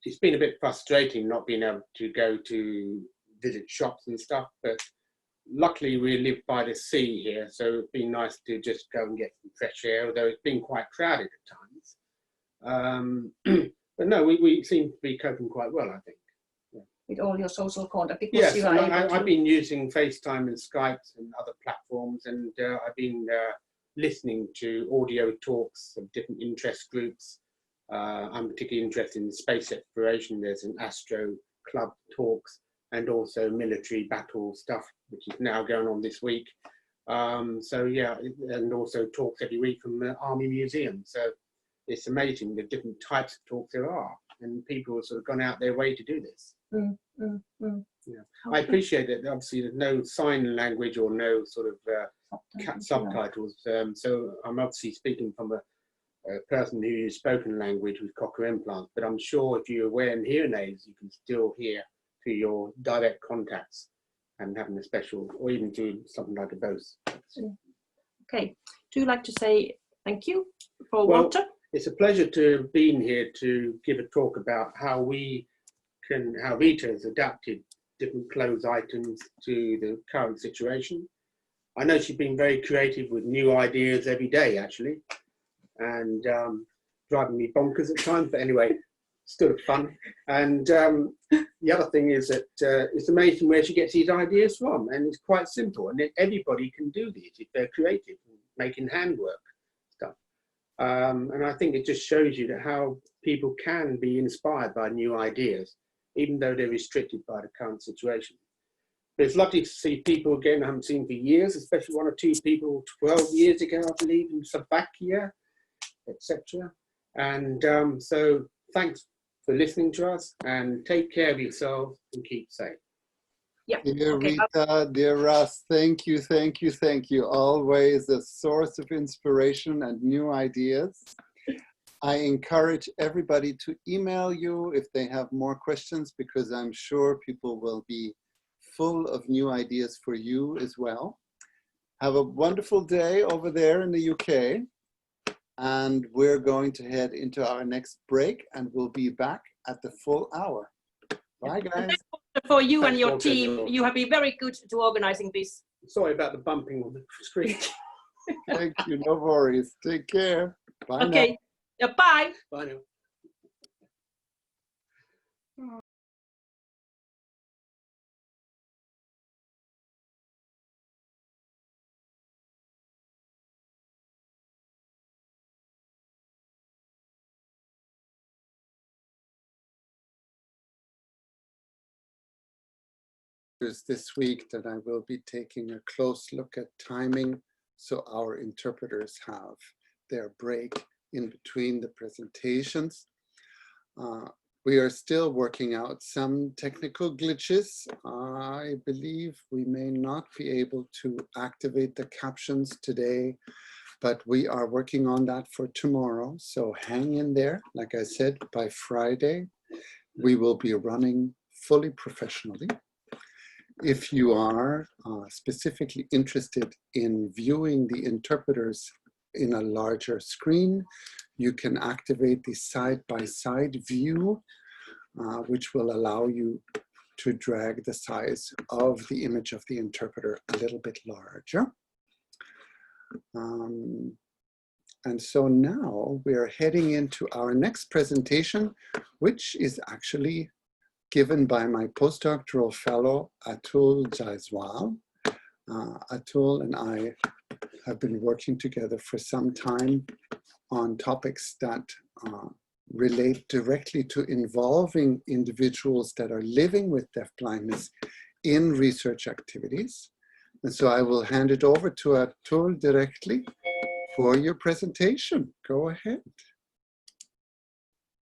It's been a bit frustrating not being able to go to visit shops and stuff, but luckily we live by the sea here, so it's been nice to just go and get some fresh air, although it's been quite crowded at times. But no, we seem to be coping quite well, I think. Yeah. With all your social contact, because yes, you are I've been using FaceTime and Skype and other platforms, and I've been listening to audio talks of different interest groups. I'm particularly interested in space exploration. There's an Astro Club talks and also military battle stuff, which is now going on this week. So yeah, and also talks every week from the Army Museum. So it's amazing the different types of talks there are, and people have sort of gone out their way to do this. Yeah. I appreciate that. Obviously, there's no sign language or no sort of subtitles. So I'm obviously speaking from a person who uses spoken language with cochlear implants, but I'm sure if you're wearing hearing aids, you can still hear through your direct contacts and having a special, or even do something like a Bose. Okay, do you like to say thank you for Well, Walter? it's a pleasure to have been here to give a talk about how Rita has adapted different clothes items to the current situation. I know she's been very creative with new ideas every day, actually, and driving me bonkers at times, but anyway, still fun. And the other thing is that it's amazing where she gets these ideas from, and it's quite simple, and everybody can do these if they're creative, making handwork stuff. And I think it just shows you that how people can be inspired by new ideas, even though they're restricted by the current situation. But it's lovely to see people again I haven't seen for years, especially one or two people 12 years ago, I believe, in Slovakia, etc. And so thanks for listening to us, and take care of yourselves and keep safe. Yeah. Dear Okay. Rita, dear Russ, thank you, thank you, thank you. Always a source of inspiration and new ideas. I encourage everybody to email you if they have more questions, because I'm sure people will be full of new ideas for you as well. Have a wonderful day over there in the UK. And we're going to head into our next break, and we'll be back at the full hour. Bye, guys. For you and Thanks, your Walter. team, you have been very good to organizing this. Sorry about the bumping on the screen. Thank you, no worries. Take care. Bye now. Okay, bye. Bye now. This week that I will be taking a close look at timing, so our interpreters have their break in between the presentations. We are still working out some technical glitches. I believe we may not be able to activate the captions today, but we are working on that for tomorrow. So hang in there. Like I said, by Friday, we will be running fully professionally. If you are specifically interested in viewing the interpreters in a larger screen, you can activate the side-by-side view, which will allow you to drag the size of the image of the interpreter a little bit larger. And so now we're heading into our next presentation, which is actually given by my postdoctoral fellow, Atul Jaiswal. Atul and I have been working together for some time on topics that relate directly to involving individuals that are living with deafblindness in research activities. And so I will hand it over to Atul directly for your presentation. Go ahead.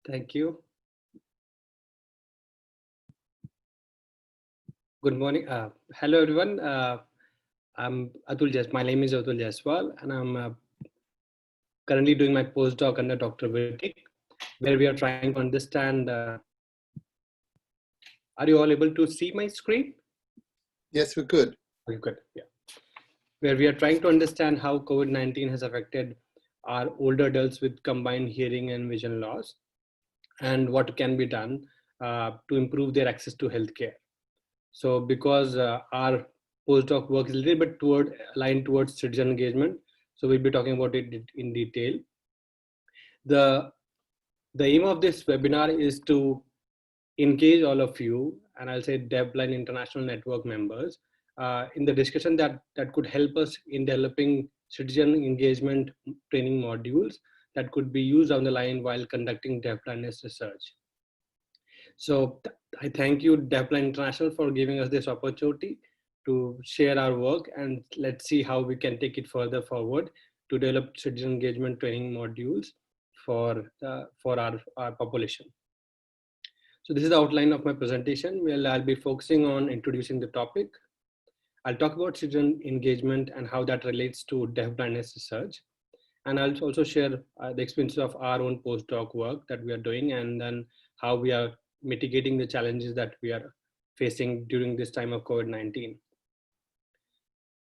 Thank you. Good morning. Hello, everyone. I'm Atul Jaiswal. My name is Atul Jaiswal, and I'm currently doing my postdoc under Dr. Vitik, where we are trying to understand. Are you all able to see my screen? Yes, we're good. Okay, good. Yeah. Where we are trying to understand how COVID-19 has affected our older adults with combined hearing and vision loss, and what can be done to improve their access to healthcare. So because our postdoc work is a little bit aligned towards citizen engagement, so we'll be talking about it in detail. The aim of this webinar is to engage all of you, and I'll say Deafblind International Network members, in the discussion that could help us in developing citizen engagement training modules that could be used down the line while conducting deafblindness research. So I thank you, Deafblind International, for giving us this opportunity to share our work, and let's see how we can take it further forward to develop citizen engagement training modules for our population. So this is the outline of my presentation. Well, I'll be focusing on introducing the topic. I'll talk about citizen engagement and how that relates to deafblindness research. And I'll also share the experiences of our own postdoc work that we are doing, and then how we are mitigating the challenges that we are facing during this time of COVID-19.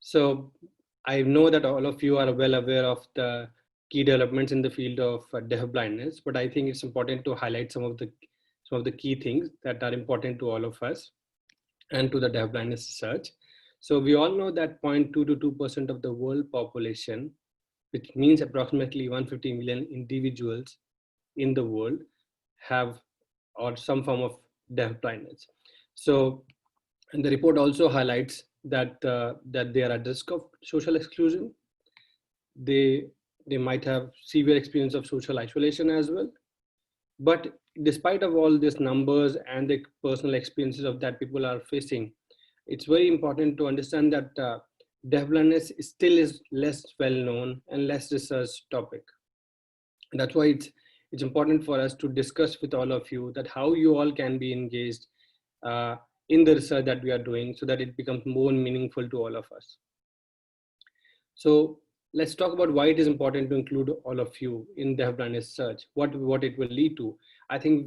So I know that all of you are well aware of the key developments in the field of deafblindness, but I think it's important to highlight some of the key things that are important to all of us and to the deafblindness research. So we all know that 0.2 to 2% of the world population, which means approximately 150 million individuals in the world, have or some form of deafblindness. So, and the report also highlights that that they are at risk of social exclusion. They might have severe experience of social isolation as well. But despite of all these numbers and the personal experiences of that people are facing, it's very important to understand that deafblindness still is less well known and less researched topic. And that's why it's important for us to discuss with all of you that how you all can be engaged in the research that we are doing so that it becomes more meaningful to all of us. So let's talk about why it is important to include all of you in deafblindness research, what it will lead to. I think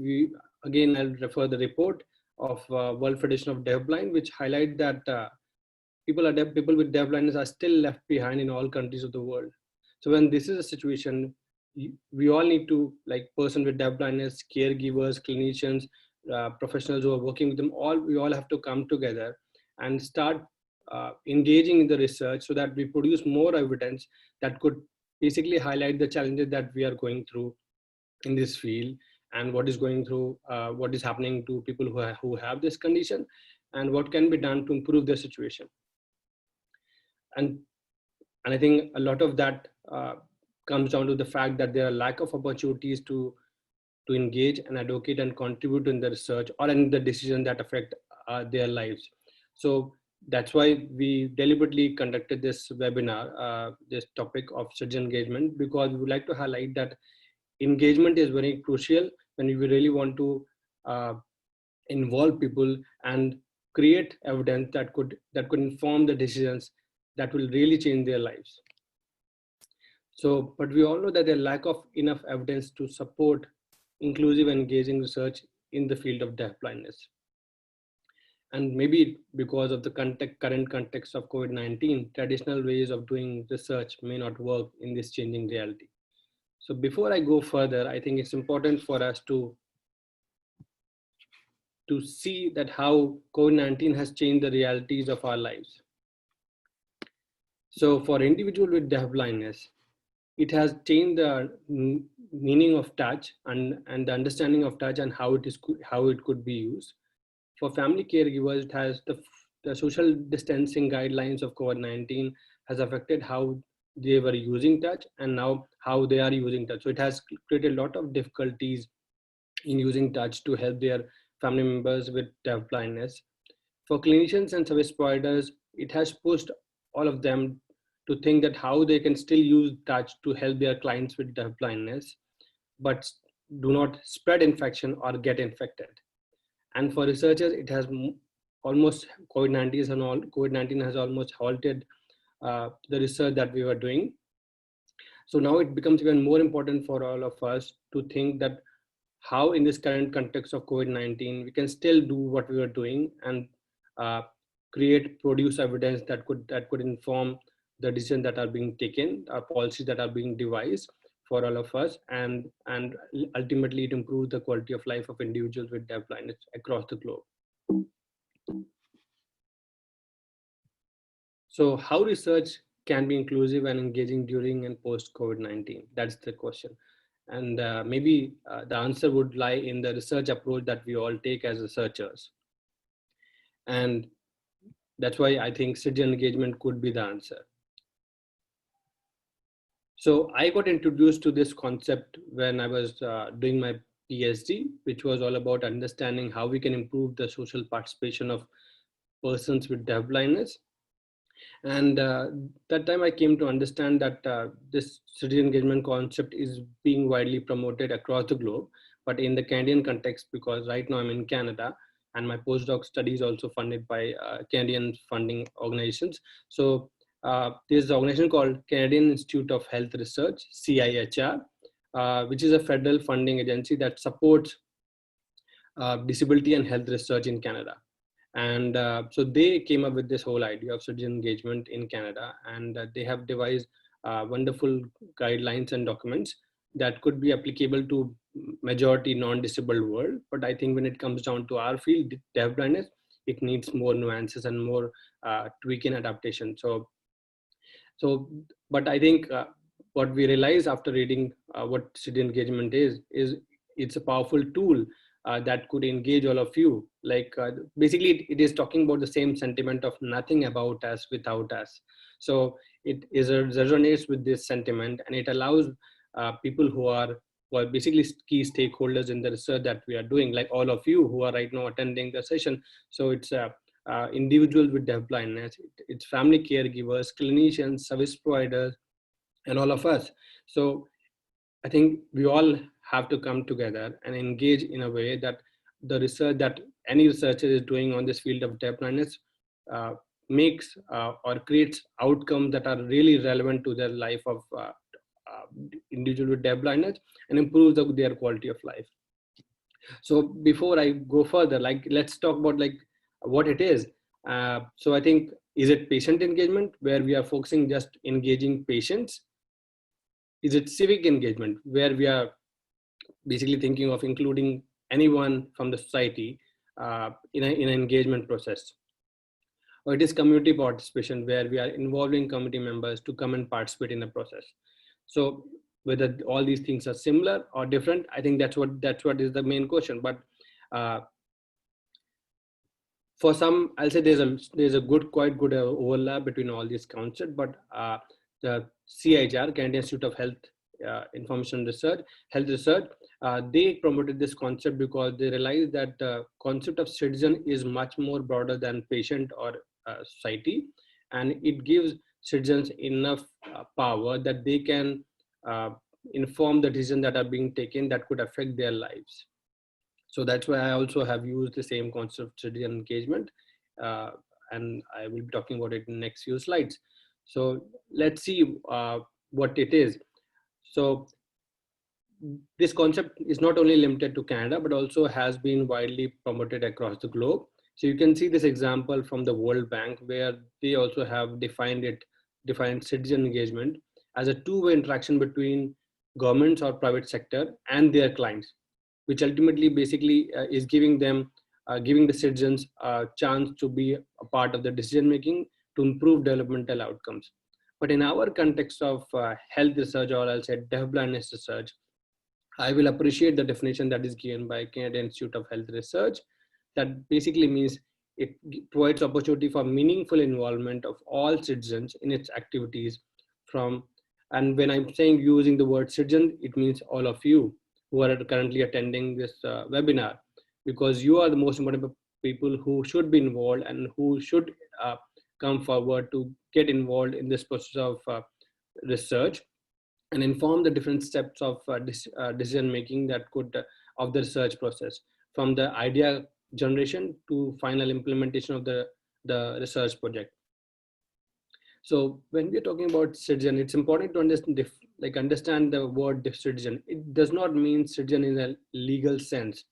I'll refer the report of World Federation of Deafblind, which highlight that people with deafblindness are still left behind in all countries of the world. So when this is a situation, we all need to, like person with deafblindness, caregivers, clinicians, professionals who are working with them, we all have to come together and start engaging in the research so that we produce more evidence that could basically highlight the challenges that we are going through in this field and what is happening to people who have this condition and what can be done to improve their situation. And I think a lot of that comes down to the fact that there are lack of opportunities to engage and advocate and contribute in the research or in the decisions that affect their lives. So that's why we deliberately conducted this webinar, this topic of citizen engagement, because we would like to highlight that engagement is very crucial when we really want to involve people and create evidence that could inform the decisions that will really change their lives. So, but we all know that there's lack of enough evidence to support inclusive and engaging research in the field of deafblindness. And maybe because of the current context of COVID-19, traditional ways of doing research may not work in this changing reality. So before I go further, I think it's important for us to see that how COVID-19 has changed the realities of our lives. So for individuals with deafblindness, it has changed the meaning of touch and the understanding of touch and how it could be used. For family caregivers, it has the social distancing guidelines of COVID-19 has affected how they were using touch and now how they are using touch. So it has created a lot of difficulties in using touch to help their family members with deafblindness. For clinicians and service providers, it has pushed all of them to think that how they can still use touch to help their clients with deafblindness, but do not spread infection or get infected. And for researchers, it has almost COVID-19 has almost halted the research that we were doing. So now it becomes even more important for all of us to think that how in this current context of COVID-19, we can still do what we were doing and produce evidence that could inform the decisions that are being taken, policies that are being devised for all of us, and ultimately it improves the quality of life of individuals with deafblindness across the globe. So how research can be inclusive and engaging during and post COVID-19? That's the question. And maybe the answer would lie in the research approach that we all take as researchers. And that's why I think citizen engagement could be the answer. So I got introduced to this concept when I was doing my PhD, which was all about understanding how we can improve the social participation of persons with deafblindness. And that time I came to understand that this citizen engagement concept is being widely promoted across the globe, but in the Canadian context, because right now I'm in Canada and my postdoc study is also funded by Canadian funding organizations. So there's an organization called Canadian Institute of Health Research, CIHR, which is a federal funding agency that supports disability and health research in Canada. And so they came up with this whole idea of citizen engagement in Canada, and they have devised wonderful guidelines and documents that could be applicable to majority non-disabled world. But I think when it comes down to our field, deafblindness, it needs more nuances and more tweak and adaptation. But I think what we realize after reading what citizen engagement is it's a powerful tool that could engage all of you. Like basically it is talking about the same sentiment of nothing about us without us. So it resonates with this sentiment, and it allows people who are basically key stakeholders in the research that we are doing, like all of you who are right now attending the session. So it's individuals with deafblindness, it's family caregivers, clinicians, service providers, and all of us. So I think we all have to come together and engage in a way that the research that any researcher is doing on this field of deafblindness makes or creates outcomes that are really relevant to their life of individual with deafblindness and improves their quality of life. So before I go further, let's talk about what it is. So I think, is it patient engagement where we are focusing just engaging patients? Is it civic engagement where we are basically thinking of including anyone from the society in an engagement process? Or it is community participation where we are involving community members to come and participate in the process? So whether all these things are similar or different, I think that's what is the main question. But for some, I'll say there's a quite good overlap between all these concepts. But the CIHR, Canadian Institute of Health Information Research, Health Research, they promoted this concept because they realized that the concept of citizen is much more broader than patient or society, and it gives citizens enough power that they can inform the decisions that are being taken that could affect their lives. So that's why I also have used the same concept of citizen engagement, and I will be talking about it in the next few slides. So let's see what it is. So this concept is not only limited to Canada, but also has been widely promoted across the globe. So you can see this example from the World Bank, where they also have defined citizen engagement as a two-way interaction between governments or private sector and their clients, which ultimately basically is giving the citizens a chance to be a part of the decision making to improve developmental outcomes. But in our context of health research, or I'll say deafblindness research, I will appreciate the definition that is given by Canadian Institute of Health Research. That basically means it provides opportunity for meaningful involvement of all citizens in its activities and when I'm saying using the word citizen, it means all of you who are currently attending this webinar, because you are the most important people who should be involved and who should come forward to get involved in this process of research and inform the different steps of decision making that could of the research process, from the idea generation to final implementation of the research project. So when we're talking about citizen, it's important to understand the word citizen. It does not mean citizen in a legal sense.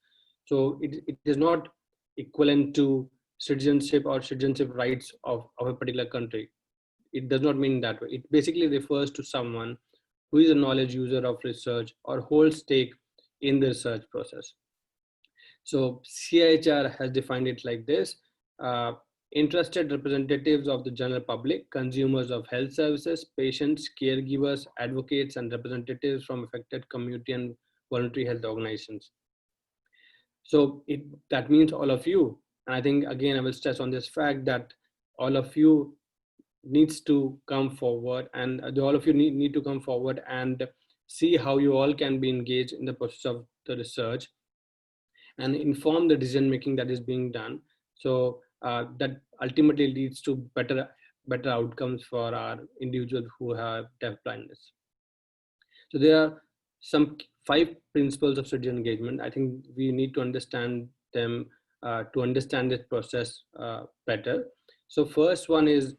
So it is not equivalent to citizenship or citizenship rights of a particular country. It does not mean that way. It basically refers to someone who is a knowledge user of research or holds stake in the research process. So CIHR has defined it like this: interested representatives of the general public, consumers of health services, patients, caregivers, advocates, and representatives from affected community and voluntary health organizations. So that means all of you. And I think, again, I will stress on this fact that all of you needs to come forward, and all of you need to come forward and see how you all can be engaged in the process of the research and inform the decision making that is being done. So that ultimately leads to better outcomes for our individuals who have deafblindness. So there are some 5 principles of citizen engagement. I think we need to understand them to understand this process better. So first one is,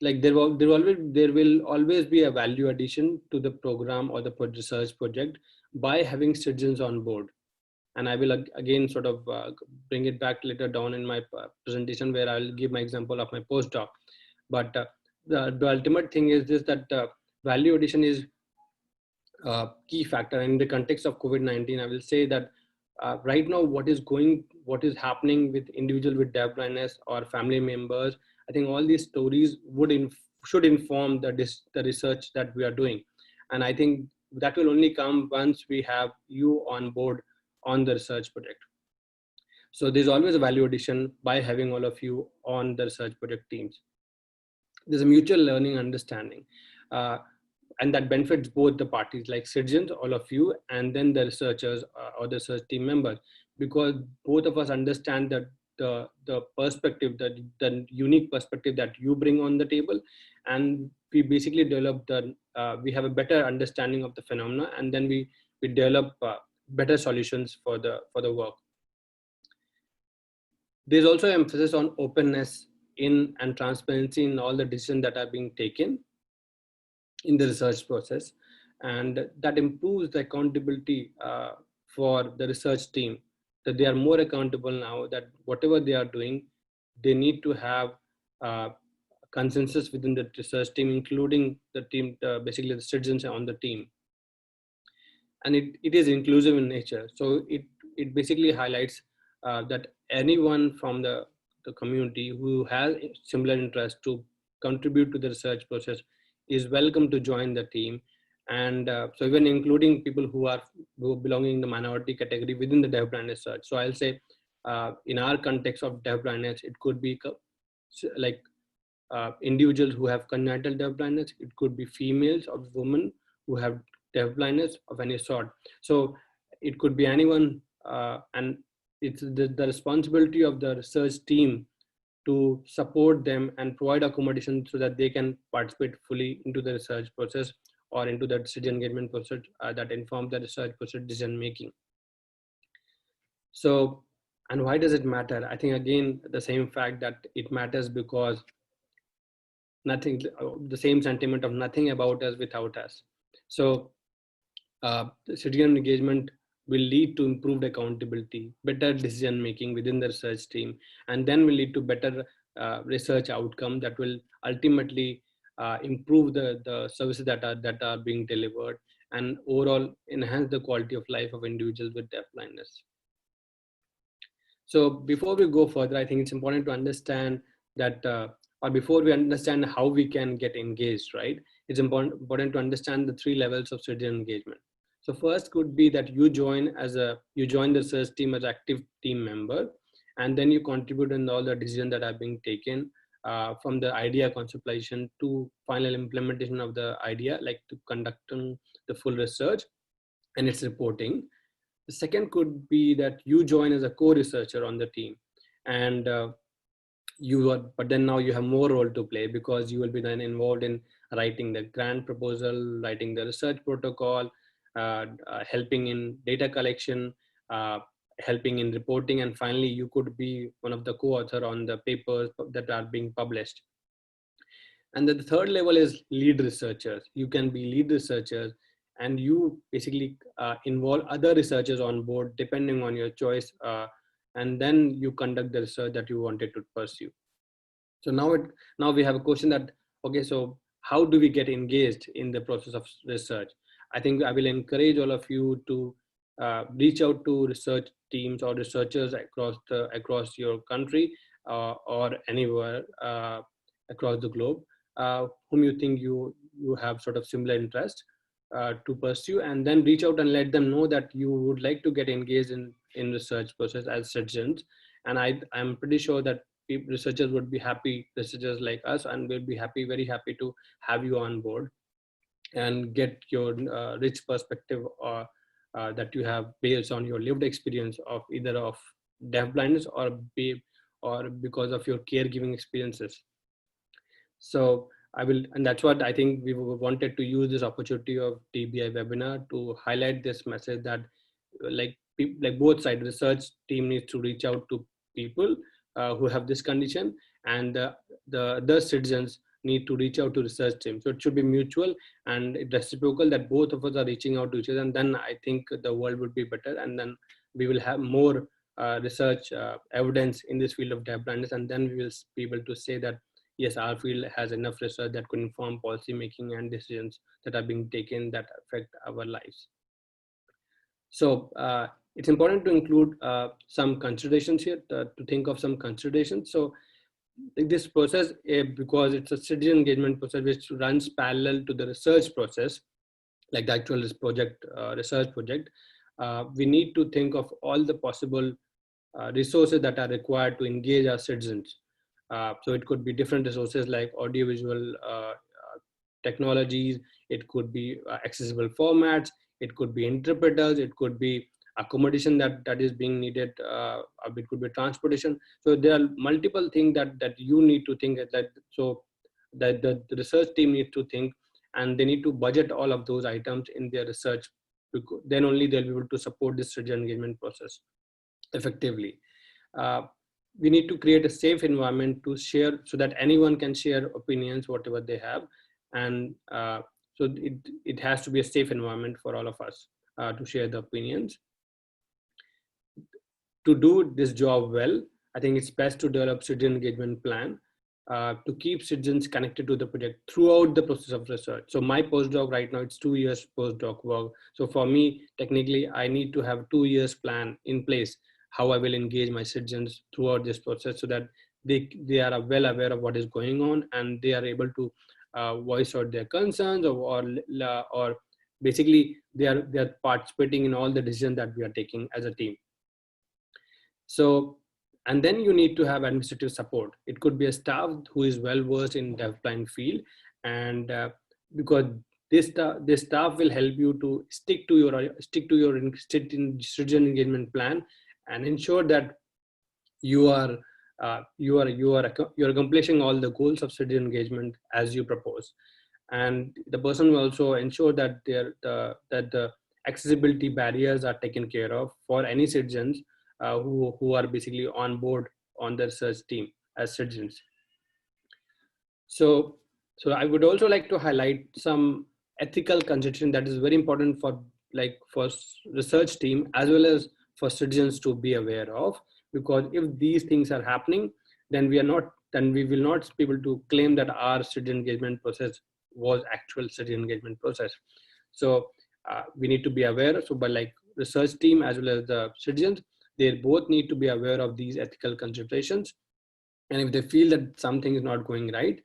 like, there will always be a value addition to the program or the research project by having citizens on board. And I will again sort of bring it back later down in my presentation, where I'll give my example of my postdoc. But the ultimate thing is this, that value addition is a key factor. And in the context of COVID-19, I will say that right now, what is happening with individuals with deafblindness or family members, I think all these stories should inform the research that we are doing. And I think that will only come once we have you on board on the research project. So there's always a value addition by having all of you on the research project teams. There's a mutual learning understanding, and that benefits both the parties, like citizens, all of you, and then the researchers or the research team members, because both of us understand that the perspective, the unique perspective that you bring on the table, and we basically develop we have a better understanding of the phenomena, and then we develop better solutions for the work. There's also emphasis on openness and transparency in all the decisions that are being taken in the research process, and that improves the accountability for the research team, that they are more accountable now, that whatever they are doing, they need to have consensus within the research team, including the team, basically the citizens on the team. And it is inclusive in nature. So it basically highlights that anyone from the community who has similar interest to contribute to the research process is welcome to join the team. And so even including people who belonging in the minority category within the deafblindness research. So I'll say in our context of deafblindness, it could be like individuals who have congenital deafblindness. It could be females or women who have deafblindness of any sort. So it could be anyone, and it's the responsibility of the research team to support them and provide accommodation so that they can participate fully into the research process or into the decision engagement process that informs the research process decision making. So, and why does it matter? I think again, the same fact that it matters because the same sentiment of nothing about us without us. So the citizen engagement will lead to improved accountability, better decision making within the research team, and then will lead to better research outcome that will ultimately improve the services that are being delivered, and overall enhance the quality of life of individuals with deafblindness. So before we go further, I think it's important to understand that, or before we understand how we can get engaged, right? It's important to understand the 3 levels of citizen engagement. So first could be that you join the research team as active team member, and then you contribute in all the decisions that are being taken from the idea conceptualization to final implementation of the idea, like to conducting the full research and its reporting. The second could be that you join as a co-researcher on the team, and but then now you have more role to play, because you will be then involved in writing the grant proposal, writing the research protocol, helping in data collection, helping in reporting, and finally you could be one of the co-author on the papers that are being published. And then the third level is lead researchers. You can be lead researchers, and you basically involve other researchers on board depending on your choice, and then you conduct the research that you wanted to pursue. So now we have a question that, okay, so how do we get engaged in the process of research? I think I will encourage all of you to reach out to research teams or researchers across your country or anywhere across the globe, whom you think you have sort of similar interest to pursue, and then reach out and let them know that you would like to get engaged in research process as citizens. And I'm pretty sure that researchers would be happy, researchers like us, and we'll be very happy to have you on board and get your rich perspective that you have based on your lived experience of either of deafblindness or because of your caregiving experiences. So and that's what I think we wanted to use this opportunity of DbI webinar to highlight this message that like both sides, research team needs to reach out to people who have this condition, and the citizens need to reach out to research team. So it should be mutual and reciprocal, that both of us are reaching out to each other, and then I think the world would be better, and then we will have more research evidence in this field of deafblindness, and then we will be able to say that yes, our field has enough research that could inform policy making and decisions that are being taken that affect our lives. So it's important to include some considerations here, to think of some considerations. So this process, because it's a citizen engagement process which runs parallel to the research process, like the actual research project, we need to think of all the possible resources that are required to engage our citizens. So it could be different resources like audiovisual technologies, it could be accessible formats, it could be interpreters, it could be accommodation that is being needed, it could be transportation. So there are multiple things that you need to think, so that the research team needs to think, and they need to budget all of those items in their research. Then only they'll be able to support this citizen engagement process effectively. We need to create a safe environment to share, so that anyone can share opinions, whatever they have. And so it has to be a safe environment for all of us to share the opinions. To do this job well, I think it's best to develop citizen engagement plan to keep citizens connected to the project throughout the process of research. So my postdoc right now, it's 2 years postdoc work. So for me, technically, I need to have 2 years plan in place, how I will engage my citizens throughout this process, so that they are well aware of what is going on, and they are able to voice out their concerns, or basically they are participating in all the decisions that we are taking as a team. So, and then you need to have administrative support. It could be a staff who is well versed in deafblind field, and because this staff will help you to stick to your citizen engagement plan and ensure that you are accomplishing all the goals of citizen engagement as you propose. And the person will also ensure that the accessibility barriers are taken care of for any citizens who are basically on board on the research team as citizens. So I would also like to highlight some ethical consideration that is very important for research team as well as for citizens to be aware of, because if these things are happening, then we will not be able to claim that our citizen engagement process was actual citizen engagement process. So we need to be aware. So by research team as well as the citizens, they both need to be aware of these ethical considerations. And if they feel that something is not going right,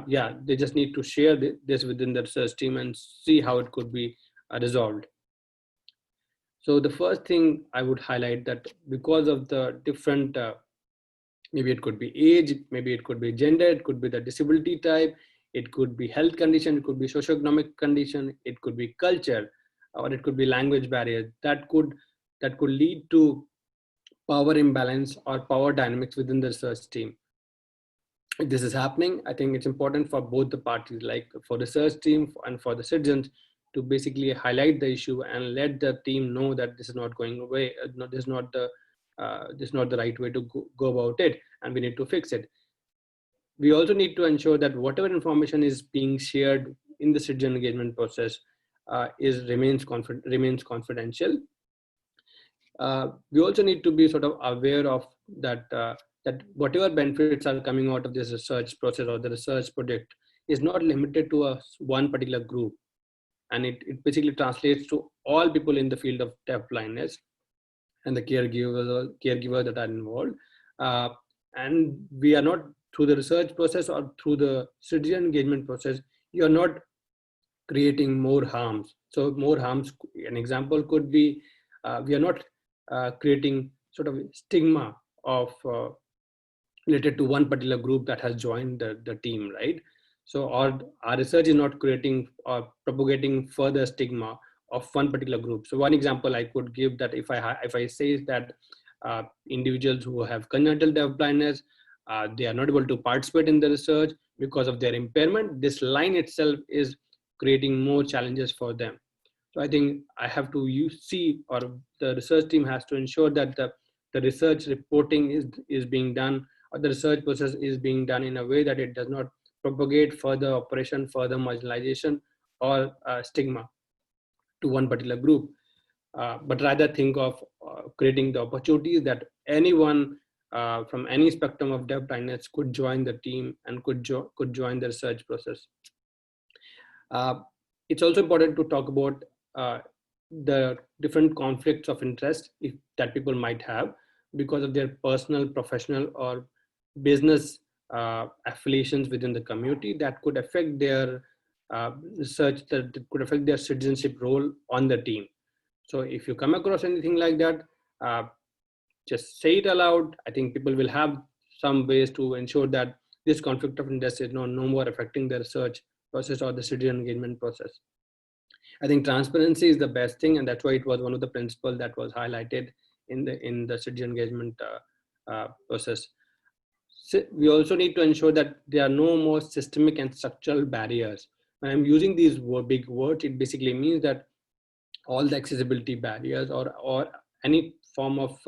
they just need to share this within the research team and see how it could be resolved. So the first thing I would highlight, that because of the different, maybe it could be age, maybe it could be gender, it could be the disability type, it could be health condition, it could be socioeconomic condition, it could be culture, or it could be language barrier, that could lead to power imbalance or power dynamics within the research team. If this is happening, I think it's important for both the parties, like for the research team and for the citizens, to basically highlight the issue and let the team know that this is not going away. This is not the right way to go about it, and we need to fix it. We also need to ensure that whatever information is being shared in the citizen engagement process remains confidential. We also need to be sort of aware of that whatever benefits are coming out of this research process or the research project is not limited to one particular group. And it basically translates to all people in the field of deafblindness and the caregivers that are involved. And we are not, through the research process or through the citizen engagement process, you are not creating more harms. So more harms, an example could be, we are not creating sort of stigma of related to one particular group that has joined the team, right? So our research is not creating or propagating further stigma of one particular group. So one example I could give, that if I say that individuals who have congenital deafblindness, they are not able to participate in the research because of their impairment. This line itself is creating more challenges for them. So I think I have to see, or the research team has to ensure that the research reporting is being done, or the research process is being done in a way that it does not propagate further oppression, further marginalization, or stigma to one particular group, but rather think of creating the opportunities that anyone from any spectrum of deafblindness could join the team and could join the research process. It's also important to talk about the different conflicts of interest that people might have because of their personal, professional, or business affiliations within the community that could affect their research, that could affect their citizenship role on the team. So if you come across anything like that, just say it aloud. I think people will have some ways to ensure that this conflict of interest is no more affecting the research process or the citizen engagement process. I think transparency is the best thing, and that's why it was one of the principles that was highlighted in the citizen engagement process. So we also need to ensure that there are no more systemic and structural barriers. When I'm using these big words, it basically means that all the accessibility barriers or any form of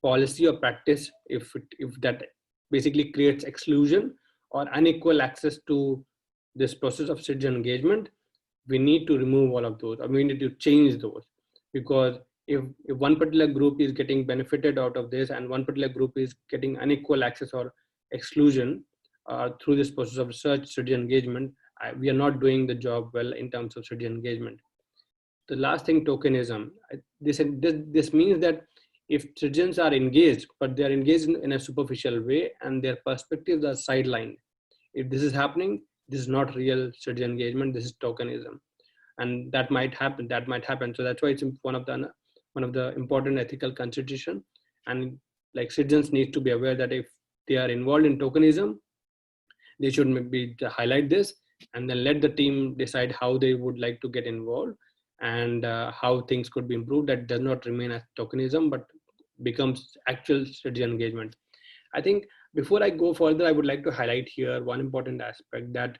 policy or practice, if that basically creates exclusion or unequal access to this process of citizen engagement, we need to remove all of those, or we need to change those. Because if one particular group is getting benefited out of this and one particular group is getting unequal access or exclusion through this process of research citizen engagement, we are not doing the job well in terms of citizen engagement. The last thing, tokenism. This means that if citizens are engaged, but they are engaged in a superficial way and their perspectives are sidelined, if this is happening, this is not real citizen engagement, this is tokenism. And that might happen. So that's why it's one of the important ethical consideration. And like, citizens need to be aware that if they are involved in tokenism, they should maybe highlight this and then let the team decide how they would like to get involved and how things could be improved. That does not remain as tokenism, but becomes actual citizen engagement. I think before I go further, I would like to highlight here one important aspect, that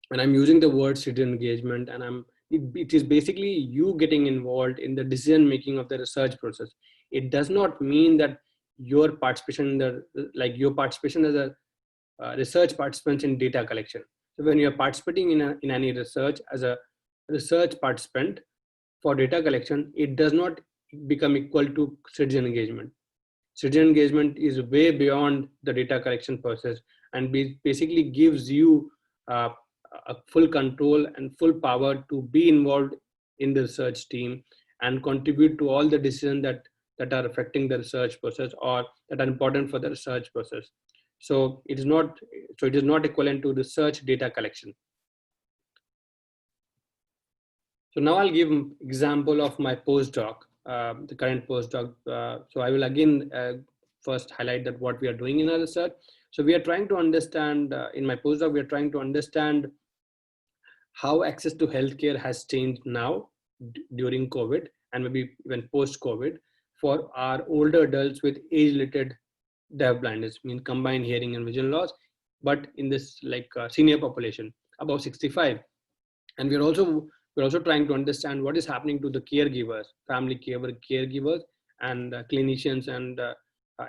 when I'm using the word citizen engagement, and it is basically you getting involved in the decision making of the research process. It does not mean that your participation your participation as a research participant in data collection. So when you're participating in any research as a research participant for data collection, it does not become equal to citizen engagement. Citizen engagement is way beyond the data collection process and basically gives you a full control and full power to be involved in the research team and contribute to all the decisions that are affecting the research process or that are important for the research process. So it is not equivalent to research data collection. So now I'll give an example of my postdoc, the current postdoc. So I will again first highlight that what we are doing in our research. So we are trying to understand, in my postdoc, we are trying to understand how access to healthcare has changed now during COVID and maybe even post-COVID for our older adults with age-related deafblindness, mean combined hearing and vision loss, but in this senior population above 65. And we're also trying to understand what is happening to the caregivers, family caregivers, and clinicians and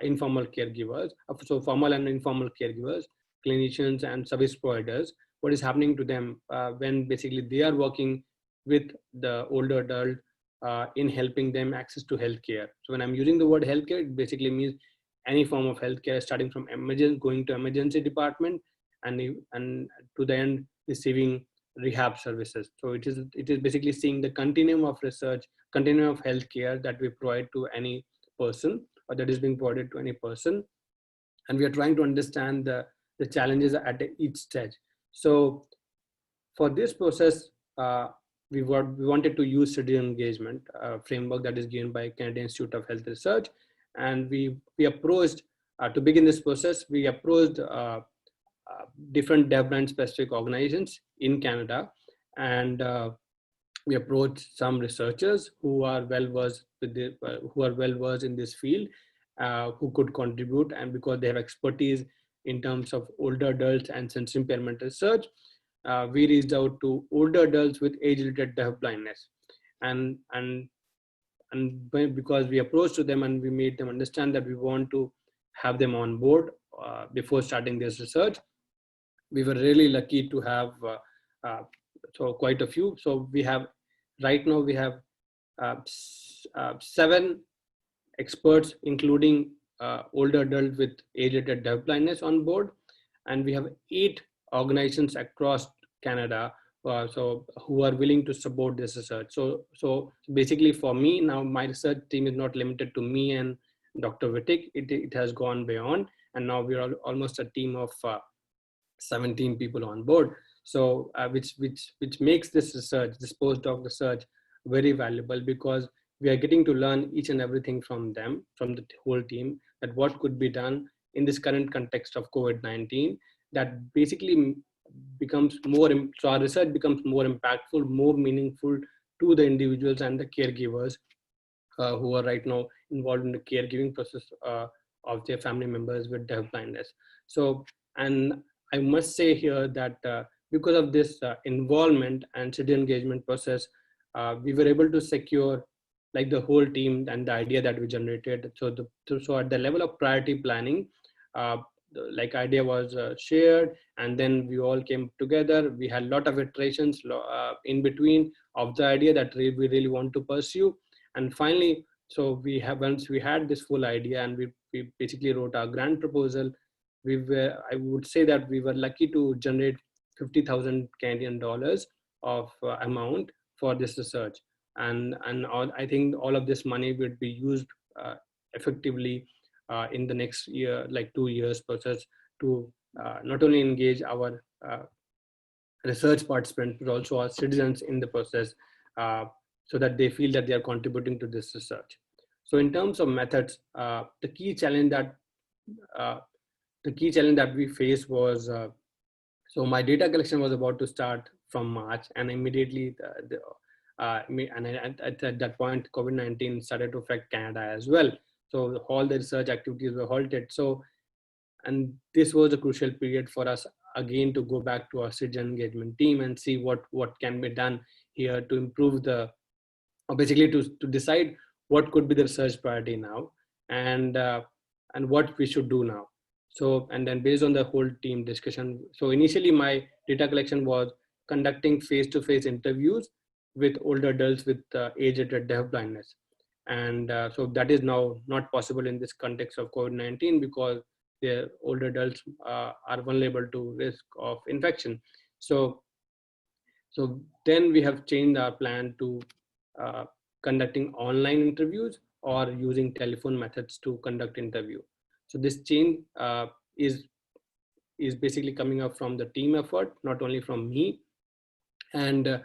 informal caregivers. So formal and informal caregivers, clinicians and service providers, what is happening to them when basically they are working with the older adult in helping them access to healthcare. So when I'm using the word healthcare, it basically means any form of healthcare, starting from going to emergency department and to the end receiving rehab services. So it is basically seeing the continuum of research, continuum of healthcare that we provide to any person, or that is being provided to any person. And we are trying to understand the challenges at each stage. So for this process, we wanted to use citizen engagement framework that is given by Canadian Institute of Health Research. And we approached, to begin this process, we approached different deafblind specific organizations in Canada, and we approached some researchers who are well versed in this field, who could contribute, and because they have expertise in terms of older adults and sensory impairment research, we reached out to older adults with age-related deafblindness, and because we approached to them and we made them understand that we want to have them on board before starting this research. We were really lucky to have so quite a few. So we have right now we have 7 experts, including older adults with age-related deafblindness on board, and we have 8 organizations across Canada so who are willing to support this research. So basically for me now, my research team is not limited to me and Dr. Wittig. It has gone beyond, and now we are almost a team of 17 people on board. So which makes this research, this postdoc research, very valuable, because we are getting to learn each and everything from them, from the whole team, that what could be done in this current context of COVID-19 that basically becomes more, so our research becomes more impactful, more meaningful to the individuals and the caregivers who are right now involved in the caregiving process of their family members with deafblindness. So, and I must say here that because of this involvement and city engagement process, we were able to secure like the whole team and the idea that we generated. So at the level of priority planning, like idea was shared, and then we all came together. We had a lot of iterations in between of the idea that we really want to pursue. And finally, so once we had this full idea and we basically wrote our grant proposal, I would say that we were lucky to generate 50,000 Canadian dollars of amount for this research. And I think all of this money would be used effectively in the next year, like 2 years process, to not only engage our research participants, but also our citizens in the process, so that they feel that they are contributing to this research. So in terms of methods, the key challenge that we faced was, so my data collection was about to start from March, and immediately at that point, COVID-19 started to affect Canada as well. So all the research activities were halted. So, and this was a crucial period for us again to go back to our citizen engagement team and see what can be done here to improve or basically to decide what could be the research priority now, and what we should do now. So, and then based on the whole team discussion, so initially my data collection was conducting face-to-face interviews with older adults with age-related deafblindness. And so that is now not possible in this context of COVID-19 because the older adults are vulnerable to risk of infection. So then we have changed our plan to conducting online interviews or using telephone methods to conduct interview. So this change is basically coming up from the team effort, not only from me. And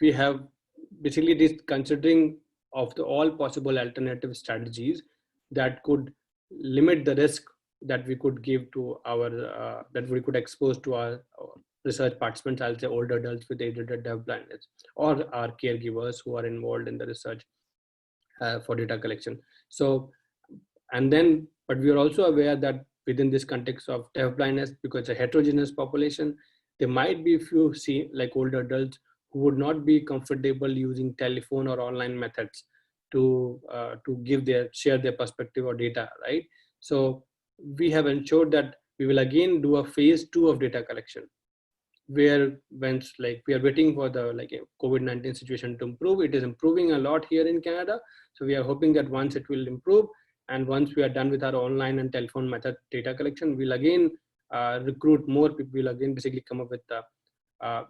we have basically this considering of all possible alternative strategies that could limit the risk that we could give to our, that we could expose to our research participants, I'll say older adults with age-related deafblindness, or our caregivers who are involved in the research for data collection. So, and then, but we are also aware that within this context of deafblindness, because it's a heterogeneous population, there might be a few like older adults who would not be comfortable using telephone or online methods to share their perspective or data, right? So we have ensured that we will again do a phase 2 of data collection, where once like we are waiting for the COVID-19 situation to improve. It is improving a lot here in Canada. So we are hoping that once it will improve, and once we are done with our online and telephone method data collection, we'll again recruit more people. We'll again basically come up with the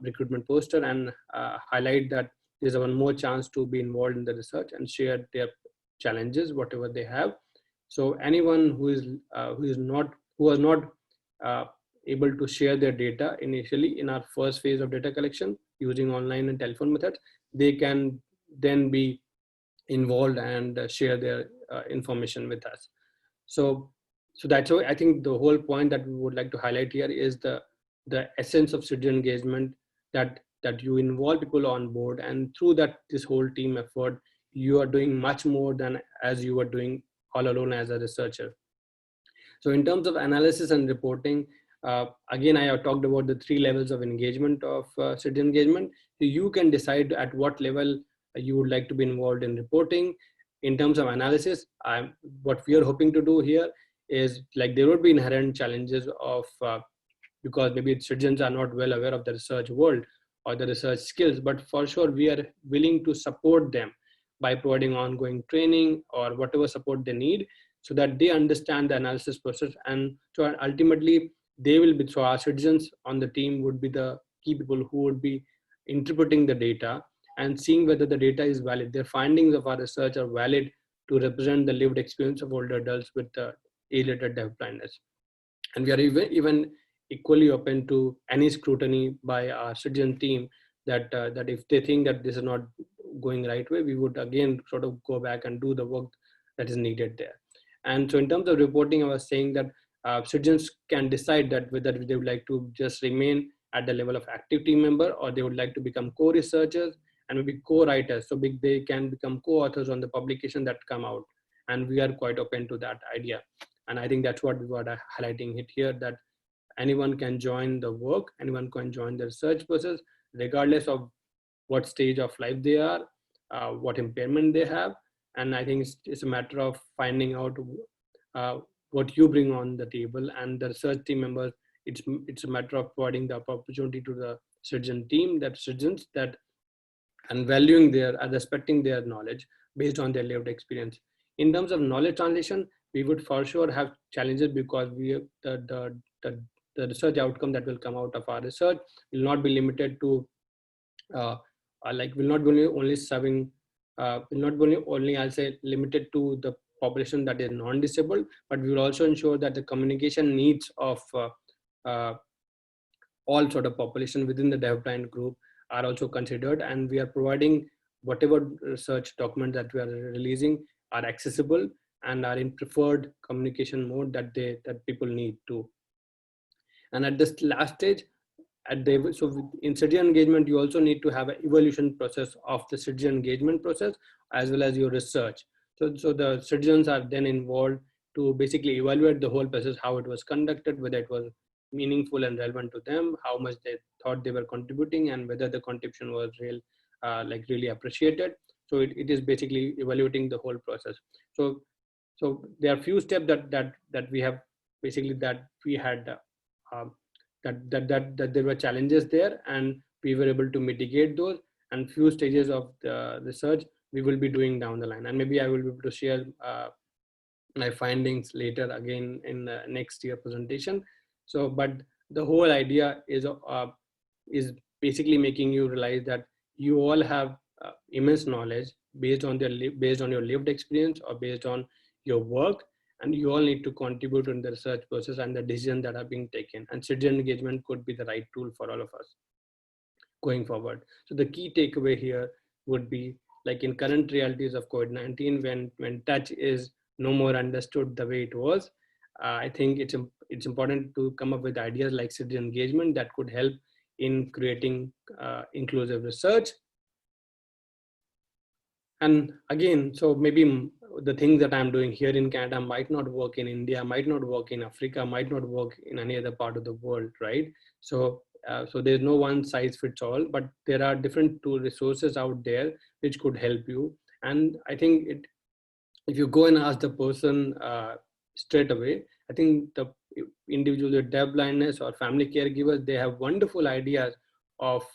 recruitment poster and highlight that there's one more chance to be involved in the research and share their challenges, whatever they have. So anyone who was not able to share their data initially in our first phase of data collection using online and telephone methods, they can then be involved and share their information with us. So that's why I think the whole point that we would like to highlight here is the essence of citizen engagement, that you involve people on board, and through that, this whole team effort, you are doing much more than as you were doing all alone as a researcher. So in terms of analysis and reporting, again, I have talked about the 3 levels of engagement of citizen engagement. So you can decide at what level you would like to be involved in reporting. In terms of analysis, what we are hoping to do here is, like, there would be inherent challenges of, because maybe citizens are not well aware of the research world or the research skills, but for sure we are willing to support them by providing ongoing training or whatever support they need, so that they understand the analysis process. And so ultimately they will be, so our citizens on the team would be the key people who would be interpreting the data and seeing whether the data is valid. Their findings of our research are valid to represent the lived experience of older adults with age-related deafblindness. And we are even equally open to any scrutiny by our citizen team that that if they think that this is not going right way, we would again sort of go back and do the work that is needed there. And so in terms of reporting, I was saying that citizens can decide that whether they would like to just remain at the level of active team member, or they would like to become co-researchers and maybe co-writers. So they can become co-authors on the publication that come out. And we are quite open to that idea. And I think that's what we were highlighting it here, that anyone can join the work, anyone can join the research process, regardless of what stage of life they are, what impairment they have. And I think it's a matter of finding out what you bring on the table, and the research team members, it's a matter of providing the opportunity to the citizen team, that citizens, that and valuing their and respecting their knowledge based on their lived experience. In terms of knowledge translation, we would for sure have challenges, because the research outcome that will come out of our research will not be limited to will not be only serving will not be only, I'll say, limited to the population that is non-disabled, but we will also ensure that the communication needs of all sort of population within the deafblind group are also considered, and we are providing whatever research documents that we are releasing are accessible and are in preferred communication mode that people need to. And at this last stage, so in citizen engagement, you also need to have an evaluation process of the citizen engagement process as well as your research. So the citizens are then involved to basically evaluate the whole process, how it was conducted, whether it was meaningful and relevant to them, how much they thought they were contributing, and whether the contribution was really appreciated. So it is basically evaluating the whole process. So there are few steps that we have basically that we had that there were challenges there, and we were able to mitigate those. And few stages of the research we will be doing down the line, and maybe I will be able to share my findings later again in the next year presentation. So, but the whole idea is basically making you realize that you all have immense knowledge based on your lived experience or based on your work, and you all need to contribute in the research process and the decisions that are being taken. And citizen engagement could be the right tool for all of us going forward. So the key takeaway here would be, like in current realities of COVID-19, when touch is no more understood the way it was, I think it's important to come up with ideas like citizen engagement that could help in creating inclusive research. And again, so maybe the things that I'm doing here in Canada might not work in India, might not work in Africa, might not work in any other part of the world, right? So there's no one size fits all, but there are different tool resources out there which could help you. And I think if you go and ask the person straight away, I think the individuals with deafblindness or family caregivers, they have wonderful ideas of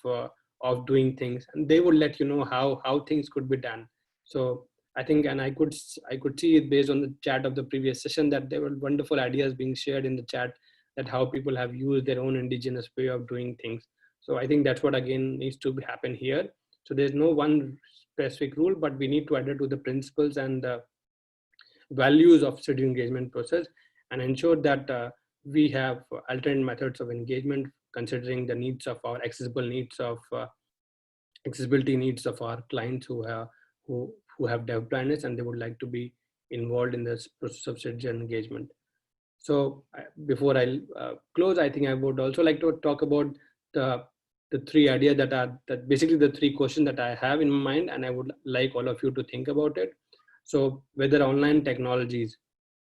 doing things, and they would let you know how things could be done. So I think, and I could see it based on the chat of the previous session, that there were wonderful ideas being shared in the chat, that how people have used their own indigenous way of doing things. So I think that's what again needs to happen here. So there's no one specific rule, but we need to adhere to the principles and the values of citizen engagement process, and ensure that we have alternate methods of engagement, considering the needs of our accessibility needs of our clients who have deafblindness and they would like to be involved in this process of citizen engagement. So before I close, I think I would also like to talk about the three ideas that basically the three questions that I have in my mind, and I would like all of you to think about it. So whether online technologies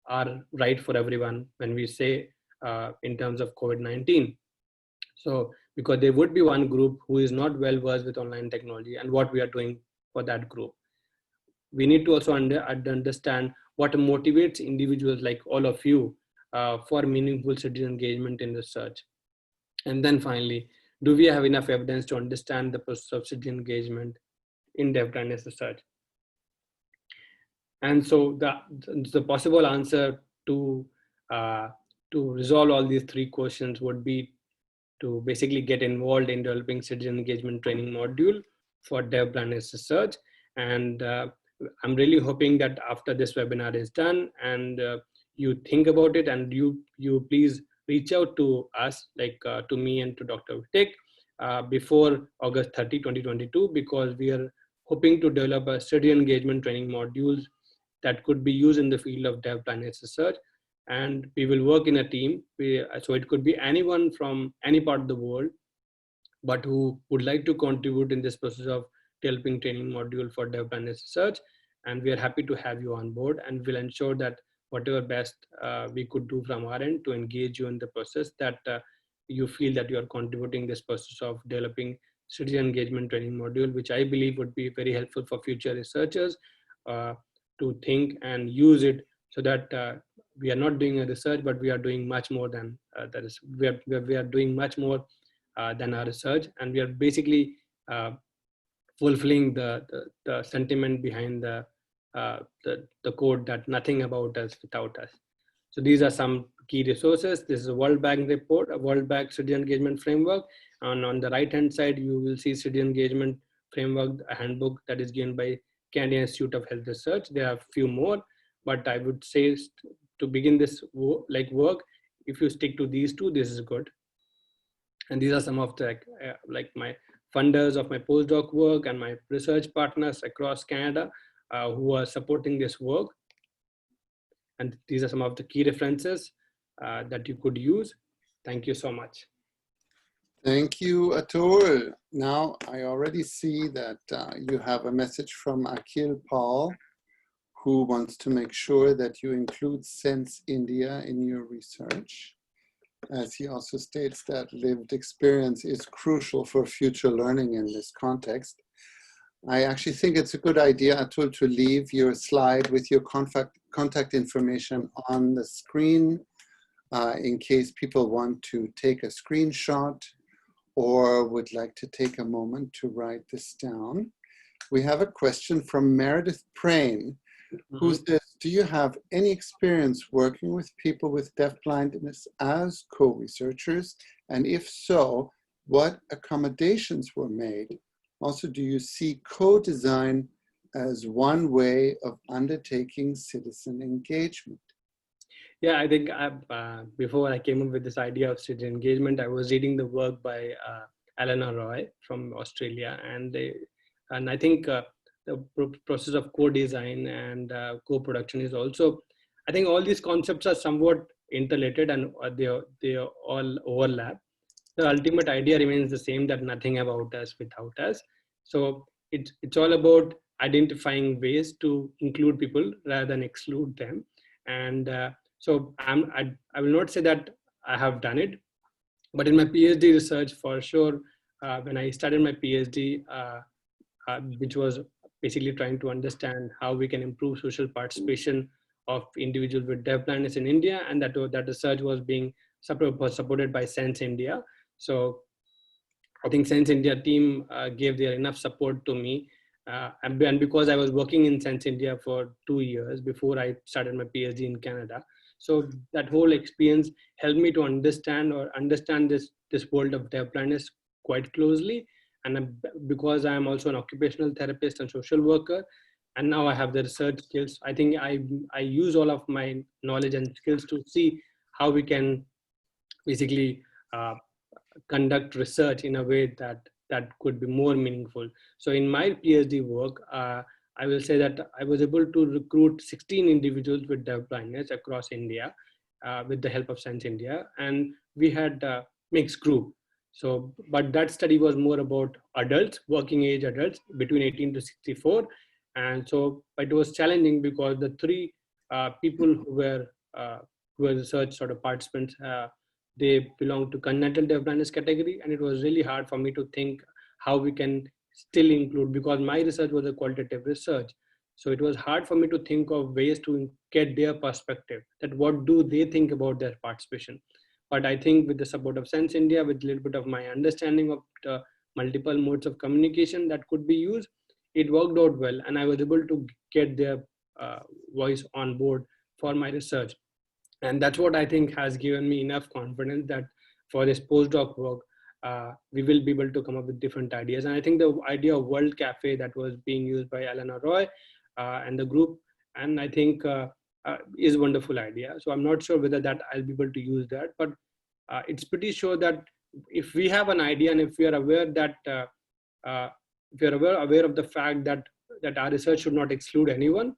are right for everyone when we say in terms of COVID-19. So because there would be one group who is not well versed with online technology, and what we are doing for that group. We need to also understand what motivates individuals like all of you for meaningful citizen engagement in research. And then finally, do we have enough evidence to understand the process of citizen engagement in deafblindness research? And so the possible answer to resolve all these three questions would be to basically get involved in developing citizen engagement training module for deafblindness research. And I'm really hoping that after this webinar is done and you think about it, and you please reach out to us, like to me and to Dr. Vitek before August 30, 2022, because we are hoping to develop a citizen engagement training modules that could be used in the field of deafblindness research. And we will work in a team. So it could be anyone from any part of the world, but who would like to contribute in this process of developing training module for deafblindness research. And we are happy to have you on board, and we'll ensure that whatever best we could do from our end to engage you in the process, that you feel that you are contributing this process of developing citizen engagement training module, which I believe would be very helpful for future researchers to think and use it, so that we are not doing a research, but we are doing much more than that. Is we are doing much more than our research, and we are basically fulfilling the sentiment behind the quote that nothing about us without us. So these are some key resources. This is a World Bank report, a World Bank Citizen Engagement Framework, and on the right hand side you will see Citizen Engagement Framework, a handbook that is given by Canadian Institute of Health Research. There are a few more, but I would say to begin this work, if you stick to these two, this is good. And these are some of the like my funders of my postdoc work and my research partners across Canada who are supporting this work. And these are some of the key references that you could use. Thank you so much. Thank you, Atul. Now I already see that you have a message from Akhil Paul, who wants to make sure that you include Sense India in your research, as he also states that lived experience is crucial for future learning in this context. I actually think it's a good idea, Atul, to leave your slide with your contact information on the screen in case people want to take a screenshot or would like to take a moment to write this down. We have a question from Meredith Prain, who says, do you have any experience working with people with deafblindness as co-researchers? And if so, what accommodations were made? Also, do you see co-design as one way of undertaking citizen engagement? Yeah, I think before I came up with this idea of citizen engagement, I was reading the work by Eleanor Roy from Australia, and I think the process of co-design and co-production is also, I think all these concepts are somewhat interrelated, and they all overlap. The ultimate idea remains the same, that nothing about us without us. So it's all about identifying ways to include people rather than exclude them. And so I will not say that I have done it, but in my PhD research, for sure, when I started my PhD, which was basically trying to understand how we can improve social participation of individuals with deafblindness in India, and that research was being supported by Sense India. So I think Sense India team gave their enough support to me, and because I was working in Sense India for 2 years before I started my PhD in Canada. So that whole experience helped me to understand this world of deafblindness quite closely. And because I am also an occupational therapist and social worker, and now I have the research skills, I think I use all of my knowledge and skills to see how we can basically conduct research in a way that could be more meaningful. So in my PhD work, I will say that I was able to recruit 16 individuals with deafblindness across India with the help of Sense India, and we had a mixed group. So, but that study was more about adults, working age adults between 18 to 64. And so it was challenging because the three people who were research sort of participants, they belong to congenital deafblindness category, and it was really hard for me to think how we can still include, because my research was a qualitative research. So it was hard for me to think of ways to get their perspective, that what do they think about their participation. But I think with the support of Sense India, with a little bit of my understanding of the multiple modes of communication that could be used, it worked out well, and I was able to get their voice on board for my research. And that's what I think has given me enough confidence that for this postdoc work, we will be able to come up with different ideas. And I think the idea of World Cafe that was being used by Eleanor Roy and the group, and I think is a wonderful idea. So I'm not sure whether that I'll be able to use that, but it's pretty sure that if we have an idea and if we are aware that if we are aware of the fact that our research should not exclude anyone,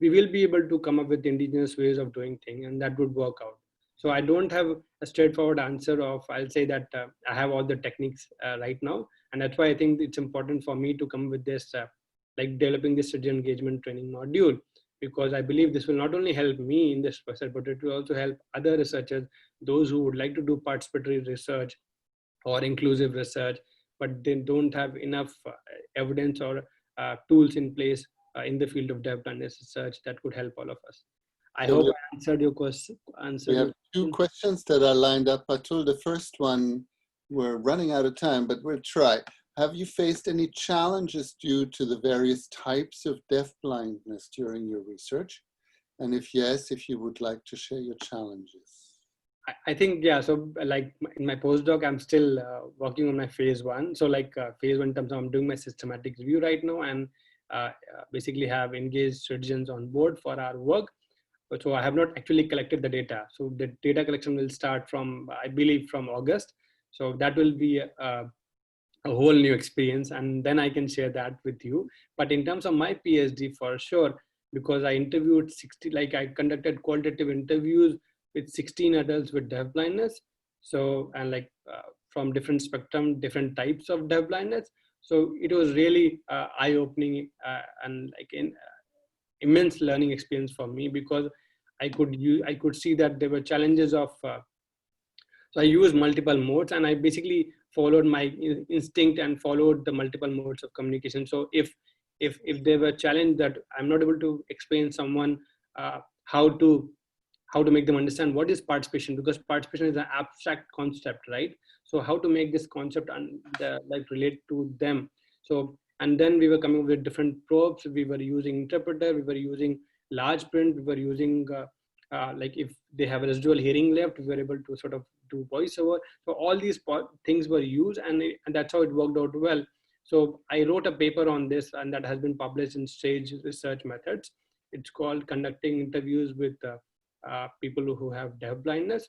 we will be able to come up with indigenous ways of doing things, and that would work out. So I don't have a straightforward answer of, I'll say that I have all the techniques right now. And that's why I think it's important for me to come with this, like developing this citizen engagement training module, because I believe this will not only help me in this process, but it will also help other researchers, those who would like to do participatory research or inclusive research, but they don't have enough evidence or tools in place in the field of deafblindness research that could help all of us. I hope I answered your question. We have two questions that are lined up. Atul, the first one, we're running out of time, but we'll try. Have you faced any challenges due to the various types of deafblindness during your research? And if yes, if you would like to share your challenges. I think, yeah, so like in my postdoc, I'm still working on my phase 1. So like phase 1 in terms of I'm doing my systematic review right now, and basically have engaged citizens on board for our work. So I have not actually collected the data. So the data collection will start from, I believe, from August. So that will be a whole new experience, and then I can share that with you. But in terms of my PhD, for sure, because I interviewed 60, like I conducted qualitative interviews with 16 adults with deafblindness. So, and like from different spectrum, different types of deafblindness. So it was really eye-opening and like immense learning experience for me, because I could see that there were challenges of, so I used multiple modes, and I basically followed my instinct and followed the multiple modes of communication. So if there were challenge that I'm not able to explain someone how to make them understand what is participation, because participation is an abstract concept, right? So how to make this concept and like relate to them. So, and then we were coming up with different probes. We were using interpreter, we were using large print, we were using like if they have a residual hearing left, we were able to sort of do voiceover. So all these things were used, and that's how it worked out well. So I wrote a paper on this, and that has been published in Sage Research Methods. It's called Conducting Interviews with people who have deafblindness.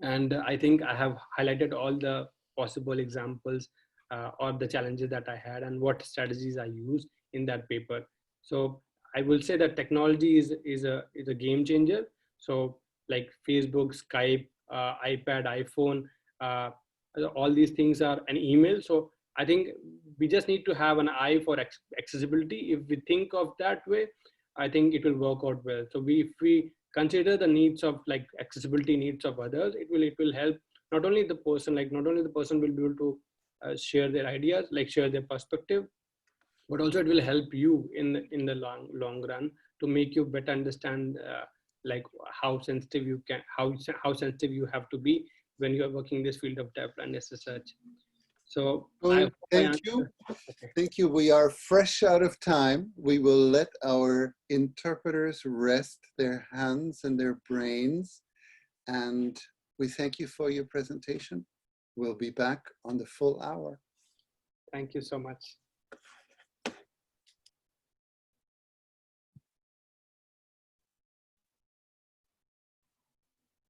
And I think I have highlighted all the possible examples or the challenges that I had and what strategies I used in that paper. So I will say that technology is a game changer. So like Facebook, Skype, iPad, iPhone, all these things are an email. So I think we just need to have an eye for accessibility. If we think of that way, I think it will work out well. So if we consider the needs of like accessibility needs of others, it will help not only the person, like not only the person will be able to share their ideas, like share their perspective, but also it will help you in the long run to make you better understand like how sensitive you can, how sensitive you have to be when you are working in this field of deafblindness research. So thank you. Okay. Thank you. We are fresh out of time. We will let our interpreters rest their hands and their brains. And we thank you for your presentation. We'll be back on the full hour. Thank you so much.